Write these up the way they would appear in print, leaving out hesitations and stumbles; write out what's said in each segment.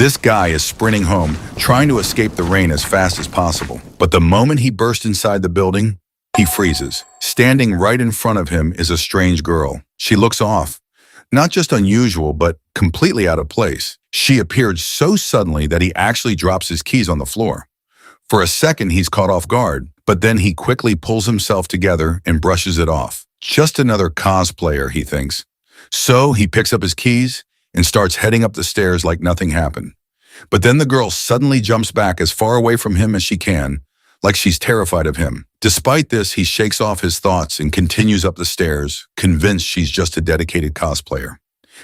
This guy is sprinting home, trying to escape the rain as fast as possible. But the moment he bursts inside the building, he freezes. Standing right in front of him is a strange girl. She looks off. Not just unusual, but completely out of place. She appeared so suddenly that he actually drops his keys on the floor. For a second, he's caught off guard, but then he quickly pulls himself together and brushes it off. Just another cosplayer, he thinks. So he picks up his keys and starts heading up the stairs like nothing happened. But then the girl suddenly jumps back as far away from him as she can, like she's terrified of him. Despite this, he shakes off his thoughts and continues up the stairs, convinced she's just a dedicated cosplayer.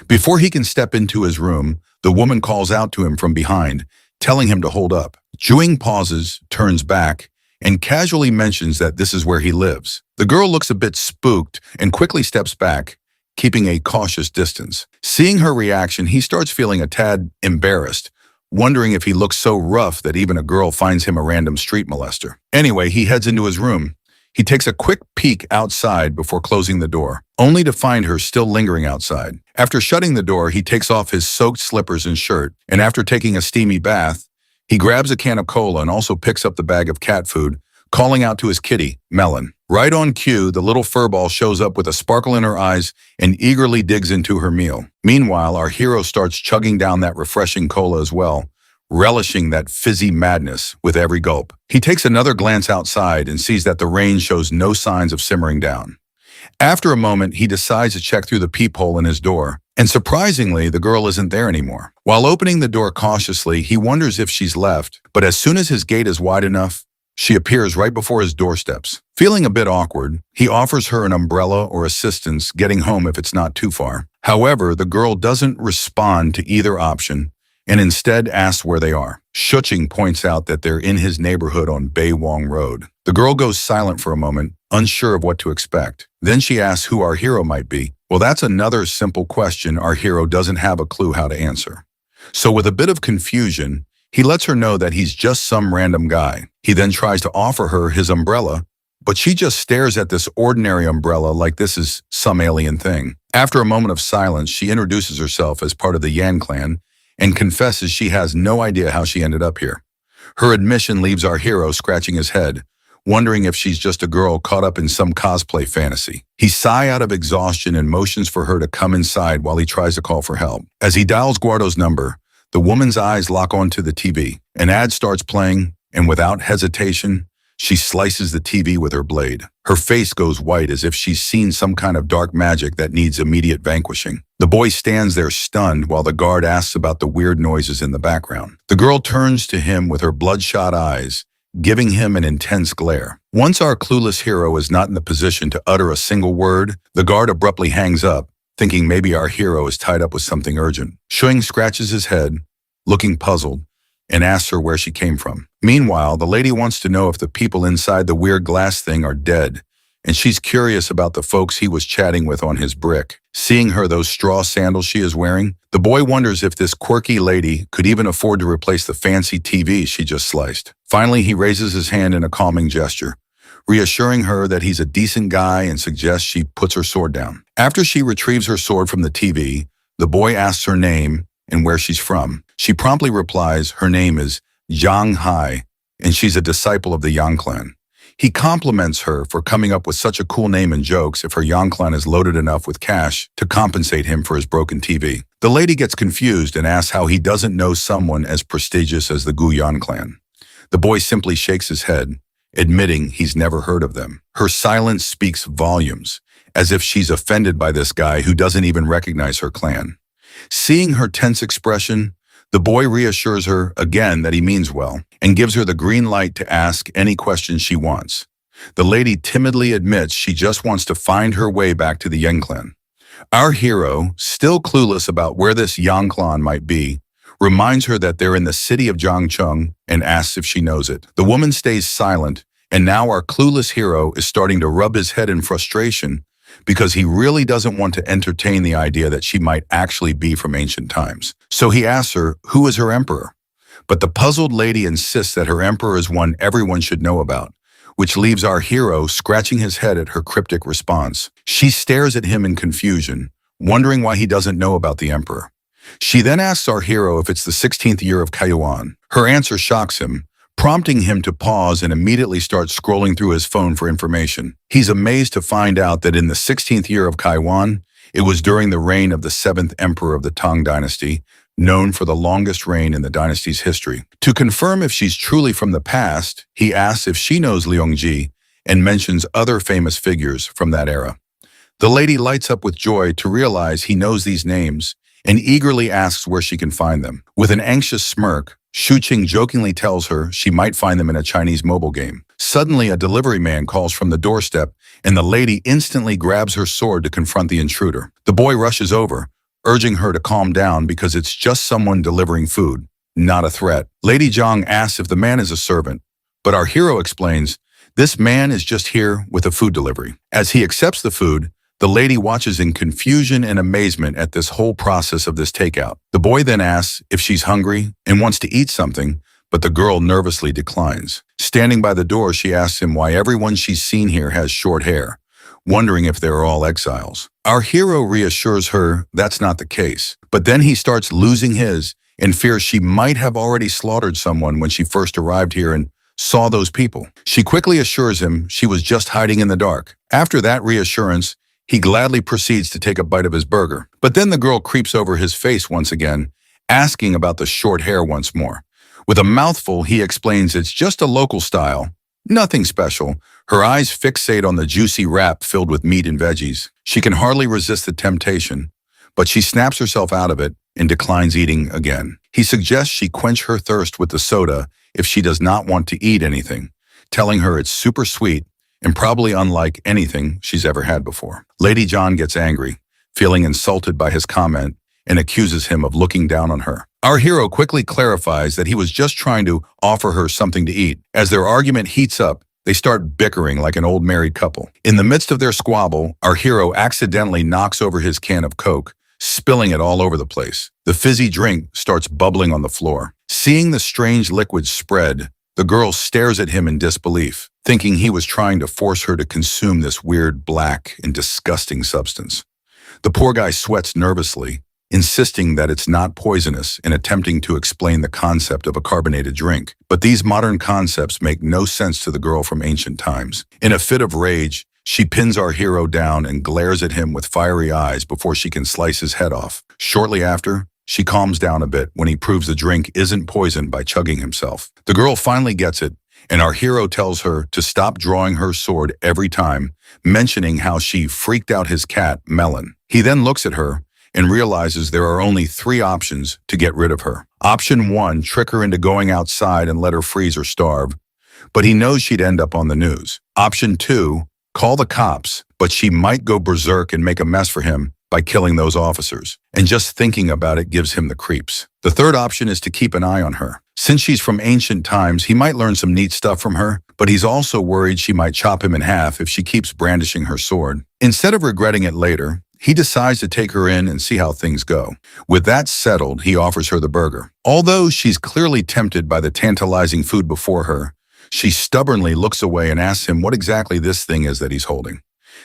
Before he can step into his room, the woman calls out to him from behind, telling him to hold up. Juing pauses, turns back, and casually mentions that this is where he lives. The girl looks a bit spooked and quickly steps back, keeping a cautious distance. Seeing her reaction, he starts feeling a tad embarrassed, wondering if he looks so rough that even a girl finds him a random street molester. Anyway, he heads into his room. He takes a quick peek outside before closing the door, only to find her still lingering outside. After shutting the door, he takes off his soaked slippers and shirt, and after taking a steamy bath, he grabs a can of cola and also picks up the bag of cat food, calling out to his kitty, Melon. Right on cue, the little furball shows up with a sparkle in her eyes and eagerly digs into her meal. Meanwhile, our hero starts chugging down that refreshing cola as well, relishing that fizzy madness with every gulp. He takes another glance outside and sees that the rain shows no signs of simmering down. After a moment, he decides to check through the peephole in his door, and surprisingly, the girl isn't there anymore. While opening the door cautiously, he wonders if she's left, but as soon as his gate is wide enough, she appears right before his doorsteps. Feeling a bit awkward, he offers her an umbrella or assistance getting home if it's not too far. However, the girl doesn't respond to either option and instead asks where they are. Shuching points out that they're in his neighborhood on Baywong Road. The girl goes silent for a moment, unsure of what to expect. Then she asks who our hero might be. Well, that's another simple question our hero doesn't have a clue how to answer. So with a bit of confusion, he lets her know that he's just some random guy. He then tries to offer her his umbrella, but she just stares at this ordinary umbrella like this is some alien thing. After a moment of silence, she introduces herself as part of the Yan clan and confesses she has no idea how she ended up here. Her admission leaves our hero scratching his head, wondering if she's just a girl caught up in some cosplay fantasy. He sighs out of exhaustion and motions for her to come inside while he tries to call for help. As he dials Guardo's number, the woman's eyes lock onto the TV. An ad starts playing, and without hesitation, she slices the TV with her blade. Her face goes white as if she's seen some kind of dark magic that needs immediate vanquishing. The boy stands there stunned while the guard asks about the weird noises in the background. The girl turns to him with her bloodshot eyes, giving him an intense glare. Once our clueless hero is not in the position to utter a single word, the guard abruptly hangs up, thinking maybe our hero is tied up with something urgent. Shuing scratches his head, looking puzzled, and asks her where she came from. Meanwhile, the lady wants to know if the people inside the weird glass thing are dead, and she's curious about the folks he was chatting with on his brick. Seeing her those straw sandals she is wearing, the boy wonders if this quirky lady could even afford to replace the fancy TV she just sliced. Finally, he raises his hand in a calming gesture, reassuring her that he's a decent guy and suggests she puts her sword down. After she retrieves her sword from the TV, the boy asks her name and where she's from. She promptly replies her name is Zhang Hai, and she's a disciple of the Yang clan. He compliments her for coming up with such a cool name and jokes if her Yang clan is loaded enough with cash to compensate him for his broken TV. The lady gets confused and asks how he doesn't know someone as prestigious as the Guyan clan. The boy simply shakes his head, admitting he's never heard of them. Her silence speaks volumes, as if she's offended by this guy who doesn't even recognize her clan. Seeing her tense expression, the boy reassures her again that he means well and gives her the green light to ask any questions she wants. The lady timidly admits she just wants to find her way back to the Yang clan. Our hero, still clueless about where this Yang clan might be, reminds her that they're in the city of Jiangcheng and asks if she knows it. The woman stays silent, and now our clueless hero is starting to rub his head in frustration because he really doesn't want to entertain the idea that she might actually be from ancient times. So he asks her, who is her emperor? But the puzzled lady insists that her emperor is one everyone should know about, which leaves our hero scratching his head at her cryptic response. She stares at him in confusion, wondering why he doesn't know about the emperor. She then asks our hero if it's the 16th year of Kaiwan. Her answer shocks him, prompting him to pause and immediately start scrolling through his phone for information. He's amazed to find out that in the 16th year of Kaiwan, it was during the reign of the 7th emperor of the Tang dynasty, known for the longest reign in the dynasty's history. To confirm if she's truly from the past, he asks if she knows Liangji and mentions other famous figures from that era. The lady lights up with joy to realize he knows these names and eagerly asks where she can find them. With an anxious smirk, Shuqing jokingly tells her she might find them in a Chinese mobile game. Suddenly, a delivery man calls from the doorstep, and the lady instantly grabs her sword to confront the intruder. The boy rushes over, urging her to calm down because it's just someone delivering food, not a threat. Lady Zhang asks if the man is a servant, but our hero explains, this man is just here with a food delivery. As he accepts the food, the lady watches in confusion and amazement at this whole process of this takeout. The boy then asks if she's hungry and wants to eat something, but the girl nervously declines. Standing by the door, she asks him why everyone she's seen here has short hair, wondering if they're all exiles. Our hero reassures her that's not the case, but then he starts losing his and fears she might have already slaughtered someone when she first arrived here and saw those people. She quickly assures him she was just hiding in the dark. After that reassurance, he gladly proceeds to take a bite of his burger. But then the girl creeps over his face once again, asking about the short hair once more. With a mouthful, he explains it's just a local style, nothing special. Her eyes fixate on the juicy wrap filled with meat and veggies. She can hardly resist the temptation, but she snaps herself out of it and declines eating again. He suggests she quench her thirst with the soda if she does not want to eat anything, telling her it's super sweet and probably unlike anything she's ever had before. Lady John gets angry, feeling insulted by his comment, and accuses him of looking down on her. Our hero quickly clarifies that he was just trying to offer her something to eat. As their argument heats up, they start bickering like an old married couple. In the midst of their squabble, our hero accidentally knocks over his can of Coke, spilling it all over the place. The fizzy drink starts bubbling on the floor. Seeing the strange liquid spread, the girl stares at him in disbelief, thinking he was trying to force her to consume this weird, black, and disgusting substance. The poor guy sweats nervously, insisting that it's not poisonous and attempting to explain the concept of a carbonated drink. But these modern concepts make no sense to the girl from ancient times. In a fit of rage, she pins our hero down and glares at him with fiery eyes before she can slice his head off. Shortly after, she calms down a bit when he proves the drink isn't poisoned by chugging himself. The girl finally gets it, and our hero tells her to stop drawing her sword every time, mentioning how she freaked out his cat, Melon. He then looks at her and realizes there are only 3 options to get rid of her. Option 1, trick her into going outside and let her freeze or starve, but he knows she'd end up on the news. Option 2, call the cops, but she might go berserk and make a mess for him by killing those officers, and just thinking about it gives him the creeps. The third option is to keep an eye on her. Since she's from ancient times, he might learn some neat stuff from her, but he's also worried she might chop him in half if she keeps brandishing her sword. Instead of regretting it later, he decides to take her in and see how things go. With that settled, he offers her the burger. Although she's clearly tempted by the tantalizing food before her, she stubbornly looks away and asks him what exactly this thing is that he's holding.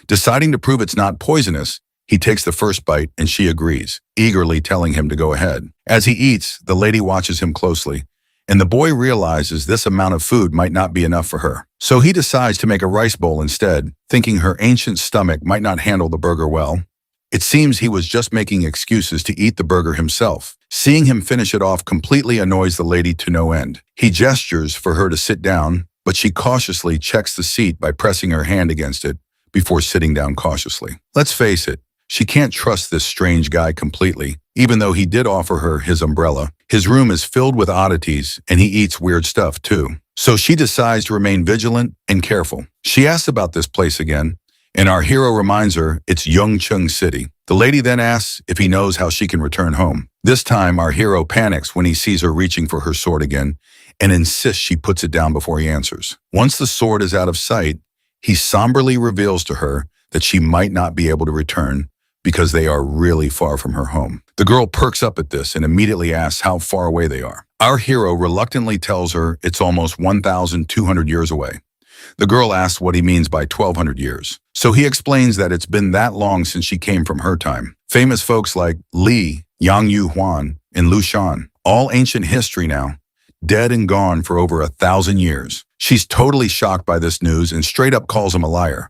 Deciding to prove it's not poisonous, he takes the first bite and she agrees, eagerly telling him to go ahead. As he eats, the lady watches him closely, and the boy realizes this amount of food might not be enough for her. So he decides to make a rice bowl instead, thinking her ancient stomach might not handle the burger well. It seems he was just making excuses to eat the burger himself. Seeing him finish it off completely annoys the lady to no end. He gestures for her to sit down, but she cautiously checks the seat by pressing her hand against it before sitting down cautiously. Let's face it, she can't trust this strange guy completely, even though he did offer her his umbrella. His room is filled with oddities, and he eats weird stuff too. So she decides to remain vigilant and careful. She asks about this place again, and our hero reminds her it's Yongcheng City. The lady then asks if he knows how she can return home. This time, our hero panics when he sees her reaching for her sword again and insists she puts it down before he answers. Once the sword is out of sight, he somberly reveals to her that she might not be able to return because they are really far from her home. The girl perks up at this and immediately asks how far away they are. Our hero reluctantly tells her it's almost 1,200 years away. The girl asks what he means by 1200 years. So he explains that it's been that long since she came from her time. Famous folks like Li, Yang Yu Huan, and Lu Shan, all ancient history now, dead and gone for over 1,000 years. She's totally shocked by this news and straight up calls him a liar.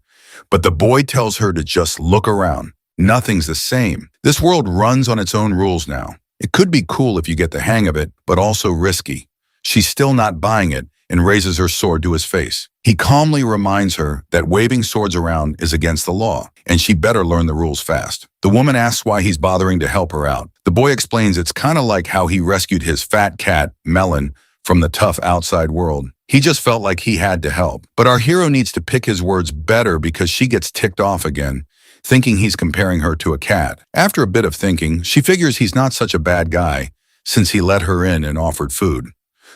But the boy tells her to just look around. Nothing's the same. This world runs on its own rules now. It could be cool if you get the hang of it, but also risky. She's still not buying it and raises her sword to his face. He calmly reminds her that waving swords around is against the law, and she better learn the rules fast. The woman asks why he's bothering to help her out. The boy explains it's kind of like how he rescued his fat cat, Melon, from the tough outside world. He just felt like he had to help. But our hero needs to pick his words better because she gets ticked off again, thinking he's comparing her to a cat. After a bit of thinking, she figures he's not such a bad guy since he let her in and offered food.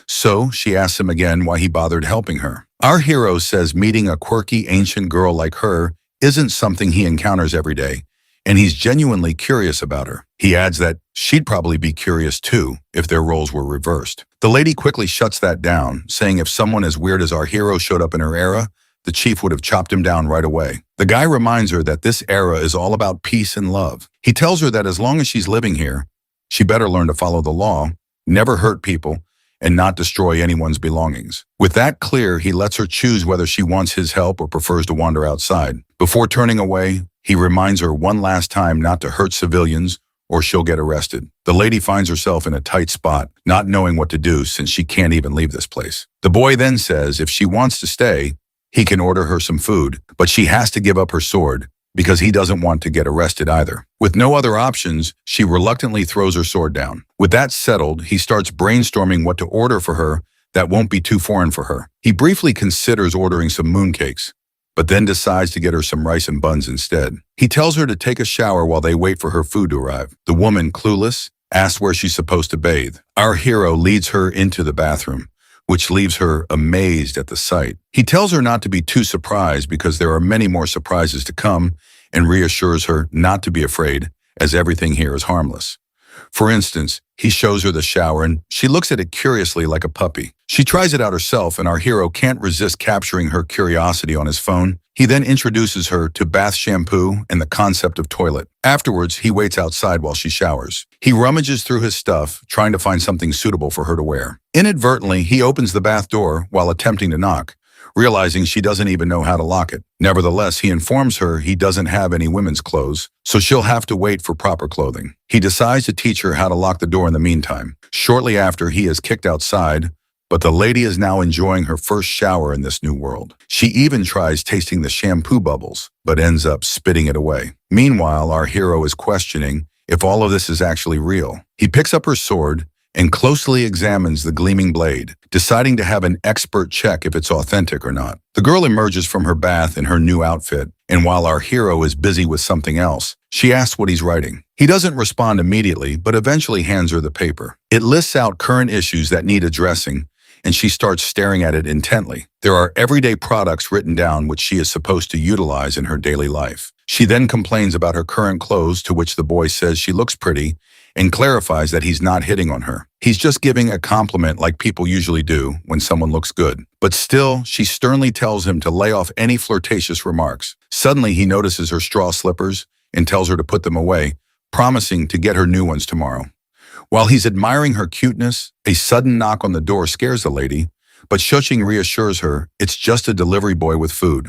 So she asks him again why he bothered helping her. Our hero says meeting a quirky ancient girl like her isn't something he encounters every day, and he's genuinely curious about her. He adds that she'd probably be curious too if their roles were reversed. The lady quickly shuts that down, saying if someone as weird as our hero showed up in her era, the chief would have chopped him down right away. The guy reminds her that this era is all about peace and love. He tells her that as long as she's living here, she better learn to follow the law, never hurt people, and not destroy anyone's belongings. With that clear, he lets her choose whether she wants his help or prefers to wander outside. Before turning away, he reminds her one last time not to hurt civilians or she'll get arrested. The lady finds herself in a tight spot, not knowing what to do since she can't even leave this place. The boy then says if she wants to stay, he can order her some food, but she has to give up her sword because he doesn't want to get arrested either. With no other options, she reluctantly throws her sword down. With that settled, he starts brainstorming what to order for her that won't be too foreign for her. He briefly considers ordering some mooncakes, but then decides to get her some rice and buns instead. He tells her to take a shower while they wait for her food to arrive. The woman, clueless, asks where she's supposed to bathe. Our hero leads her into the bathroom, which leaves her amazed at the sight. He tells her not to be too surprised because there are many more surprises to come and reassures her not to be afraid as everything here is harmless. For instance, he shows her the shower and she looks at it curiously like a puppy. She tries it out herself and our hero can't resist capturing her curiosity on his phone. He then introduces her to bath shampoo and the concept of toilet. Afterwards, he waits outside while she showers. He rummages through his stuff, trying to find something suitable for her to wear. Inadvertently, he opens the bath door while attempting to knock, realizing she doesn't even know how to lock it. Nevertheless, he informs her he doesn't have any women's clothes, so she'll have to wait for proper clothing. He decides to teach her how to lock the door in the meantime. Shortly after, he is kicked outside, but the lady is now enjoying her first shower in this new world. She even tries tasting the shampoo bubbles, but ends up spitting it away. Meanwhile, our hero is questioning if all of this is actually real. He picks up her sword and closely examines the gleaming blade, deciding to have an expert check if it's authentic or not. The girl emerges from her bath in her new outfit, and while our hero is busy with something else, she asks what he's writing. He doesn't respond immediately, but eventually hands her the paper. It lists out current issues that need addressing, and she starts staring at it intently. There are everyday products written down which she is supposed to utilize in her daily life. She then complains about her current clothes, to which the boy says she looks pretty, and clarifies that he's not hitting on her. He's just giving a compliment like people usually do when someone looks good. But still, she sternly tells him to lay off any flirtatious remarks. Suddenly, he notices her straw slippers and tells her to put them away, promising to get her new ones tomorrow. While he's admiring her cuteness, a sudden knock on the door scares the lady, but Shuching reassures her it's just a delivery boy with food.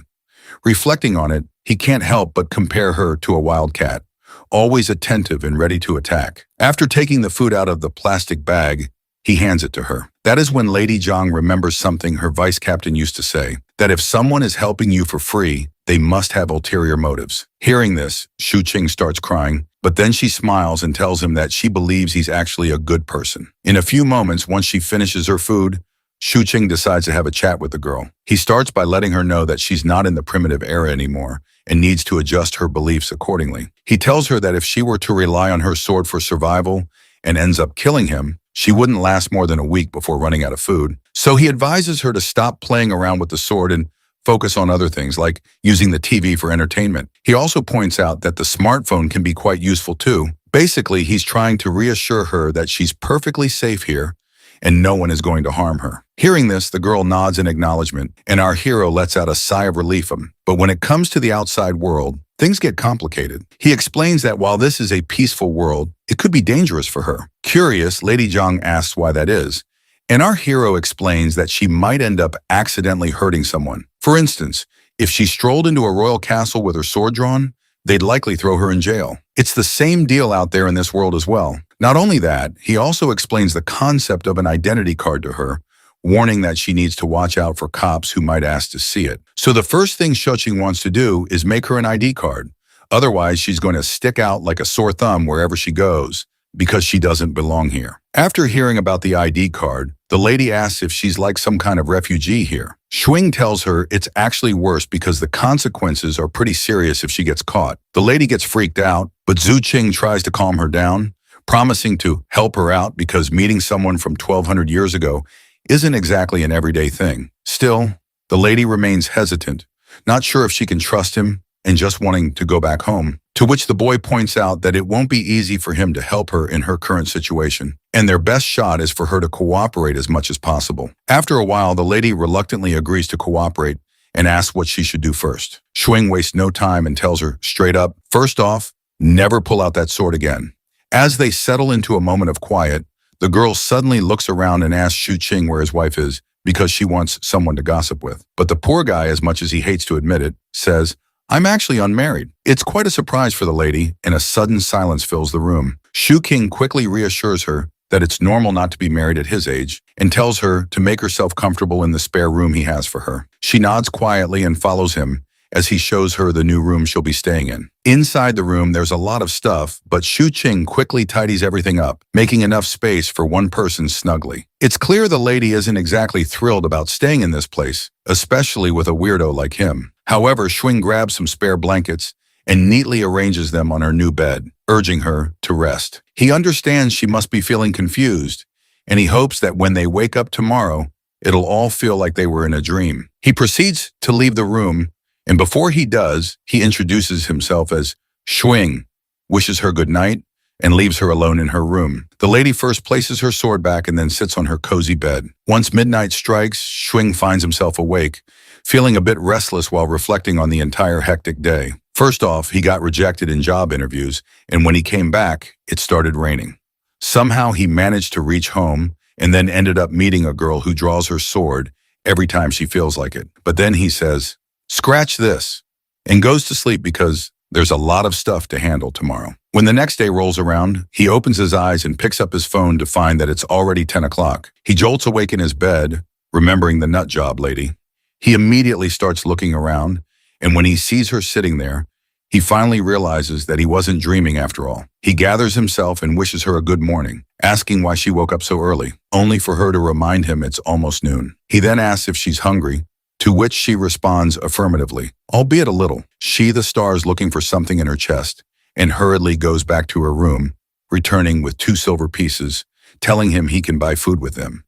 Reflecting on it, he can't help but compare her to a wild cat, always attentive and ready to attack. After taking the food out of the plastic bag, he hands it to her. That is when Lady Zhang remembers something her vice captain used to say, that if someone is helping you for free, they must have ulterior motives. Hearing this, Shuching starts crying, but then she smiles and tells him that she believes he's actually a good person. In a few moments, once she finishes her food, Shuching decides to have a chat with the girl. He starts by letting her know that she's not in the primitive era anymore and needs to adjust her beliefs accordingly. He tells her that if she were to rely on her sword for survival and ends up killing him, she wouldn't last more than a week before running out of food. So he advises her to stop playing around with the sword and focus on other things like using the TV for entertainment. He also points out that the smartphone can be quite useful too. Basically, he's trying to reassure her that she's perfectly safe here and no one is going to harm her. Hearing this, the girl nods in acknowledgement, and our hero lets out a sigh of relief. But when it comes to the outside world, things get complicated. He explains that while this is a peaceful world, it could be dangerous for her. Curious, Lady Zhang asks why that is, and our hero explains that she might end up accidentally hurting someone. For instance, if she strolled into a royal castle with her sword drawn, they'd likely throw her in jail. It's the same deal out there in this world as well. Not only that, he also explains the concept of an identity card to her, warning that she needs to watch out for cops who might ask to see it. So the first thing Shoqing wants to do is make her an ID card. Otherwise, she's going to stick out like a sore thumb wherever she goes, because she doesn't belong here. After hearing about the ID card, the lady asks if she's like some kind of refugee here. Shuing tells her it's actually worse because the consequences are pretty serious if she gets caught. The lady gets freaked out, but Zhu Qing tries to calm her down, promising to help her out because meeting someone from 1200 years ago isn't exactly an everyday thing. Still, the lady remains hesitant, not sure if she can trust him and just wanting to go back home, to which the boy points out that it won't be easy for him to help her in her current situation, and their best shot is for her to cooperate as much as possible. After a while, the lady reluctantly agrees to cooperate and asks what she should do first. Shuing wastes no time and tells her straight up, first off, never pull out that sword again. As they settle into a moment of quiet, the girl suddenly looks around and asks Shu Qing where his wife is because she wants someone to gossip with. But the poor guy, as much as he hates to admit it, says, I'm actually unmarried. It's quite a surprise for the lady, and a sudden silence fills the room. Shu Qing quickly reassures her that it's normal not to be married at his age and tells her to make herself comfortable in the spare room he has for her. She nods quietly and follows him as he shows her the new room she'll be staying in. Inside the room, there's a lot of stuff, but Shu Qing quickly tidies everything up, making enough space for one person snugly. It's clear the lady isn't exactly thrilled about staying in this place, especially with a weirdo like him. However, Shuing grabs some spare blankets and neatly arranges them on her new bed, urging her to rest. He understands she must be feeling confused, and he hopes that when they wake up tomorrow, it'll all feel like they were in a dream. He proceeds to leave the room, and before he does, he introduces himself as Shuing, wishes her good night, and leaves her alone in her room. The lady first places her sword back and then sits on her cozy bed. Once midnight strikes, Shuing finds himself awake, feeling a bit restless while reflecting on the entire hectic day. First off, he got rejected in job interviews, and when he came back, it started raining. Somehow he managed to reach home and then ended up meeting a girl who draws her sword every time she feels like it. But then he says, scratch this, and goes to sleep because there's a lot of stuff to handle tomorrow. When the next day rolls around, he opens his eyes and picks up his phone to find that it's already 10 o'clock. He jolts awake in his bed, remembering the nut job lady. He immediately starts looking around, and when he sees her sitting there, he finally realizes that he wasn't dreaming after all. He gathers himself and wishes her a good morning, asking why she woke up so early, only for her to remind him it's almost noon. He then asks if she's hungry, to which she responds affirmatively, albeit a little. She, the stars, looking for something in her chest, and hurriedly goes back to her room, returning with 2 silver pieces, telling him he can buy food with them.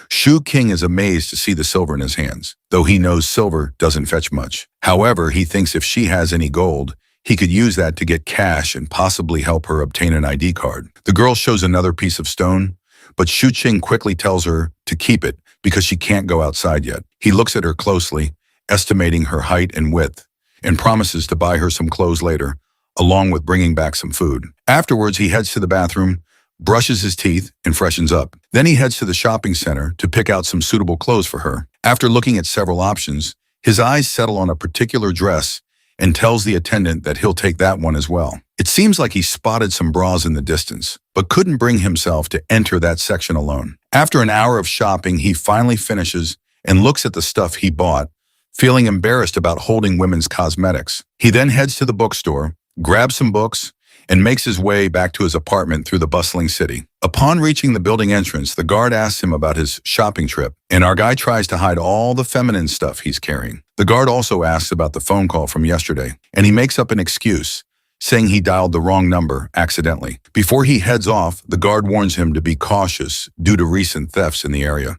Shu Qing is amazed to see the silver in his hands, though he knows silver doesn't fetch much. However, he thinks if she has any gold, he could use that to get cash and possibly help her obtain an ID card. The girl shows another piece of stone, but Shu Qing quickly tells her to keep it because she can't go outside yet. He looks at her closely, estimating her height and width, and promises to buy her some clothes later, along with bringing back some food. Afterwards, he heads to the bathroom, brushes his teeth, and freshens up. Then he heads to the shopping center to pick out some suitable clothes for her. After looking at several options, his eyes settle on a particular dress and tells the attendant that he'll take that one as well. It seems like he spotted some bras in the distance, but couldn't bring himself to enter that section alone. After an hour of shopping, he finally finishes and looks at the stuff he bought, feeling embarrassed about holding women's cosmetics. He then heads to the bookstore, grabs some books, and makes his way back to his apartment through the bustling city. Upon reaching the building entrance, the guard asks him about his shopping trip, and our guy tries to hide all the feminine stuff he's carrying. The guard also asks about the phone call from yesterday, and he makes up an excuse, saying he dialed the wrong number accidentally. Before he heads off, the guard warns him to be cautious due to recent thefts in the area.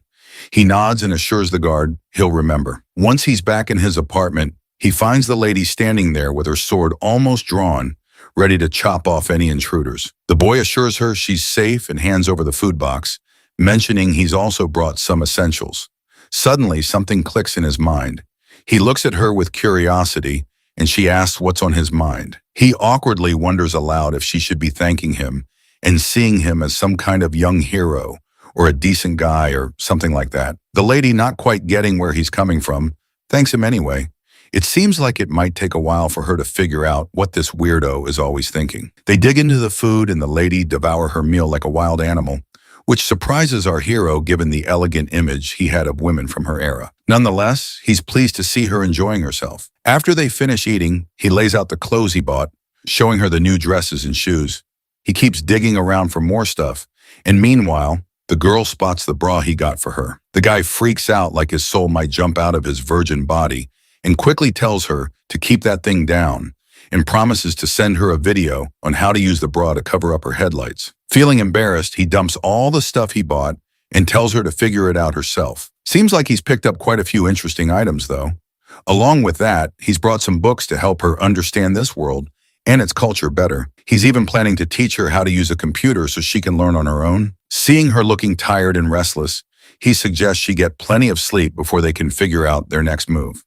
He nods and assures the guard he'll remember. Once he's back in his apartment, he finds the lady standing there with her sword almost drawn, ready to chop off any intruders. The boy assures her she's safe and hands over the food box, mentioning he's also brought some essentials. Suddenly, something clicks in his mind. He looks at her with curiosity, and she asks what's on his mind. He awkwardly wonders aloud if she should be thanking him and seeing him as some kind of young hero or a decent guy or something like that. The lady, not quite getting where he's coming from, thanks him anyway. It seems like it might take a while for her to figure out what this weirdo is always thinking. They dig into the food and the lady devour her meal like a wild animal, which surprises our hero given the elegant image he had of women from her era. Nonetheless, he's pleased to see her enjoying herself. After they finish eating, he lays out the clothes he bought, showing her the new dresses and shoes. He keeps digging around for more stuff, and meanwhile, the girl spots the bra he got for her. The guy freaks out like his soul might jump out of his virgin body and quickly tells her to keep that thing down and promises to send her a video on how to use the bra to cover up her headlights. Feeling embarrassed, he dumps all the stuff he bought and tells her to figure it out herself. Seems like he's picked up quite a few interesting items, though. Along with that, he's brought some books to help her understand this world and its culture better. He's even planning to teach her how to use a computer so she can learn on her own. Seeing her looking tired and restless, he suggests she get plenty of sleep before they can figure out their next move.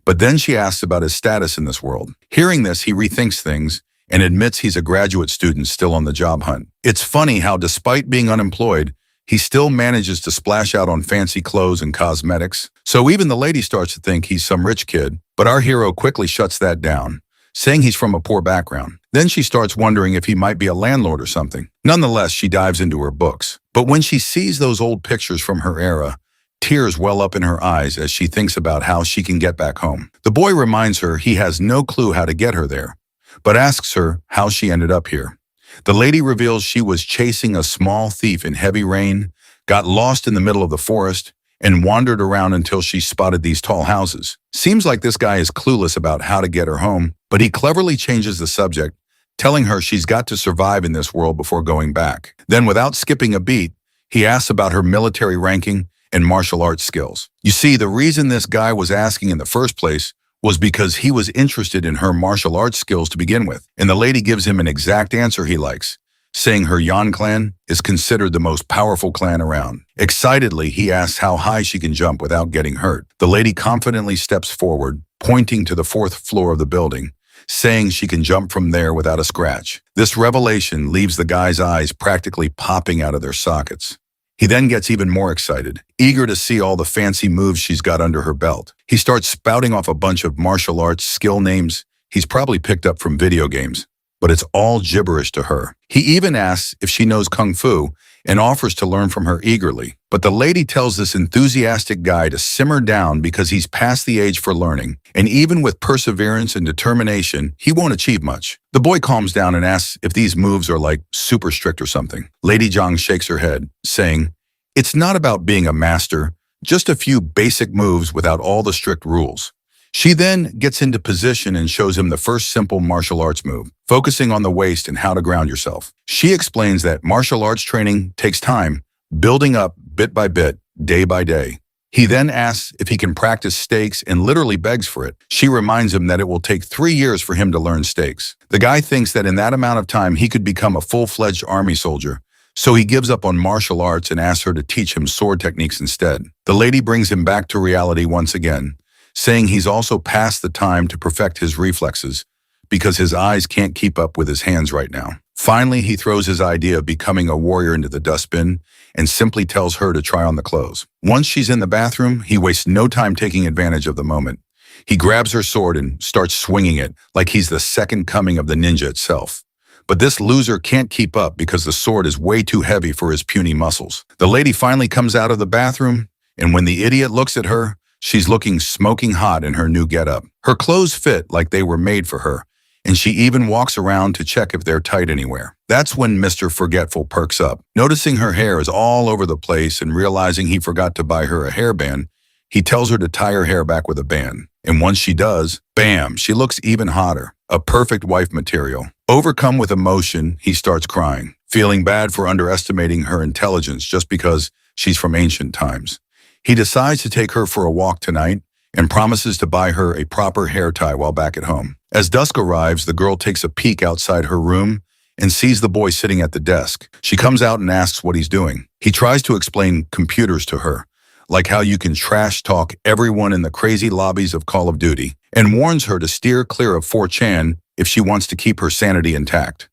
But then she asks about his status in this world. Hearing this, he rethinks things and admits he's a graduate student still on the job hunt. It's funny how, despite being unemployed, he still manages to splash out on fancy clothes and cosmetics. So even the lady starts to think he's some rich kid, but our hero quickly shuts that down, saying he's from a poor background. Then she starts wondering if he might be a landlord or something. Nonetheless, she dives into her books. But when she sees those old pictures from her era, tears well up in her eyes as she thinks about how she can get back home. The boy reminds her he has no clue how to get her there, but asks her how she ended up here. The lady reveals she was chasing a small thief in heavy rain, got lost in the middle of the forest, and wandered around until she spotted these tall houses. Seems like this guy is clueless about how to get her home, but he cleverly changes the subject, telling her she's got to survive in this world before going back. Then, without skipping a beat, he asks about her military ranking and martial arts skills. You see, the reason this guy was asking in the first place was because he was interested in her martial arts skills to begin with, and the lady gives him an exact answer he likes, saying her Yan clan is considered the most powerful clan around. Excitedly, he asks how high she can jump without getting hurt. The lady confidently steps forward, pointing to the 4th floor of the building, saying she can jump from there without a scratch. This revelation leaves the guy's eyes practically popping out of their sockets. He then gets even more excited, eager to see all the fancy moves she's got under her belt. He starts spouting off a bunch of martial arts skill names he's probably picked up from video games, but it's all gibberish to her. He even asks if she knows Kung Fu and offers to learn from her eagerly. But the lady tells this enthusiastic guy to simmer down because he's past the age for learning, and even with perseverance and determination, he won't achieve much. The boy calms down and asks if these moves are like super strict or something. Lady Zhang shakes her head, saying, "It's not about being a master, just a few basic moves without all the strict rules." She then gets into position and shows him the first simple martial arts move, focusing on the waist and how to ground yourself. She explains that martial arts training takes time, building up bit by bit, day by day. He then asks if he can practice stakes and literally begs for it. She reminds him that it will take 3 years for him to learn stakes. The guy thinks that in that amount of time he could become a full-fledged army soldier, so he gives up on martial arts and asks her to teach him sword techniques instead. The lady brings him back to reality once again, saying he's also past the time to perfect his reflexes because his eyes can't keep up with his hands right now. Finally, he throws his idea of becoming a warrior into the dustbin and simply tells her to try on the clothes. Once she's in the bathroom, he wastes no time taking advantage of the moment. He grabs her sword and starts swinging it like he's the second coming of the ninja itself. But this loser can't keep up because the sword is way too heavy for his puny muscles. The lady finally comes out of the bathroom, and when the idiot looks at her, she's looking smoking hot in her new getup. Her clothes fit like they were made for her, and she even walks around to check if they're tight anywhere. That's when Mr. Forgetful perks up. Noticing her hair is all over the place and realizing he forgot to buy her a hairband, he tells her to tie her hair back with a band. And once she does, bam, she looks even hotter. A perfect wife material. Overcome with emotion, he starts crying, feeling bad for underestimating her intelligence just because she's from ancient times. He decides to take her for a walk tonight and promises to buy her a proper hair tie while back at home. As dusk arrives, the girl takes a peek outside her room and sees the boy sitting at the desk. She comes out and asks what he's doing. He tries to explain computers to her, like how you can trash talk everyone in the crazy lobbies of Call of Duty, and warns her to steer clear of 4chan if she wants to keep her sanity intact.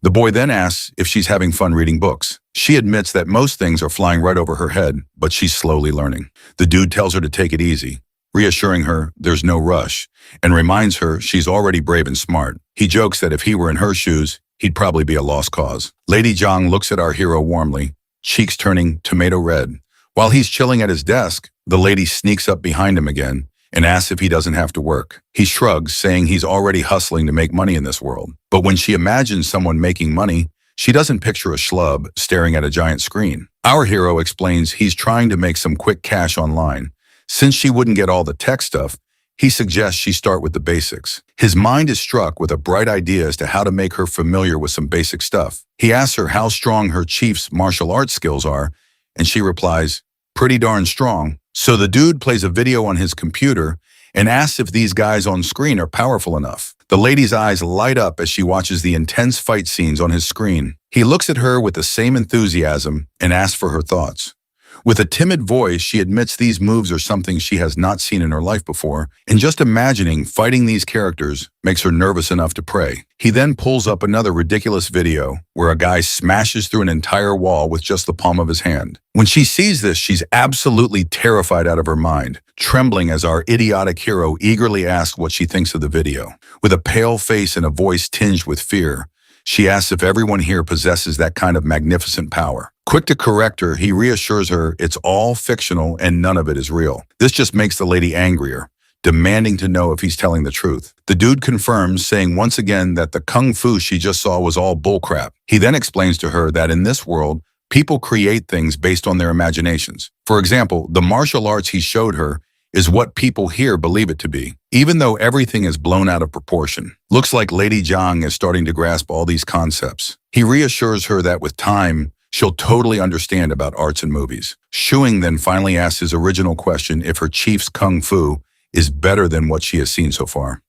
The boy then asks if she's having fun reading books. She admits that most things are flying right over her head, but she's slowly learning. The dude tells her to take it easy, reassuring her there's no rush, and reminds her she's already brave and smart. He jokes that if he were in her shoes, he'd probably be a lost cause. Lady Zhang looks at our hero warmly, cheeks turning tomato red. While he's chilling at his desk, the lady sneaks up behind him again and asks if he doesn't have to work. He shrugs, saying he's already hustling to make money in this world. But when she imagines someone making money, she doesn't picture a schlub staring at a giant screen. Our hero explains he's trying to make some quick cash online. Since she wouldn't get all the tech stuff, he suggests she start with the basics. His mind is struck with a bright idea as to how to make her familiar with some basic stuff. He asks her how strong her chief's martial arts skills are, and she replies, pretty darn strong. So the dude plays a video on his computer and asks if these guys on screen are powerful enough. The lady's eyes light up as she watches the intense fight scenes on his screen. He looks at her with the same enthusiasm and asks for her thoughts. With a timid voice, she admits these moves are something she has not seen in her life before, and just imagining fighting these characters makes her nervous enough to pray. He then pulls up another ridiculous video where a guy smashes through an entire wall with just the palm of his hand. When she sees this, she's absolutely terrified out of her mind, trembling as our idiotic hero eagerly asks what she thinks of the video. With a pale face and a voice tinged with fear, she asks if everyone here possesses that kind of magnificent power. Quick to correct her, he reassures her it's all fictional and none of it is real. This just makes the lady angrier, demanding to know if he's telling the truth. The dude confirms, saying once again that the kung fu she just saw was all bullcrap. He then explains to her that in this world, people create things based on their imaginations. For example, the martial arts he showed her is what people here believe it to be, even though everything is blown out of proportion. Looks like Lady Zhang is starting to grasp all these concepts. He reassures her that with time, she'll totally understand about arts and movies. Shuing then finally asks his original question if her chief's kung fu is better than what she has seen so far.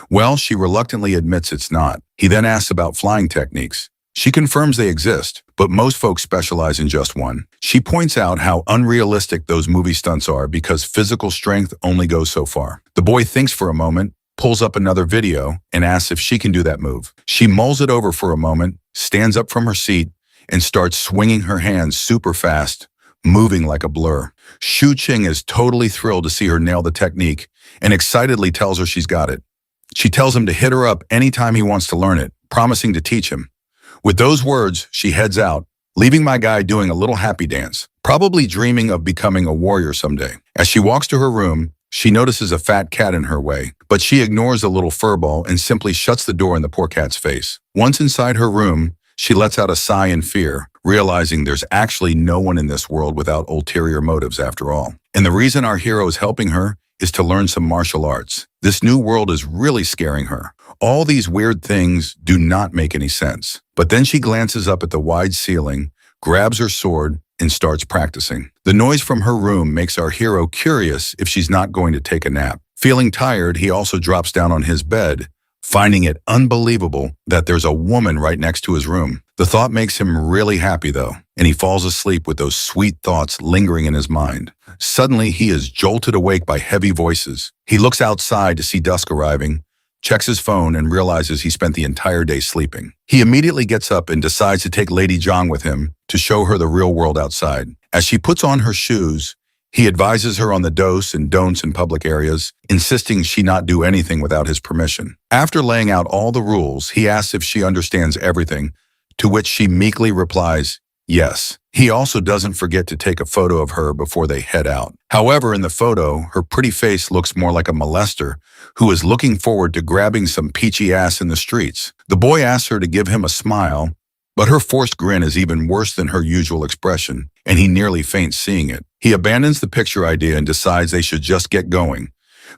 Well, she reluctantly admits it's not. He then asks about flying techniques. She confirms they exist, but most folks specialize in just one. She points out how unrealistic those movie stunts are because physical strength only goes so far. The boy thinks for a moment, pulls up another video, and asks if she can do that move. She mulls it over for a moment, stands up from her seat, and starts swinging her hands super fast, moving like a blur. Shu Qing is totally thrilled to see her nail the technique and excitedly tells her she's got it. She tells him to hit her up anytime he wants to learn it, promising to teach him. With those words, she heads out, leaving my guy doing a little happy dance, probably dreaming of becoming a warrior someday. As she walks to her room, she notices a fat cat in her way, but she ignores the little furball and simply shuts the door in the poor cat's face. Once inside her room, she lets out a sigh in fear, realizing there's actually no one in this world without ulterior motives after all. And the reason our hero is helping her is to learn some martial arts. This new world is really scaring her. All these weird things do not make any sense. But then she glances up at the wide ceiling, grabs her sword, and starts practicing. The noise from her room makes our hero curious if she's not going to take a nap. Feeling tired, he also drops down on his bed, finding it unbelievable that there's a woman right next to his room. The thought makes him really happy though, and he falls asleep with those sweet thoughts lingering in his mind. Suddenly, he is jolted awake by heavy voices. He looks outside to see dusk arriving, checks his phone, and realizes he spent the entire day sleeping. He immediately gets up and decides to take Lady Zhang with him to show her the real world outside. As she puts on her shoes, he advises her on the dos and don'ts in public areas, insisting she not do anything without his permission. After laying out all the rules, he asks if she understands everything, to which she meekly replies, yes. He also doesn't forget to take a photo of her before they head out. However, in the photo, her pretty face looks more like a molester who is looking forward to grabbing some peachy ass in the streets. The boy asks her to give him a smile, but her forced grin is even worse than her usual expression, and he nearly faints seeing it. He abandons the picture idea and decides they should just get going.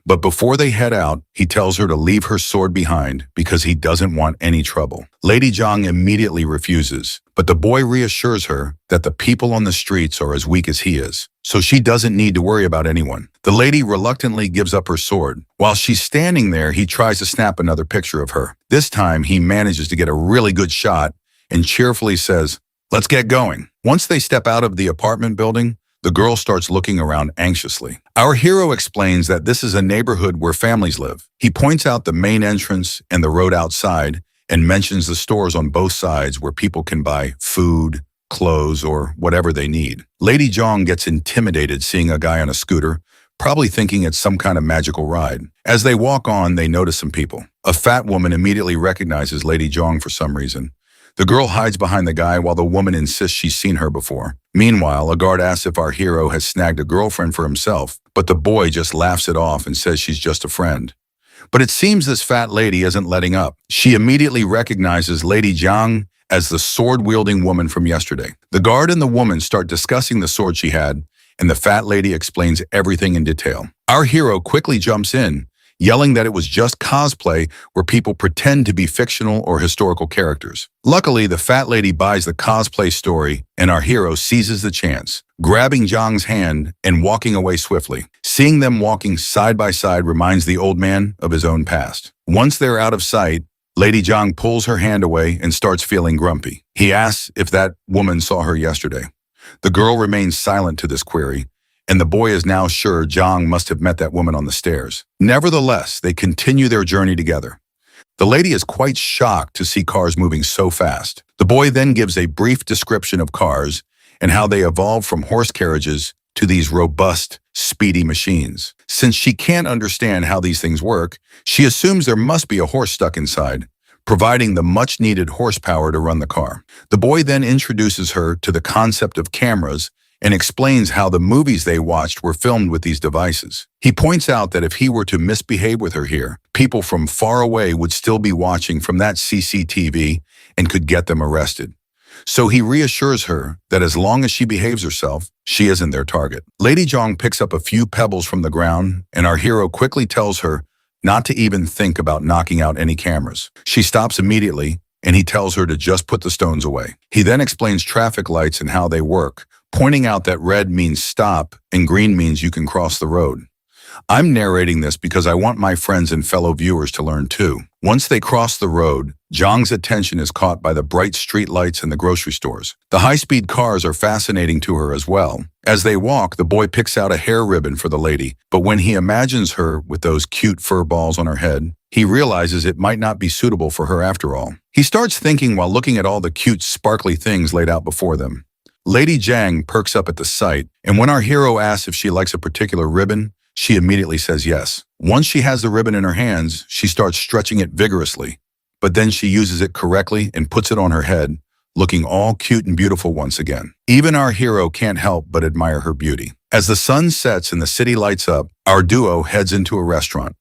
But before they head out, he tells her to leave her sword behind because he doesn't want any trouble. Lady Zhang immediately refuses, but the boy reassures her that the people on the streets are as weak as he is, so she doesn't need to worry about anyone. The lady reluctantly gives up her sword. While she's standing there, he tries to snap another picture of her. This time, he manages to get a really good shot and cheerfully says, "Let's get going." Once they step out of the apartment building, the girl starts looking around anxiously. Our hero explains that this is a neighborhood where families live. He points out the main entrance and the road outside and mentions the stores on both sides where people can buy food, clothes, or whatever they need. Lady Zhang gets intimidated seeing a guy on a scooter, probably thinking it's some kind of magical ride. As they walk on, they notice some people. A fat woman immediately recognizes Lady Zhang for some reason. The girl hides behind the guy while the woman insists she's seen her before. Meanwhile, a guard asks if our hero has snagged a girlfriend for himself, but the boy just laughs it off and says she's just a friend. But it seems this fat lady isn't letting up. She immediately recognizes Lady Zhang as the sword-wielding woman from yesterday. The guard and the woman start discussing the sword she had, and the fat lady explains everything in detail. Our hero quickly jumps in, yelling that it was just cosplay where people pretend to be fictional or historical characters. Luckily, the fat lady buys the cosplay story, and our hero seizes the chance, grabbing Zhang's hand and walking away swiftly. Seeing them walking side by side reminds the old man of his own past. Once they're out of sight, Lady Zhang pulls her hand away and starts feeling grumpy. He asks if that woman saw her yesterday. The girl remains silent to this query, and the boy is now sure Zhang must have met that woman on the stairs. Nevertheless, they continue their journey together. The lady is quite shocked to see cars moving so fast. The boy then gives a brief description of cars and how they evolved from horse carriages to these robust, speedy machines. Since she can't understand how these things work, she assumes there must be a horse stuck inside, providing the much-needed horsepower to run the car. The boy then introduces her to the concept of cameras and explains how the movies they watched were filmed with these devices. He points out that if he were to misbehave with her here, people from far away would still be watching from that CCTV and could get them arrested. So he reassures her that as long as she behaves herself, she isn't their target. Lady Zhang picks up a few pebbles from the ground, and our hero quickly tells her not to even think about knocking out any cameras. She stops immediately, and he tells her to just put the stones away. He then explains traffic lights and how they work, pointing out that red means stop and green means you can cross the road. I'm narrating this because I want my friends and fellow viewers to learn too. Once they cross the road, Zhang's attention is caught by the bright street lights in the grocery stores. The high-speed cars are fascinating to her as well. As they walk, the boy picks out a hair ribbon for the lady, but when he imagines her with those cute fur balls on her head, he realizes it might not be suitable for her after all. He starts thinking while looking at all the cute, sparkly things laid out before them. Lady Zhang perks up at the sight, and when our hero asks if she likes a particular ribbon, she immediately says yes. Once she has the ribbon in her hands, she starts stretching it vigorously, but then she uses it correctly and puts it on her head, looking all cute and beautiful once again. Even our hero can't help but admire her beauty. As the sun sets and the city lights up, our duo heads into a restaurant.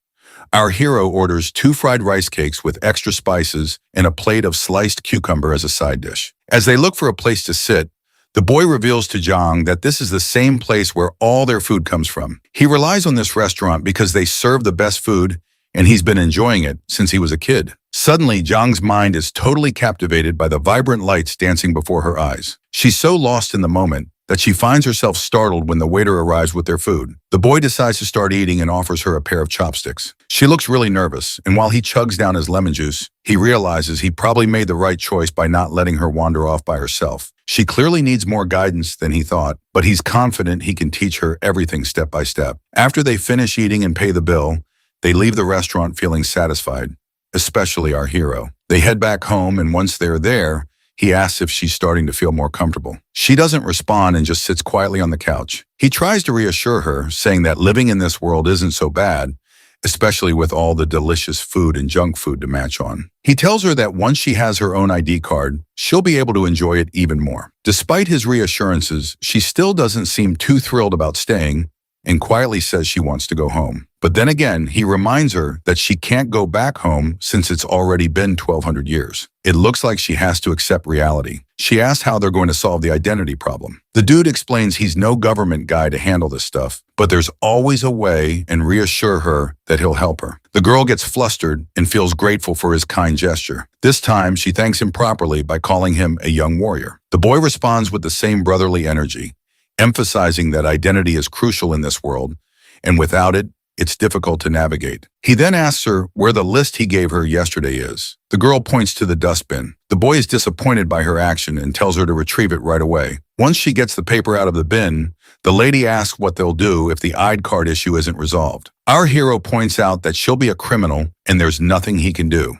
Our hero orders 2 fried rice cakes with extra spices and a plate of sliced cucumber as a side dish. As they look for a place to sit, the boy reveals to Zhang that this is the same place where all their food comes from. He relies on this restaurant because they serve the best food, and he's been enjoying it since he was a kid. Suddenly, Zhang's mind is totally captivated by the vibrant lights dancing before her eyes. She's so lost in the moment that she finds herself startled when the waiter arrives with their food. The boy decides to start eating and offers her a pair of chopsticks. She looks really nervous, and while he chugs down his lemon juice, he realizes he probably made the right choice by not letting her wander off by herself. She clearly needs more guidance than he thought, but he's confident he can teach her everything step by step. After they finish eating and pay the bill, they leave the restaurant feeling satisfied, especially our hero. They head back home, and once they're there, he asks if she's starting to feel more comfortable. She doesn't respond and just sits quietly on the couch. He tries to reassure her, saying that living in this world isn't so bad, especially with all the delicious food and junk food to match on. He tells her that once she has her own ID card, she'll be able to enjoy it even more. Despite his reassurances, she still doesn't seem too thrilled about staying, and quietly says she wants to go home. But then again, he reminds her that she can't go back home since it's already been 1,200 years. It looks like she has to accept reality. She asks how they're going to solve the identity problem. The dude explains he's no government guy to handle this stuff, but there's always a way, and reassure her that he'll help her. The girl gets flustered and feels grateful for his kind gesture. This time, she thanks him properly by calling him a young warrior. The boy responds with the same brotherly energy, emphasizing that identity is crucial in this world, and without it, it's difficult to navigate. He then asks her where the list he gave her yesterday is. The girl points to the dustbin. The boy is disappointed by her action and tells her to retrieve it right away. Once she gets the paper out of the bin, the lady asks what they'll do if the ID card issue isn't resolved. Our hero points out that she'll be a criminal and there's nothing he can do.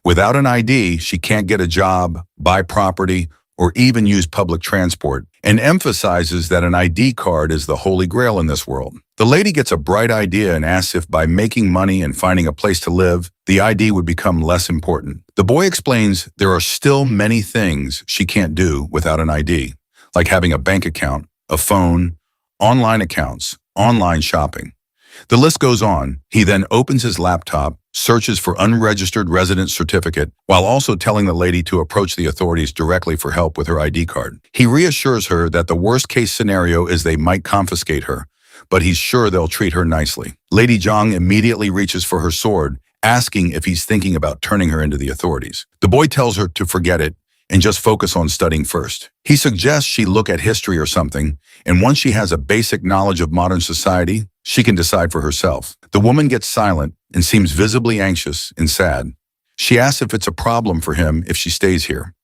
Without an ID, she can't get a job, buy property, or even use public transport, and emphasizes that an ID card is the holy grail in this world. The lady gets a bright idea and asks if by making money and finding a place to live, the ID would become less important. The boy explains there are still many things she can't do without an ID, like having a bank account, a phone, online accounts, online shopping. The list goes on. He then opens his laptop, searches for unregistered resident certificate, while also telling the lady to approach the authorities directly for help with her ID card. He reassures her that the worst-case scenario is they might confiscate her, but he's sure they'll treat her nicely. Lady Zhang immediately reaches for her sword, asking if he's thinking about turning her into the authorities. The boy tells her to forget it and just focus on studying first. He suggests she look at history or something, and once she has a basic knowledge of modern society, she can decide for herself. The woman gets silent and seems visibly anxious and sad. She asks if it's a problem for him if she stays here.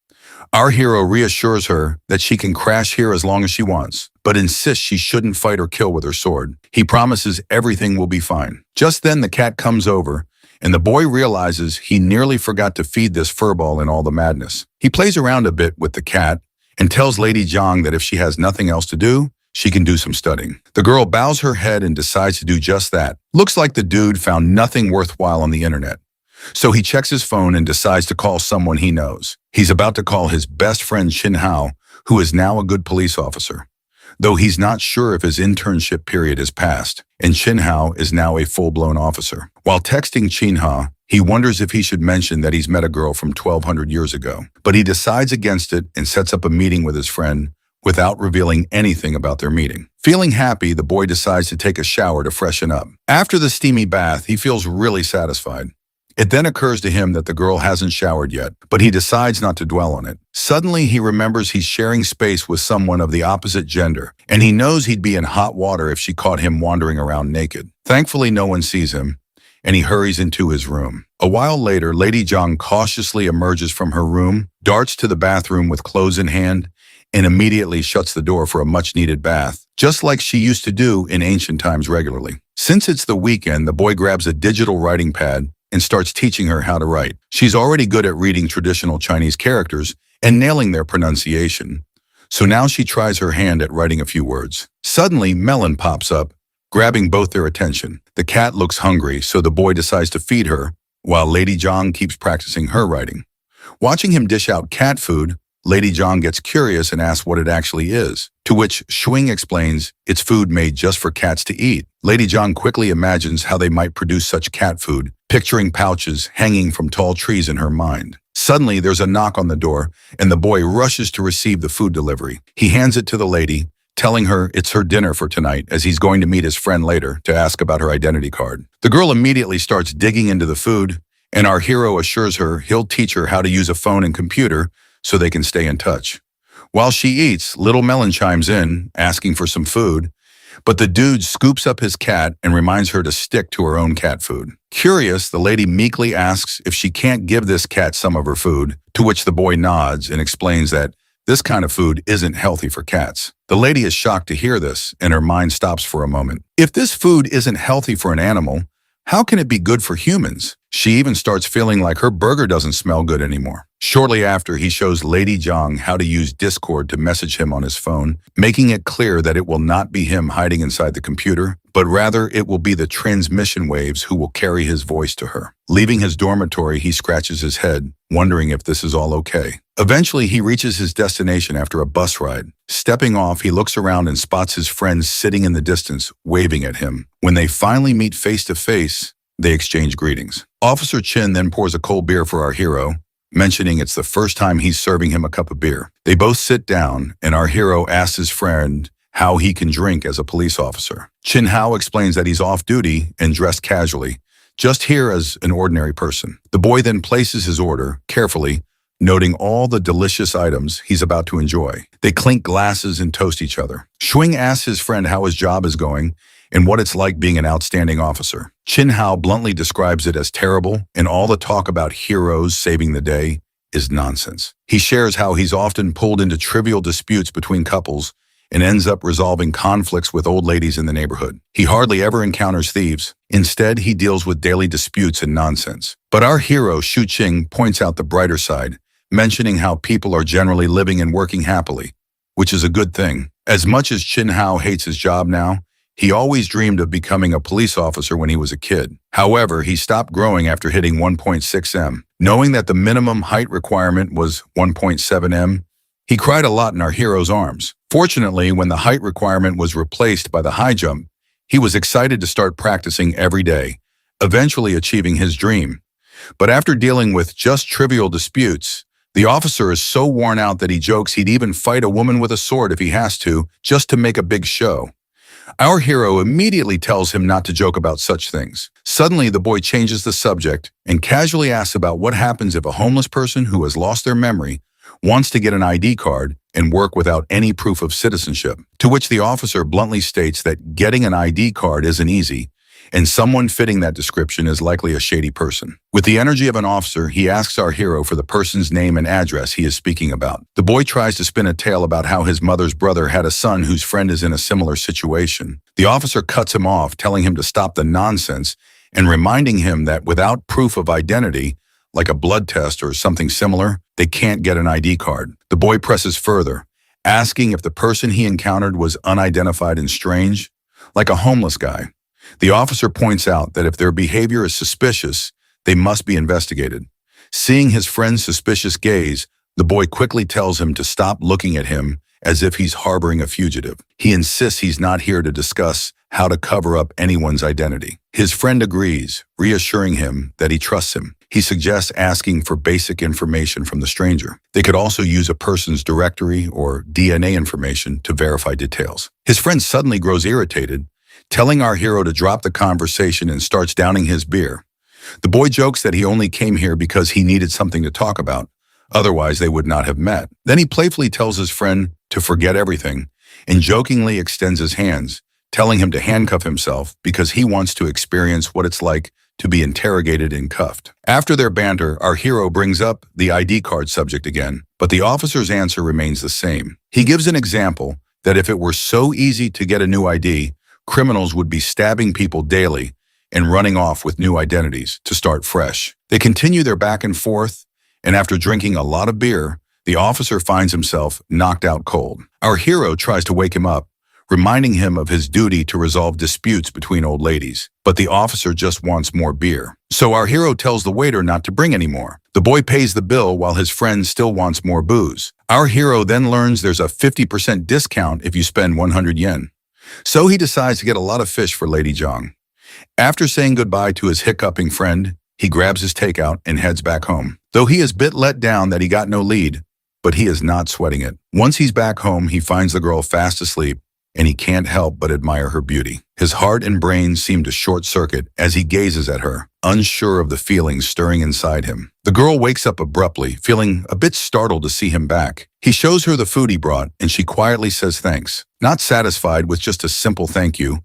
Our hero reassures her that she can crash here as long as she wants, but insists she shouldn't fight or kill with her sword. He promises everything will be fine. Just then the cat comes over, and the boy realizes he nearly forgot to feed this furball in all the madness. He plays around a bit with the cat and tells Lady Zhang that if she has nothing else to do, she can do some studying. The girl bows her head and decides to do just that. Looks like the dude found nothing worthwhile on the internet. So he checks his phone and decides to call someone he knows. He's about to call his best friend Shin Hao, who is now a good police officer, though he's not sure if his internship period is passed, and Shin Hao is now a full-blown officer. While texting Shin Hao, he wonders if he should mention that he's met a girl from 1,200 years ago, but he decides against it and sets up a meeting with his friend without revealing anything about their meeting. Feeling happy, the boy decides to take a shower to freshen up. After the steamy bath, he feels really satisfied. It then occurs to him that the girl hasn't showered yet, but he decides not to dwell on it. Suddenly, he remembers he's sharing space with someone of the opposite gender, and he knows he'd be in hot water if she caught him wandering around naked. Thankfully, no one sees him, and he hurries into his room. A while later, Lady Zhang cautiously emerges from her room, darts to the bathroom with clothes in hand, and immediately shuts the door for a much-needed bath, just like she used to do in ancient times regularly. Since it's the weekend, the boy grabs a digital writing pad and starts teaching her how to write. She's already good at reading traditional Chinese characters and nailing their pronunciation, so now she tries her hand at writing a few words. Suddenly, Melon pops up, grabbing both their attention. The cat looks hungry, so the boy decides to feed her, while Lady Zhang keeps practicing her writing. Watching him dish out cat food, Lady Zhang gets curious and asks what it actually is, to which Shuing explains it's food made just for cats to eat. Lady Zhang quickly imagines how they might produce such cat food, picturing pouches hanging from tall trees in her mind. Suddenly, there's a knock on the door, and the boy rushes to receive the food delivery. He hands it to the lady, telling her it's her dinner for tonight as he's going to meet his friend later to ask about her identity card. The girl immediately starts digging into the food, and our hero assures her he'll teach her how to use a phone and computer so they can stay in touch. While she eats, Little Melon chimes in, asking for some food, but the dude scoops up his cat and reminds her to stick to her own cat food. Curious, the lady meekly asks if she can't give this cat some of her food, to which the boy nods and explains that this kind of food isn't healthy for cats. The lady is shocked to hear this, and her mind stops for a moment. If this food isn't healthy for an animal, how can it be good for humans? She even starts feeling like her burger doesn't smell good anymore. Shortly after, he shows Lady Zhang how to use Discord to message him on his phone, making it clear that it will not be him hiding inside the computer, but rather it will be the transmission waves who will carry his voice to her. Leaving his dormitory, he scratches his head, wondering if this is all okay. Eventually, he reaches his destination after a bus ride. Stepping off, he looks around and spots his friends sitting in the distance, waving at him. When they finally meet face to face, they exchange greetings. Officer Chin then pours a cold beer for our hero, mentioning it's the first time he's serving him a cup of beer. They both sit down, and our hero asks his friend how he can drink as a police officer. Chin Hao explains that he's off duty and dressed casually, just here as an ordinary person. The boy then places his order, carefully, noting all the delicious items he's about to enjoy. They clink glasses and toast each other. Shuing asks his friend how his job is going and what it's like being an outstanding officer. Chin Hao bluntly describes it as terrible, and all the talk about heroes saving the day is nonsense. He shares how he's often pulled into trivial disputes between couples and ends up resolving conflicts with old ladies in the neighborhood. He hardly ever encounters thieves. Instead, he deals with daily disputes and nonsense. But our hero, Shu Qing, points out the brighter side, mentioning how people are generally living and working happily, which is a good thing. As much as Chin Hao hates his job now, he always dreamed of becoming a police officer when he was a kid. However, he stopped growing after hitting 1.6 m. Knowing that the minimum height requirement was 1.7 m, he cried a lot in our hero's arms. Fortunately, when the height requirement was replaced by the high jump, he was excited to start practicing every day, eventually achieving his dream. But after dealing with just trivial disputes, the officer is so worn out that he jokes he'd even fight a woman with a sword if he has to, just to make a big show. Our hero immediately tells him not to joke about such things. Suddenly, the boy changes the subject and casually asks about what happens if a homeless person who has lost their memory wants to get an ID card and work without any proof of citizenship, to which the officer bluntly states that getting an ID card isn't easy, and someone fitting that description is likely a shady person. With the energy of an officer, he asks our hero for the person's name and address he is speaking about. The boy tries to spin a tale about how his mother's brother had a son whose friend is in a similar situation. The officer cuts him off, telling him to stop the nonsense and reminding him that without proof of identity, like a blood test or something similar, they can't get an ID card. The boy presses further, asking if the person he encountered was unidentified and strange, like a homeless guy. The officer points out that if their behavior is suspicious, they must be investigated. Seeing his friend's suspicious gaze, the boy quickly tells him to stop looking at him as if he's harboring a fugitive. He insists he's not here to discuss how to cover up anyone's identity. His friend agrees, reassuring him that he trusts him. He suggests asking for basic information from the stranger. They could also use a person's directory or DNA information to verify details. His friend suddenly grows irritated, telling our hero to drop the conversation and starts downing his beer. The boy jokes that he only came here because he needed something to talk about, otherwise they would not have met. Then he playfully tells his friend to forget everything and jokingly extends his hands, telling him to handcuff himself because he wants to experience what it's like to be interrogated and cuffed. After their banter, our hero brings up the ID card subject again, but the officer's answer remains the same. He gives an example that if it were so easy to get a new ID, criminals would be stabbing people daily and running off with new identities to start fresh. They continue their back and forth, and after drinking a lot of beer, the officer finds himself knocked out cold. Our hero tries to wake him up, reminding him of his duty to resolve disputes between old ladies. But the officer just wants more beer. So our hero tells the waiter not to bring any more. The boy pays the bill while his friend still wants more booze. Our hero then learns there's a 50% discount if you spend 100 yen. So he decides to get a lot of fish for Lady Zhang. After saying goodbye to his hiccuping friend, he grabs his takeout and heads back home. Though he is a bit let down that he got no lead, but he is not sweating it. Once he's back home, he finds the girl fast asleep, and he can't help but admire her beauty. His heart and brain seem to short-circuit as he gazes at her, unsure of the feelings stirring inside him. The girl wakes up abruptly, feeling a bit startled to see him back. He shows her the food he brought, and she quietly says thanks. Not satisfied with just a simple thank you,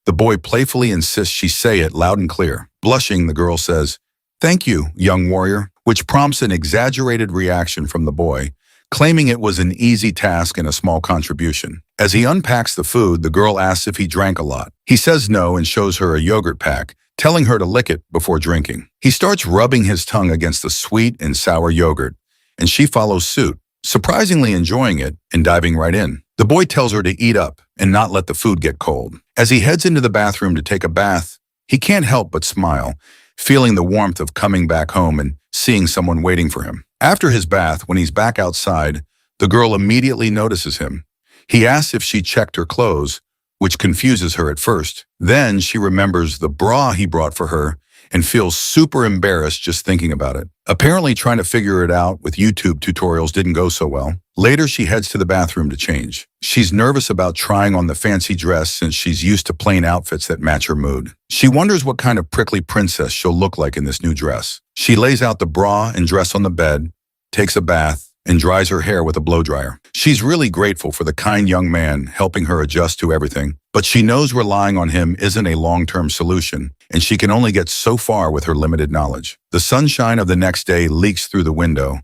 the boy playfully insists she say it loud and clear. Blushing, the girl says, "Thank you, young warrior," which prompts an exaggerated reaction from the boy, claiming it was an easy task and a small contribution. As he unpacks the food, the girl asks if he drank a lot. He says no and shows her a yogurt pack, telling her to lick it before drinking. He starts rubbing his tongue against the sweet and sour yogurt, and she follows suit, surprisingly enjoying it and diving right in. The boy tells her to eat up and not let the food get cold. As he heads into the bathroom to take a bath, he can't help but smile, feeling the warmth of coming back home and seeing someone waiting for him. After his bath, when he's back outside, the girl immediately notices him. He asks if she checked her clothes, which confuses her at first. Then she remembers the bra he brought for her and feels super embarrassed just thinking about it. Apparently trying to figure it out with YouTube tutorials didn't go so well. Later, she heads to the bathroom to change. She's nervous about trying on the fancy dress since she's used to plain outfits that match her mood. She wonders what kind of prickly princess she'll look like in this new dress. She lays out the bra and dress on the bed, takes a bath, and dries her hair with a blow dryer. She's really grateful for the kind young man helping her adjust to everything, but she knows relying on him isn't a long-term solution, and she can only get so far with her limited knowledge. The sunshine of the next day leaks through the window,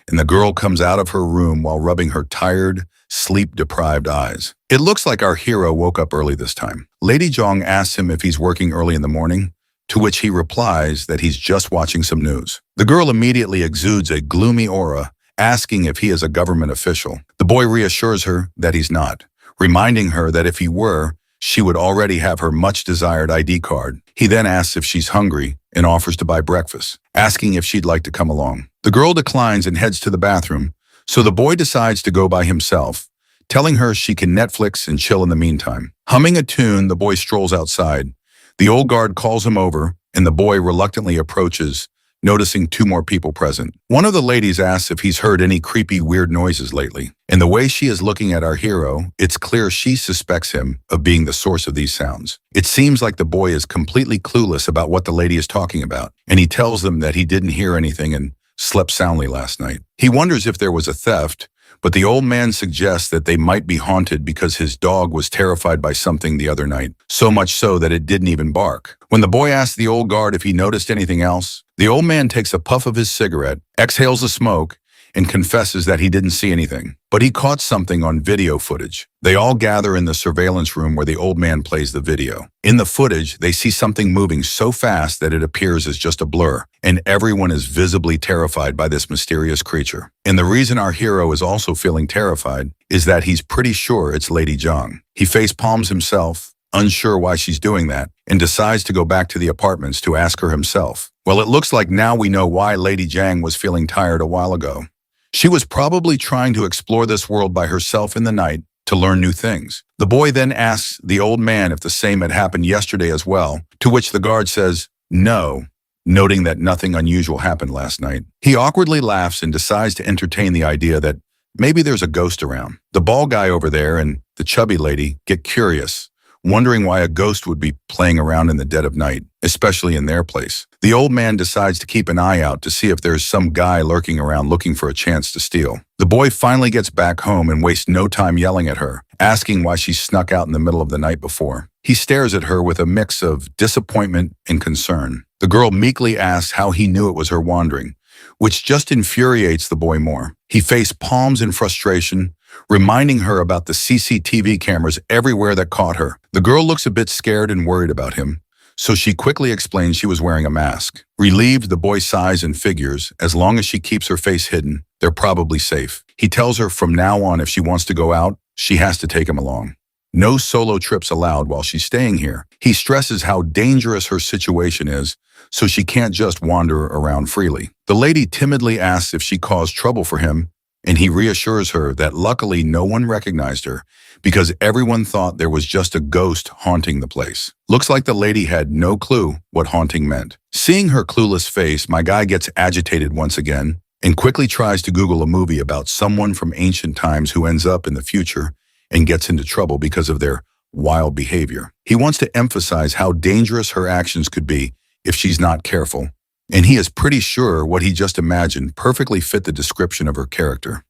and the girl comes out of her room while rubbing her tired, sleep-deprived eyes. It looks like our hero woke up early this time. Lady Jong asks him if he's working early in the morning, to which he replies that he's just watching some news. The girl immediately exudes a gloomy aura, asking if he is a government official. The boy reassures her that he's not, reminding her that if he were, she would already have her much-desired ID card. He then asks if she's hungry and offers to buy breakfast, asking if she'd like to come along. The girl declines and heads to the bathroom, so the boy decides to go by himself, telling her she can Netflix and chill in the meantime. Humming a tune, the boy strolls outside. The old guard calls him over, and the boy reluctantly approaches, noticing two more people present. One of the ladies asks if he's heard any creepy, weird noises lately. And the way she is looking at our hero, it's clear she suspects him of being the source of these sounds. It seems like the boy is completely clueless about what the lady is talking about, and he tells them that he didn't hear anything and slept soundly last night. He wonders if there was a theft, but the old man suggests that they might be haunted because his dog was terrified by something the other night, so much so that it didn't even bark. When the boy asks the old guard if he noticed anything else, the old man takes a puff of his cigarette, exhales the smoke, and confesses that he didn't see anything, but he caught something on video footage. They all gather in the surveillance room where the old man plays the video. In the footage, they see something moving so fast that it appears as just a blur, and everyone is visibly terrified by this mysterious creature. And the reason our hero is also feeling terrified is that he's pretty sure it's Lady Jong. He face palms himself, unsure why she's doing that, and decides to go back to the apartments to ask her himself. Well, it looks like now we know why Lady Jang was feeling tired a while ago. She was probably trying to explore this world by herself in the night to learn new things. The boy then asks the old man if the same had happened yesterday as well, to which the guard says no, noting that nothing unusual happened last night. He awkwardly laughs and decides to entertain the idea that maybe there's a ghost around. The bald guy over there and the chubby lady get curious, wondering why a ghost would be playing around in the dead of night, especially in their place. The old man decides to keep an eye out to see if there's some guy lurking around looking for a chance to steal. The boy finally gets back home and wastes no time yelling at her, asking why she snuck out in the middle of the night before. He stares at her with a mix of disappointment and concern. The girl meekly asks how he knew it was her wandering, which just infuriates the boy more. He face palms in frustration, reminding her about the CCTV cameras everywhere that caught her. The girl looks a bit scared and worried about him, so she quickly explains she was wearing a mask. Relieved, the boy sighs and figures, as long as she keeps her face hidden, they're probably safe. He tells her from now on if she wants to go out, she has to take him along. No solo trips allowed while she's staying here. He stresses how dangerous her situation is, so she can't just wander around freely. The lady timidly asks if she caused trouble for him, and he reassures her that luckily no one recognized her because everyone thought there was just a ghost haunting the place. Looks like the lady had no clue what haunting meant. Seeing her clueless face, my guy gets agitated once again and quickly tries to Google a movie about someone from ancient times who ends up in the future and gets into trouble because of their wild behavior. He wants to emphasize how dangerous her actions could be if she's not careful, and he is pretty sure what he just imagined perfectly fit the description of her character.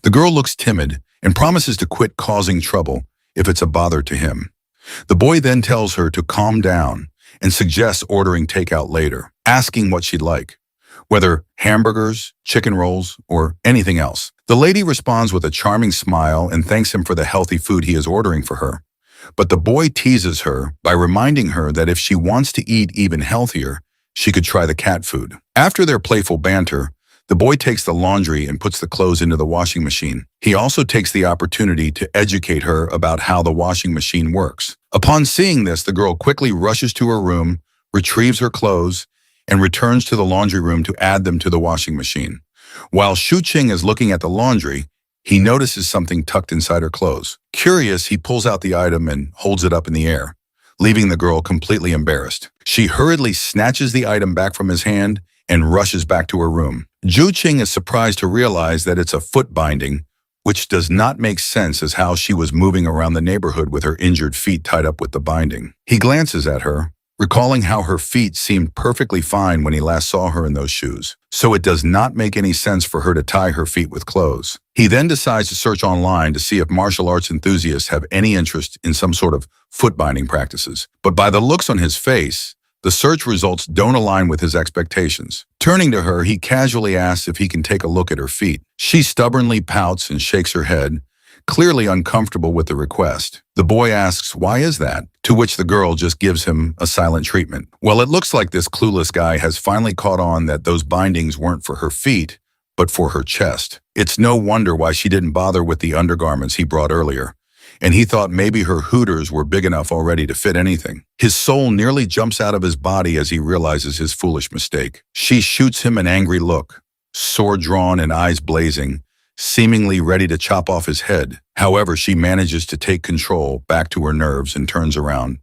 The girl looks timid and promises to quit causing trouble if it's a bother to him. The boy then tells her to calm down and suggests ordering takeout later, asking what she'd like, whether hamburgers, chicken rolls, or anything else. The lady responds with a charming smile and thanks him for the healthy food he is ordering for her. But the boy teases her by reminding her that if she wants to eat even healthier, she could try the cat food. After their playful banter, the boy takes the laundry and puts the clothes into the washing machine. He also takes the opportunity to educate her about how the washing machine works. Upon seeing this, the girl quickly rushes to her room, retrieves her clothes, and returns to the laundry room to add them to the washing machine. While Shuqing is looking at the laundry, he notices something tucked inside her clothes. Curious, he pulls out the item and holds it up in the air, leaving the girl completely embarrassed. She hurriedly snatches the item back from his hand and rushes back to her room. Shuqing is surprised to realize that it's a foot binding, which does not make sense as how she was moving around the neighborhood with her injured feet tied up with the binding. He glances at her, recalling how her feet seemed perfectly fine when he last saw her in those shoes, so it does not make any sense for her to tie her feet with clothes. He then decides to search online to see if martial arts enthusiasts have any interest in some sort of foot binding practices. But by the looks on his face, the search results don't align with his expectations. Turning to her, he casually asks if he can take a look at her feet. She stubbornly pouts and shakes her head, clearly uncomfortable with the request. The boy asks, "Why is that?" To which the girl just gives him a silent treatment. Well, it looks like this clueless guy has finally caught on that those bindings weren't for her feet, but for her chest. It's no wonder why she didn't bother with the undergarments he brought earlier, and he thought maybe her hooters were big enough already to fit anything. His soul nearly jumps out of his body as he realizes his foolish mistake. She shoots him an angry look, sword drawn and eyes blazing, seemingly ready to chop off his head. However, she manages to take control back to her nerves and turns around,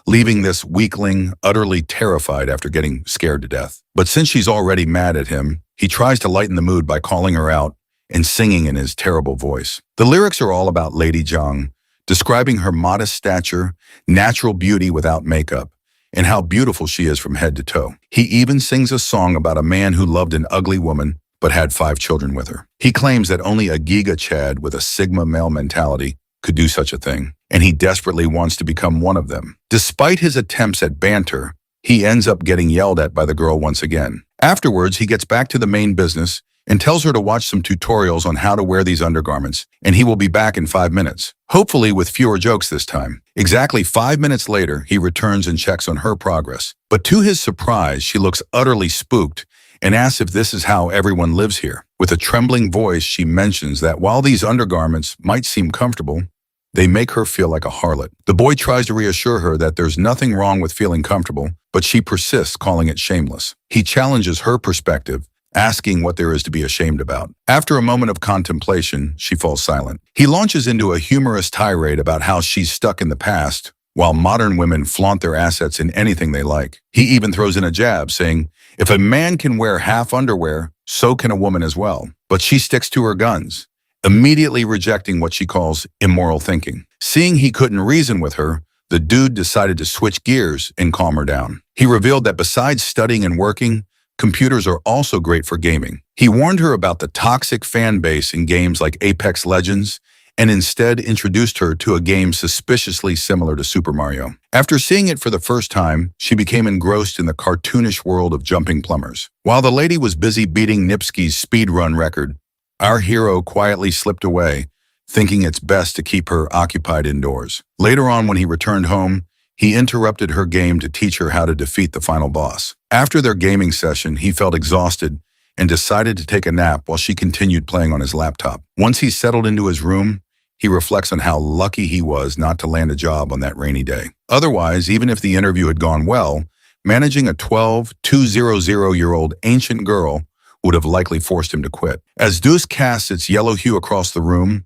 leaving this weakling utterly terrified after getting scared to death. But since she's already mad at him, he tries to lighten the mood by calling her out and singing in his terrible voice. The lyrics are all about Lady Zhang, describing her modest stature, natural beauty without makeup, and how beautiful she is from head to toe. He even sings a song about a man who loved an ugly woman but had 5 children with her. He claims that only a Giga Chad with a Sigma male mentality could do such a thing, and he desperately wants to become one of them. Despite his attempts at banter, he ends up getting yelled at by the girl once again. Afterwards, he gets back to the main business and tells her to watch some tutorials on how to wear these undergarments, and he will be back in 5 minutes, hopefully with fewer jokes this time. Exactly 5 minutes later, he returns and checks on her progress. But to his surprise, she looks utterly spooked and asks if this is how everyone lives here. With a trembling voice, she mentions that while these undergarments might seem comfortable, they make her feel like a harlot. The boy tries to reassure her that there's nothing wrong with feeling comfortable, but she persists, calling it shameless. He challenges her perspective, asking what there is to be ashamed about. After a moment of contemplation, she falls silent. He launches into a humorous tirade about how she's stuck in the past, while modern women flaunt their assets in anything they like. He even throws in a jab, saying, if a man can wear half underwear, so can a woman as well. But she sticks to her guns, immediately rejecting what she calls immoral thinking. Seeing he couldn't reason with her, the dude decided to switch gears and calm her down. He revealed that besides studying and working, computers are also great for gaming. He warned her about the toxic fan base in games like Apex Legends, and instead introduced her to a game suspiciously similar to Super Mario. After seeing it for the first time, she became engrossed in the cartoonish world of jumping plumbers. While the lady was busy beating Nipsky's speedrun record, our hero quietly slipped away, thinking it's best to keep her occupied indoors. Later on, when he returned home, he interrupted her game to teach her how to defeat the final boss. After their gaming session, he felt exhausted and decided to take a nap while she continued playing on his laptop. Once he settled into his room, he reflects on how lucky he was not to land a job on that rainy day. Otherwise, even if the interview had gone well, managing a 200-year-old ancient girl would have likely forced him to quit. As dusk casts its yellow hue across the room,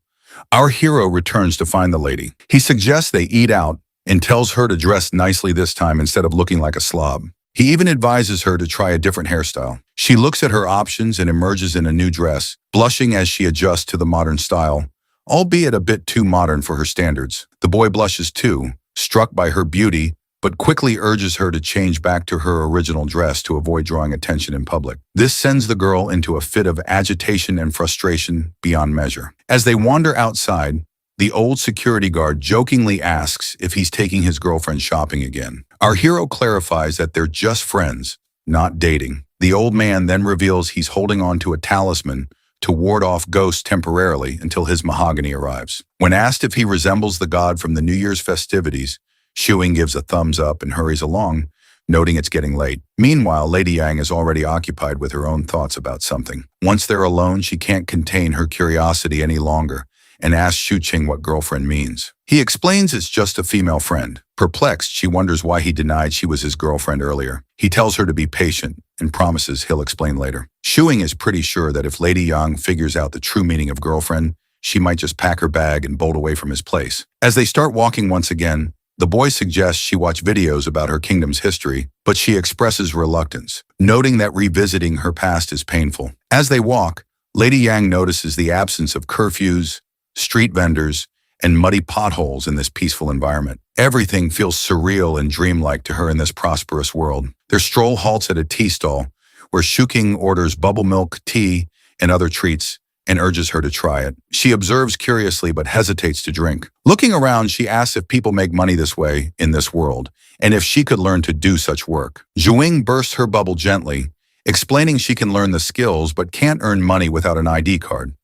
our hero returns to find the lady. He suggests they eat out and tells her to dress nicely this time instead of looking like a slob. He even advises her to try a different hairstyle. She looks at her options and emerges in a new dress, blushing as she adjusts to the modern style, albeit a bit too modern for her standards. The boy blushes too, struck by her beauty, but quickly urges her to change back to her original dress to avoid drawing attention in public. This sends the girl into a fit of agitation and frustration beyond measure. As they wander outside, the old security guard jokingly asks if he's taking his girlfriend shopping again. Our hero clarifies that they're just friends, not dating. The old man then reveals he's holding on to a talisman to ward off ghosts temporarily until his mahogany arrives. When asked if he resembles the god from the New Year's festivities, Shuing gives a thumbs up and hurries along, noting it's getting late. Meanwhile, Lady Yang is already occupied with her own thoughts about something. Once they're alone, she can't contain her curiosity any longer and asks Shuqing what girlfriend means. He explains it's just a female friend. Perplexed, she wonders why he denied she was his girlfriend earlier. He tells her to be patient and promises he'll explain later. Shuing is pretty sure that if Lady Yang figures out the true meaning of girlfriend, she might just pack her bag and bolt away from his place. As they start walking once again, the boy suggests she watch videos about her kingdom's history, but she expresses reluctance, noting that revisiting her past is painful. As they walk, Lady Yang notices the absence of curfews, street vendors, and muddy potholes in this peaceful environment. Everything feels surreal and dreamlike to her in this prosperous world. Their stroll halts at a tea stall, where Shuking orders bubble milk, tea, and other treats, and urges her to try it. She observes curiously but hesitates to drink. Looking around, she asks if people make money this way in this world, and if she could learn to do such work. Zhuing bursts her bubble gently, explaining she can learn the skills but can't earn money without an ID card.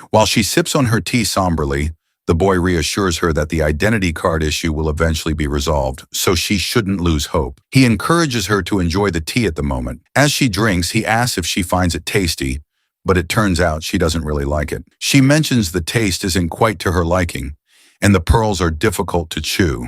While she sips on her tea somberly, the boy reassures her that the identity card issue will eventually be resolved, so she shouldn't lose hope. He encourages her to enjoy the tea at the moment. As she drinks, he asks if she finds it tasty, but it turns out she doesn't really like it. She mentions the taste isn't quite to her liking, and the pearls are difficult to chew.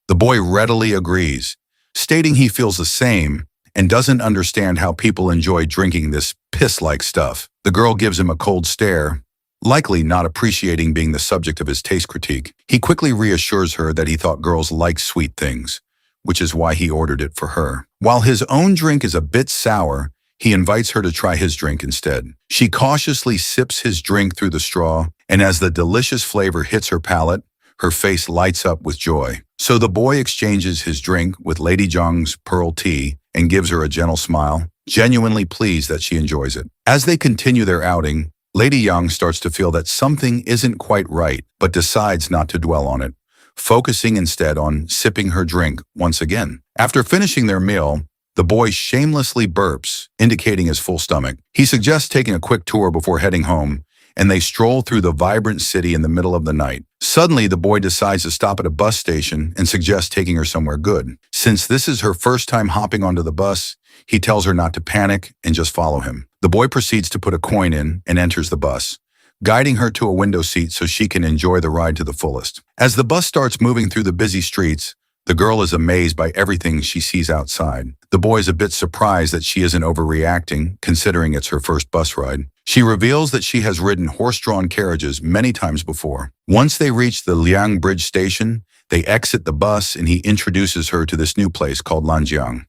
The boy readily agrees, stating he feels the same and doesn't understand how people enjoy drinking this piss-like stuff. The girl gives him a cold stare, likely not appreciating being the subject of his taste critique. He quickly reassures her that he thought girls liked sweet things, which is why he ordered it for her. While his own drink is a bit sour, he invites her to try his drink instead. She cautiously sips his drink through the straw, and as the delicious flavor hits her palate, her face lights up with joy. So the boy exchanges his drink with Lady Zhang's pearl tea and gives her a gentle smile, genuinely pleased that she enjoys it. As they continue their outing, Lady Yang starts to feel that something isn't quite right, but decides not to dwell on it, focusing instead on sipping her drink once again. After finishing their meal, the boy shamelessly burps, indicating his full stomach. He suggests taking a quick tour before heading home, and they stroll through the vibrant city in the middle of the night. Suddenly, the boy decides to stop at a bus station and suggests taking her somewhere good. Since this is her first time hopping onto the bus, he tells her not to panic and just follow him. The boy proceeds to put a coin in and enters the bus, guiding her to a window seat so she can enjoy the ride to the fullest. As the bus starts moving through the busy streets, the girl is amazed by everything she sees outside. The boy is a bit surprised that she isn't overreacting, considering it's her first bus ride. She reveals that she has ridden horse-drawn carriages many times before. Once they reach the Liang Bridge station, they exit the bus and he introduces her to this new place called Lanjiang.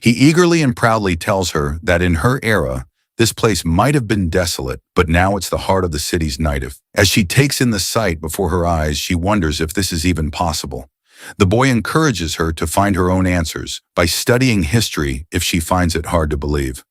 He eagerly and proudly tells her that in her era, this place might have been desolate, but now it's the heart of the city's nightlife. As she takes in the sight before her eyes, she wonders if this is even possible. The boy encourages her to find her own answers by studying history if she finds it hard to believe.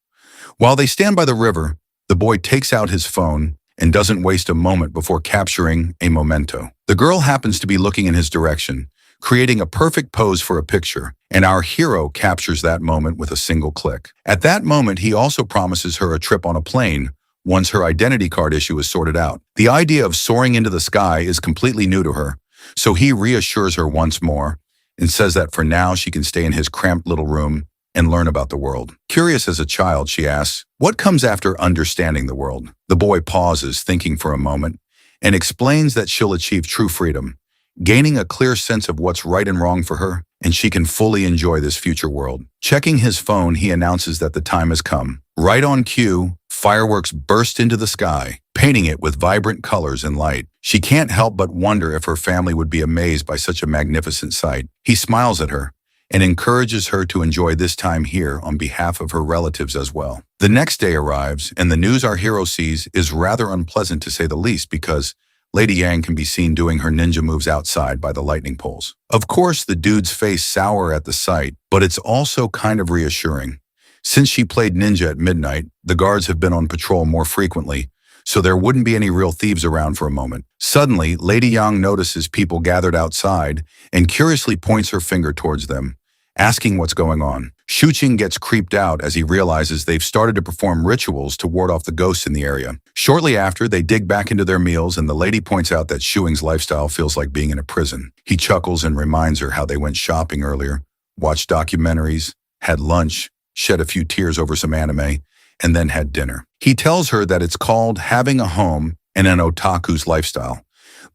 While they stand by the river, the boy takes out his phone and doesn't waste a moment before capturing a memento. The girl happens to be looking in his direction, creating a perfect pose for a picture, and our hero captures that moment with a single click. At that moment, he also promises her a trip on a plane once her identity card issue is sorted out. The idea of soaring into the sky is completely new to her, so he reassures her once more and says that for now she can stay in his cramped little room and learn about the world. Curious as a child, she asks, "What comes after understanding the world?" The boy pauses, thinking for a moment, and explains that she'll achieve true freedom, gaining a clear sense of what's right and wrong for her, and she can fully enjoy this future world. Checking his phone, he announces that the time has come. Right on cue, fireworks burst into the sky, painting it with vibrant colors and light. She can't help but wonder if her family would be amazed by such a magnificent sight. He smiles at her and encourages her to enjoy this time here on behalf of her relatives as well. The next day arrives, and the news our hero sees is rather unpleasant to say the least because Lady Yang can be seen doing her ninja moves outside by the lightning poles. Of course, the dude's face sour at the sight, but it's also kind of reassuring. Since she played ninja at midnight, the guards have been on patrol more frequently, so there wouldn't be any real thieves around for a moment. Suddenly, Lady Yang notices people gathered outside and curiously points her finger towards them, asking what's going on. Shuqing gets creeped out as he realizes they've started to perform rituals to ward off the ghosts in the area. Shortly after, they dig back into their meals and the lady points out that Shuing's lifestyle feels like being in a prison. He chuckles and reminds her how they went shopping earlier, watched documentaries, had lunch, shed a few tears over some anime, and then had dinner. He tells her that it's called having a home and an otaku's lifestyle,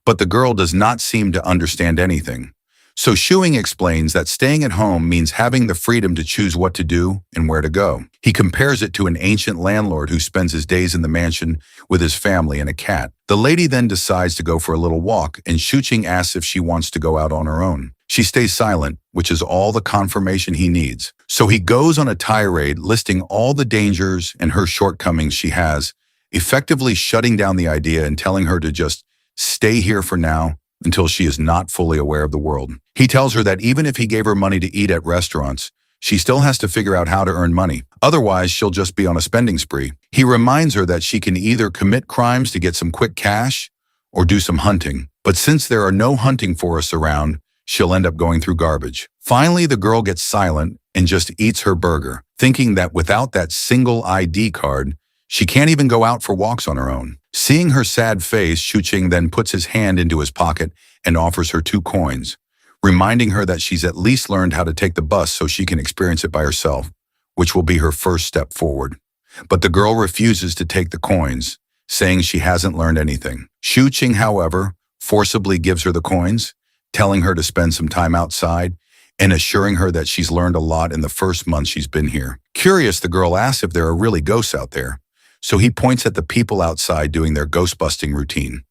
but the girl does not seem to understand anything. So Shuing explains that staying at home means having the freedom to choose what to do and where to go. He compares it to an ancient landlord who spends his days in the mansion with his family and a cat. The lady then decides to go for a little walk, and Shuqing asks if she wants to go out on her own. She stays silent, which is all the confirmation he needs. So he goes on a tirade listing all the dangers and her shortcomings she has, effectively shutting down the idea and telling her to just stay here for now until she is not fully aware of the world. He tells her that even if he gave her money to eat at restaurants, she still has to figure out how to earn money. Otherwise, she'll just be on a spending spree. He reminds her that she can either commit crimes to get some quick cash or do some hunting. But since there are no hunting forests around, she'll end up going through garbage. Finally, the girl gets silent and just eats her burger, thinking that without that single ID card, she can't even go out for walks on her own. Seeing her sad face, Shuqing then puts his hand into his pocket and offers her 2 coins, reminding her that she's at least learned how to take the bus so she can experience it by herself, which will be her first step forward. But the girl refuses to take the coins, saying she hasn't learned anything. Shuqing, however, forcibly gives her the coins, telling her to spend some time outside and assuring her that she's learned a lot in the first month she's been here. Curious, the girl asks if there are really ghosts out there, so he points at the people outside doing their ghost-busting routine.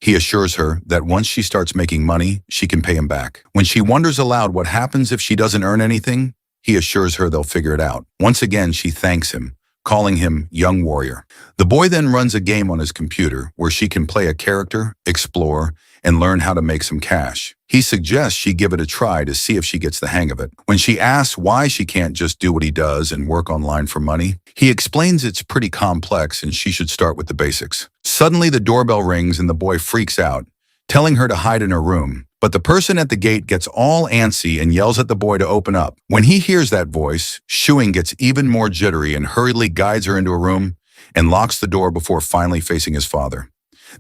He assures her that once she starts making money, she can pay him back. When she wonders aloud what happens if she doesn't earn anything, he assures her they'll figure it out. Once again, she thanks him, calling him Young Warrior. The boy then runs a game on his computer where she can play a character, explore, and learn how to make some cash. He suggests she give it a try to see if she gets the hang of it. When she asks why she can't just do what he does and work online for money, he explains it's pretty complex and she should start with the basics. Suddenly, the doorbell rings and the boy freaks out, telling her to hide in her room. But the person at the gate gets all antsy and yells at the boy to open up. When he hears that voice, Shuing gets even more jittery and hurriedly guides her into a room and locks the door before finally facing his father.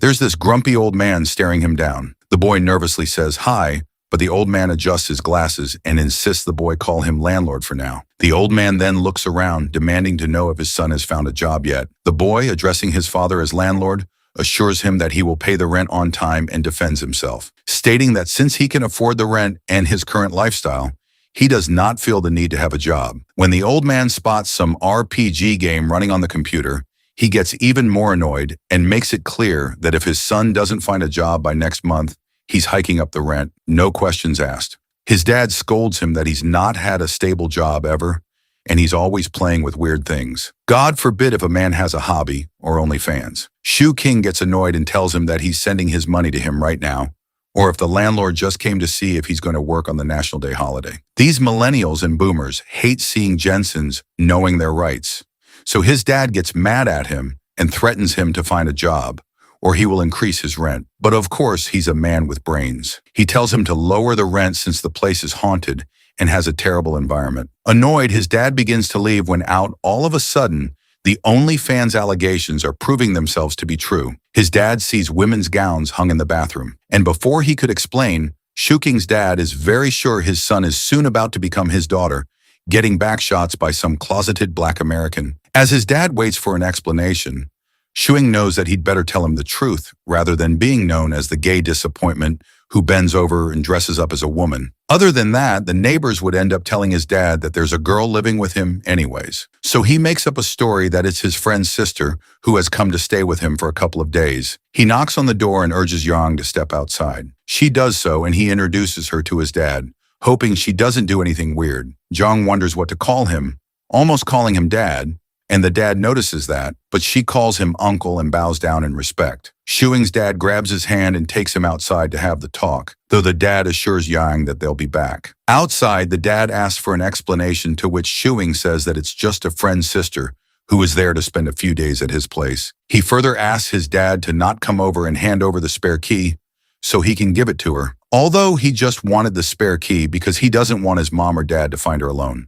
There's this grumpy old man staring him down. The boy nervously says hi, but the old man adjusts his glasses and insists the boy call him landlord for now. The old man then looks around, demanding to know if his son has found a job yet. The boy, addressing his father as landlord, assures him that he will pay the rent on time and defends himself, stating that since he can afford the rent and his current lifestyle, he does not feel the need to have a job. When the old man spots some RPG game running on the computer, he gets even more annoyed and makes it clear that if his son doesn't find a job by next month, he's hiking up the rent, no questions asked. His dad scolds him that he's not had a stable job ever, and he's always playing with weird things. God forbid if a man has a hobby or OnlyFans. Shuqing gets annoyed and tells him that he's sending his money to him right now, or if the landlord just came to see if he's going to work on the National Day holiday. These millennials and boomers hate seeing Jensen's knowing their rights. So his dad gets mad at him and threatens him to find a job, or he will increase his rent. But of course, he's a man with brains. He tells him to lower the rent since the place is haunted and has a terrible environment. Annoyed, his dad begins to leave when out, all of a sudden, the OnlyFans allegations are proving themselves to be true. His dad sees women's gowns hung in the bathroom. And before he could explain, Shuqing's dad is very sure his son is soon about to become his daughter, getting back shots by some closeted Black American. As his dad waits for an explanation, Shuing knows that he'd better tell him the truth rather than being known as the gay disappointment who bends over and dresses up as a woman. Other than that, the neighbors would end up telling his dad that there's a girl living with him anyways. So he makes up a story that it's his friend's sister who has come to stay with him for a couple of days. He knocks on the door and urges Yang to step outside. She does so and he introduces her to his dad, hoping she doesn't do anything weird. Jong wonders what to call him, almost calling him dad, and the dad notices that, but she calls him uncle and bows down in respect. Shuing's dad grabs his hand and takes him outside to have the talk, though the dad assures Yang that they'll be back. Outside, the dad asks for an explanation, to which Shuing says that it's just a friend's sister who is there to spend a few days at his place. He further asks his dad to not come over and hand over the spare key so he can give it to her, although he just wanted the spare key because he doesn't want his mom or dad to find her alone.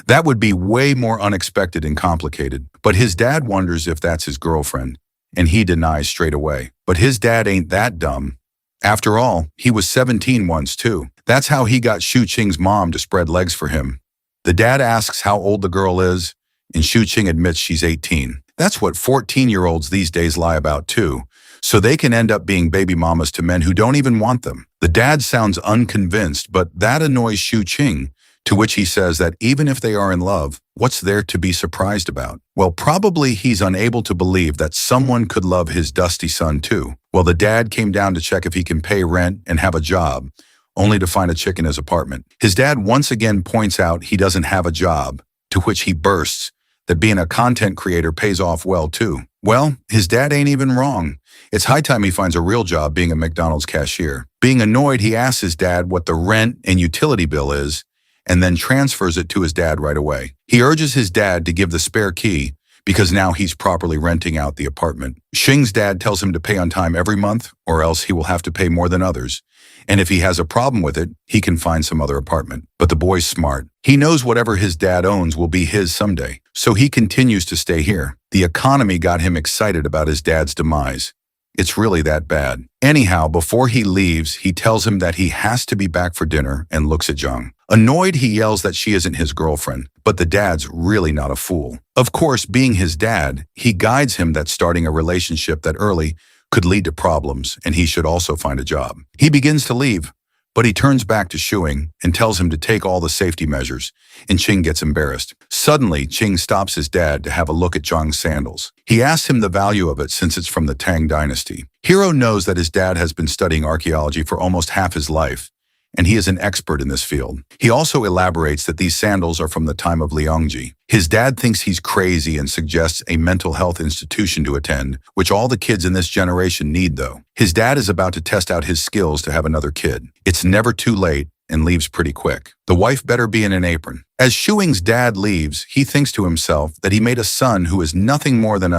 That would be way more unexpected and complicated, but his dad wonders if that's his girlfriend, and he denies straight away. But his dad ain't that dumb. After all, he was 17 once too. That's how he got Shuqing's mom to spread legs for him. The dad asks how old the girl is, and Shuqing admits she's 18. That's what 14-year-olds these days lie about too, so they can end up being baby mamas to men who don't even want them. The dad sounds unconvinced, but that annoys Shu Qing, to which he says that even if they are in love, what's there to be surprised about? Well, probably he's unable to believe that someone could love his dusty son too. Well, the dad came down to check if he can pay rent and have a job, only to find a chick in his apartment. His dad once again points out he doesn't have a job, to which he bursts that being a content creator pays off well too. Well, his dad ain't even wrong. It's high time he finds a real job being a McDonald's cashier. Being annoyed, he asks his dad what the rent and utility bill is, and then transfers it to his dad right away. He urges his dad to give the spare key because now he's properly renting out the apartment. Xing's dad tells him to pay on time every month or else he will have to pay more than others. And if he has a problem with it, he can find some other apartment. But the boy's smart. He knows whatever his dad owns will be his someday. So he continues to stay here. The economy got him excited about his dad's demise. It's really that bad. Anyhow, before he leaves, he tells him that he has to be back for dinner and looks at Zhang. Annoyed, he yells that she isn't his girlfriend, but the dad's really not a fool. Of course, being his dad, he guides him that starting a relationship that early could lead to problems, and he should also find a job. He begins to leave, but he turns back to Shuing and tells him to take all the safety measures, and Qing gets embarrassed. Suddenly, Qing stops his dad to have a look at Zhang's sandals. He asks him the value of it since it's from the Tang dynasty. Hero knows that his dad has been studying archaeology for almost half his life, and he is an expert in this field. He also elaborates that these sandals are from the time of Liangji. His dad thinks he's crazy and suggests a mental health institution to attend, which all the kids in this generation need though. His dad is about to test out his skills to have another kid. It's never too late and leaves pretty quick. The wife better be in an apron. As Shuing's dad leaves, he thinks to himself that he made a son who is nothing more than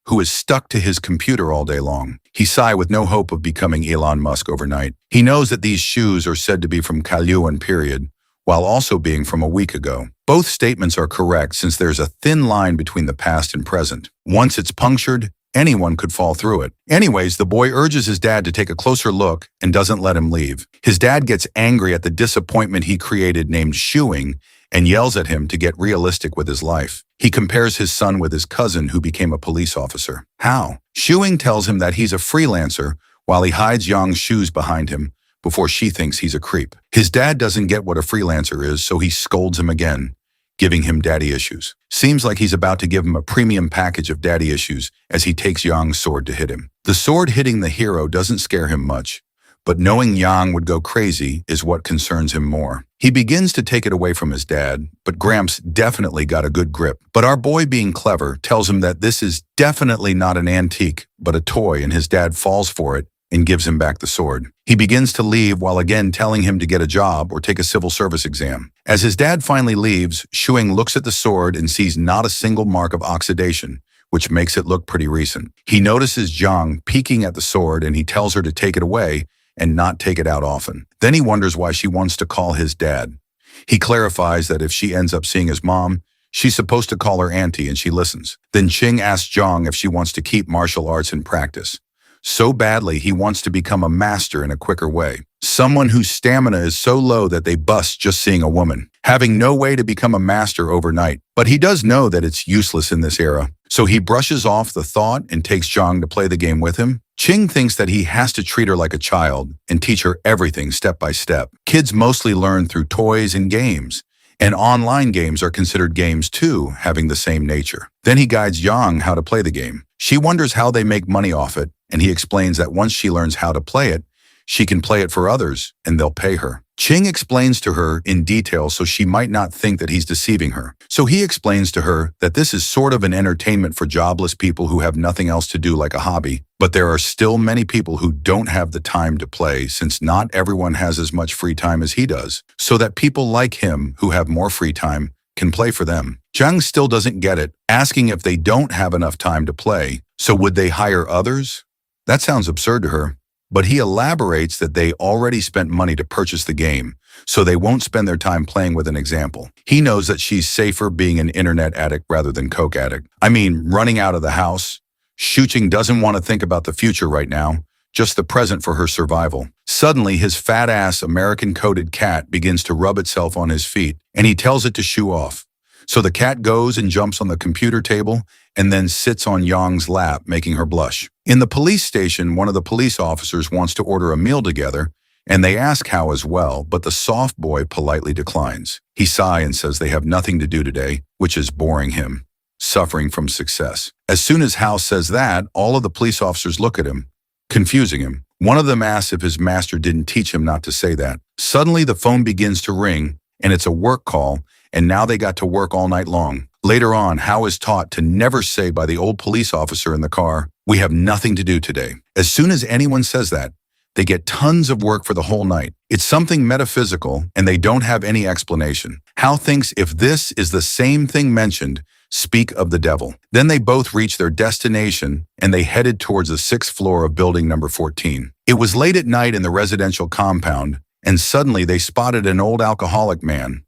who is stuck to his computer all day long. He sigh with no hope of becoming Elon Musk overnight. He knows that these shoes are said to be from Kalyuan period, while also being from a week ago. Both statements are correct since there's a thin line between the past and present. Once it's punctured, anyone could fall through it. Anyways, the boy urges his dad to take a closer look and doesn't let him leave. His dad gets angry at the disappointment he created named Shuing and yells at him to get realistic with his life. He compares his son with his cousin who became a police officer. How? Shuing tells him that he's a freelancer while he hides Yang's shoes behind him before she thinks he's a creep. His dad doesn't get what a freelancer is, so he scolds him again, giving him daddy issues. Seems like he's about to give him a premium package of daddy issues as he takes Yang's sword to hit him. The sword hitting the hero doesn't scare him much, but knowing Yang would go crazy is what concerns him more. He begins to take it away from his dad, but Gramps definitely got a good grip. But our boy, being clever, tells him that this is definitely not an antique, but a toy, and his dad falls for it and gives him back the sword. He begins to leave while again telling him to get a job or take a civil service exam. As his dad finally leaves, Shuing looks at the sword and sees not a single mark of oxidation, which makes it look pretty recent. He notices Zhang peeking at the sword and he tells her to take it away and not take it out often. Then he wonders why she wants to call his dad. He clarifies that if she ends up seeing his mom, she's supposed to call her auntie and she listens. Then Qing asks Zhang if she wants to keep martial arts in practice. So badly, he wants to become a master in a quicker way. Someone whose stamina is so low that they bust just seeing a woman, having no way to become a master overnight. But he does know that it's useless in this era. So he brushes off the thought and takes Zhang to play the game with him. Qing thinks that he has to treat her like a child and teach her everything step by step. Kids mostly learn through toys and games, and online games are considered games too, having the same nature. Then he guides Yang how to play the game. She wonders how they make money off it, and he explains that once she learns how to play it, she can play it for others and they'll pay her. Qing explains to her in detail so she might not think that he's deceiving her. So he explains to her that this is sort of an entertainment for jobless people who have nothing else to do like a hobby, but there are still many people who don't have the time to play since not everyone has as much free time as he does, so that people like him who have more free time can play for them. Zhang still doesn't get it, asking if they don't have enough time to play, so would they hire others? That sounds absurd to her. But he elaborates that they already spent money to purchase the game, so they won't spend their time playing with an example. He knows that she's safer being an internet addict rather than coke addict. I mean, running out of the house. Shuqing doesn't want to think about the future right now, just the present for her survival. Suddenly, his fat-ass American-coated cat begins to rub itself on his feet, and he tells it to shoo off. So the cat goes and jumps on the computer table and then sits on Yang's lap, making her blush. In the police station, one of the police officers wants to order a meal together, and they ask Hao as well, but the soft boy politely declines. He sighs and says they have nothing to do today, which is boring him, suffering from success. As soon as Hao says that, all of the police officers look at him, confusing him. One of them asks if his master didn't teach him not to say that. Suddenly, the phone begins to ring, and it's a work call, and now they got to work all night long. Later on, Hao is taught to never say by the old police officer in the car, "We have nothing to do today." As soon as anyone says that, they get tons of work for the whole night. It's something metaphysical, and they don't have any explanation. Hao thinks if this is the same thing mentioned, speak of the devil. Then they both reach their destination, and they headed towards the 6th floor of building number 14. It was late at night in the residential compound, and suddenly they spotted an old alcoholic man.